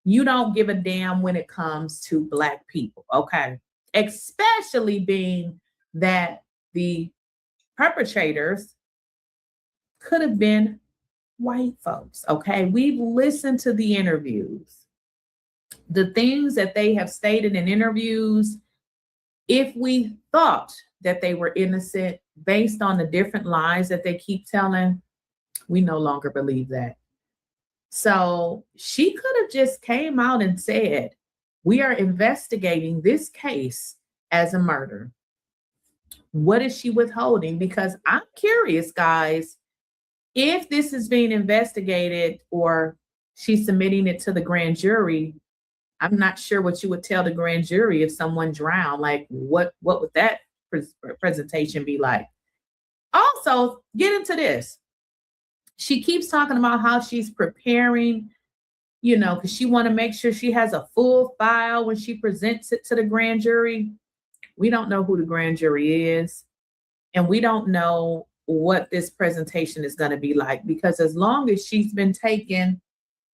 you don't give a damn when it comes to Black people, okay? Especially being that the perpetrators could have been white folks, okay? We've listened to the interviews. The things that they have stated in interviews, if we thought that they were innocent based on the different lies that they keep telling, we no longer believe that. So she could have just came out and said, we are investigating this case as a murder. What is she withholding? Because I'm curious, guys, if this is being investigated or she's submitting it to the grand jury, I'm not sure what you would tell the grand jury if someone drowned. Like, what would that presentation be like? Also, get into this. She keeps talking about how she's preparing, because she want to make sure she has a full file when she presents it to the grand jury. We don't know who the grand jury is, and we don't know what this presentation is going to be like, because as long as she's been taken,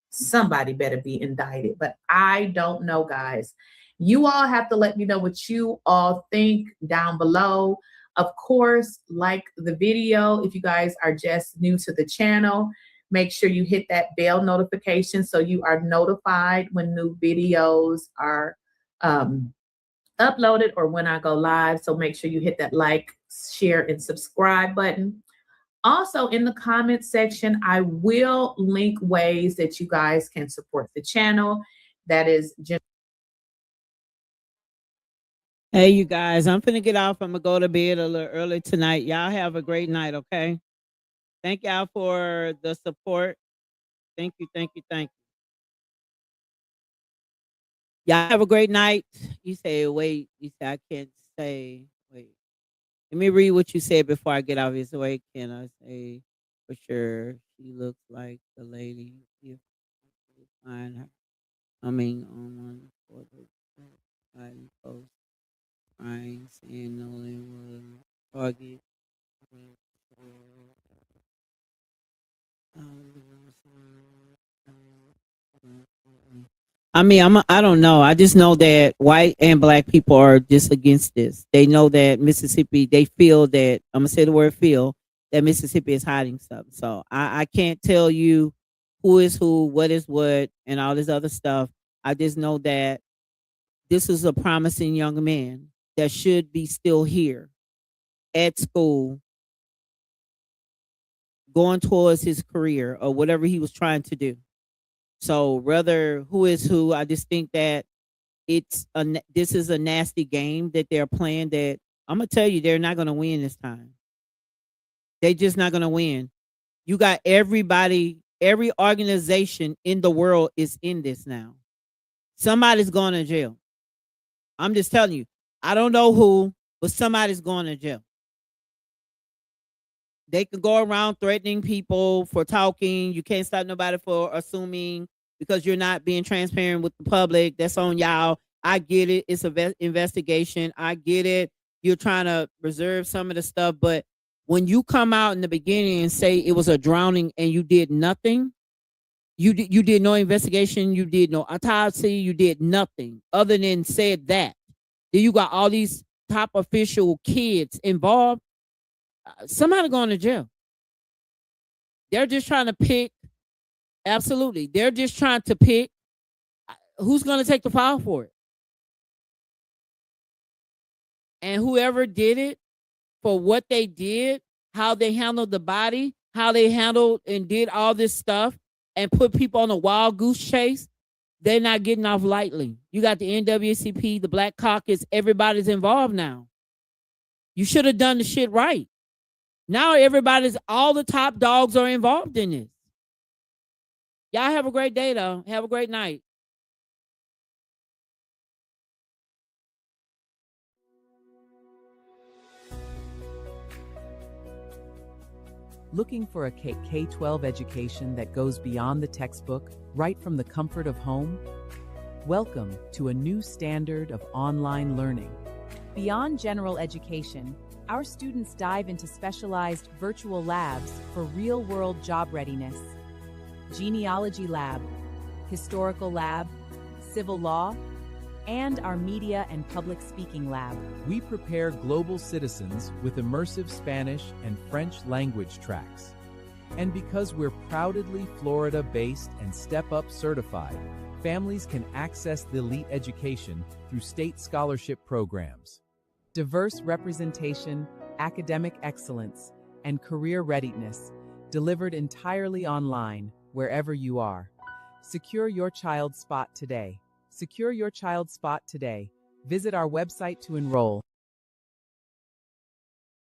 somebody better be indicted. But I don't know, guys. You all have to let me know what you all think down below. Of course, like the video. If you guys are just new to the channel, make sure you hit that bell notification so you are notified when new videos are uploaded or when I go live. So make sure you hit that like, share, and subscribe button. Also, in the comment section, I will link ways that you guys can support the channel. That is Hey, you guys, I'm finna get off. I'm gonna go to bed a little early tonight. Y'all have a great night, okay? Thank y'all for the support. Thank you, thank you, thank you. Y'all have a great night. You say, wait, you say, I can't say, wait. Let me read what you said before I get off his way. Can I say for sure she looks like the lady? If you find her coming on one for the Biden post, crying, saying Nolan was target. I mean, I don't know. I just know that white and black people are just against this. They know that Mississippi, they feel that, I'm gonna say the word feel, that Mississippi is hiding stuff. So I can't tell you who is who, what is what, and all this other stuff. I just know that this is a promising young man that should be still here at school, going towards his career or whatever he was trying to do. So rather who is who, I just think that this is a nasty game that they're playing that I'm gonna tell you they're not gonna win this time. They're just not gonna win. You got everybody, every organization in the world is in this now. Somebody's going to jail. I'm just telling you. I don't know who, but somebody's going to jail. They could go around threatening people for talking. You can't stop nobody for assuming because you're not being transparent with the public. That's on y'all. I get it. It's an investigation. I get it. You're trying to reserve some of the stuff. But when you come out in the beginning and say it was a drowning and you did nothing, you did no investigation, you did no autopsy, you did nothing other than said that. Then you got all these top official kids involved. Somebody going to jail. They're just trying to pick. Absolutely. They're just trying to pick who's going to take the fall for it. And whoever did it for what they did, how they handled the body, how they handled and did all this stuff and put people on a wild goose chase, they're not getting off lightly. You got the NAACP, the Black Caucus, everybody's involved now. You should have done the shit right. Now all the top dogs are involved in this. Y'all have a great day, though. Have a great night. Looking for a K-12 education that goes beyond the textbook, right from the comfort of home? Welcome to a new standard of online learning. Beyond general education, our students dive into specialized virtual labs for real-world job readiness. Genealogy lab, historical lab, civil law, and our media and public speaking lab. We prepare global citizens with immersive Spanish and French language tracks. And because we're proudly Florida-based and Step Up certified, families can access the elite education through state scholarship programs. Diverse representation, academic excellence, and career readiness, delivered entirely online, wherever you are. Secure your child's spot today. Secure your child's spot today. Visit our website to enroll.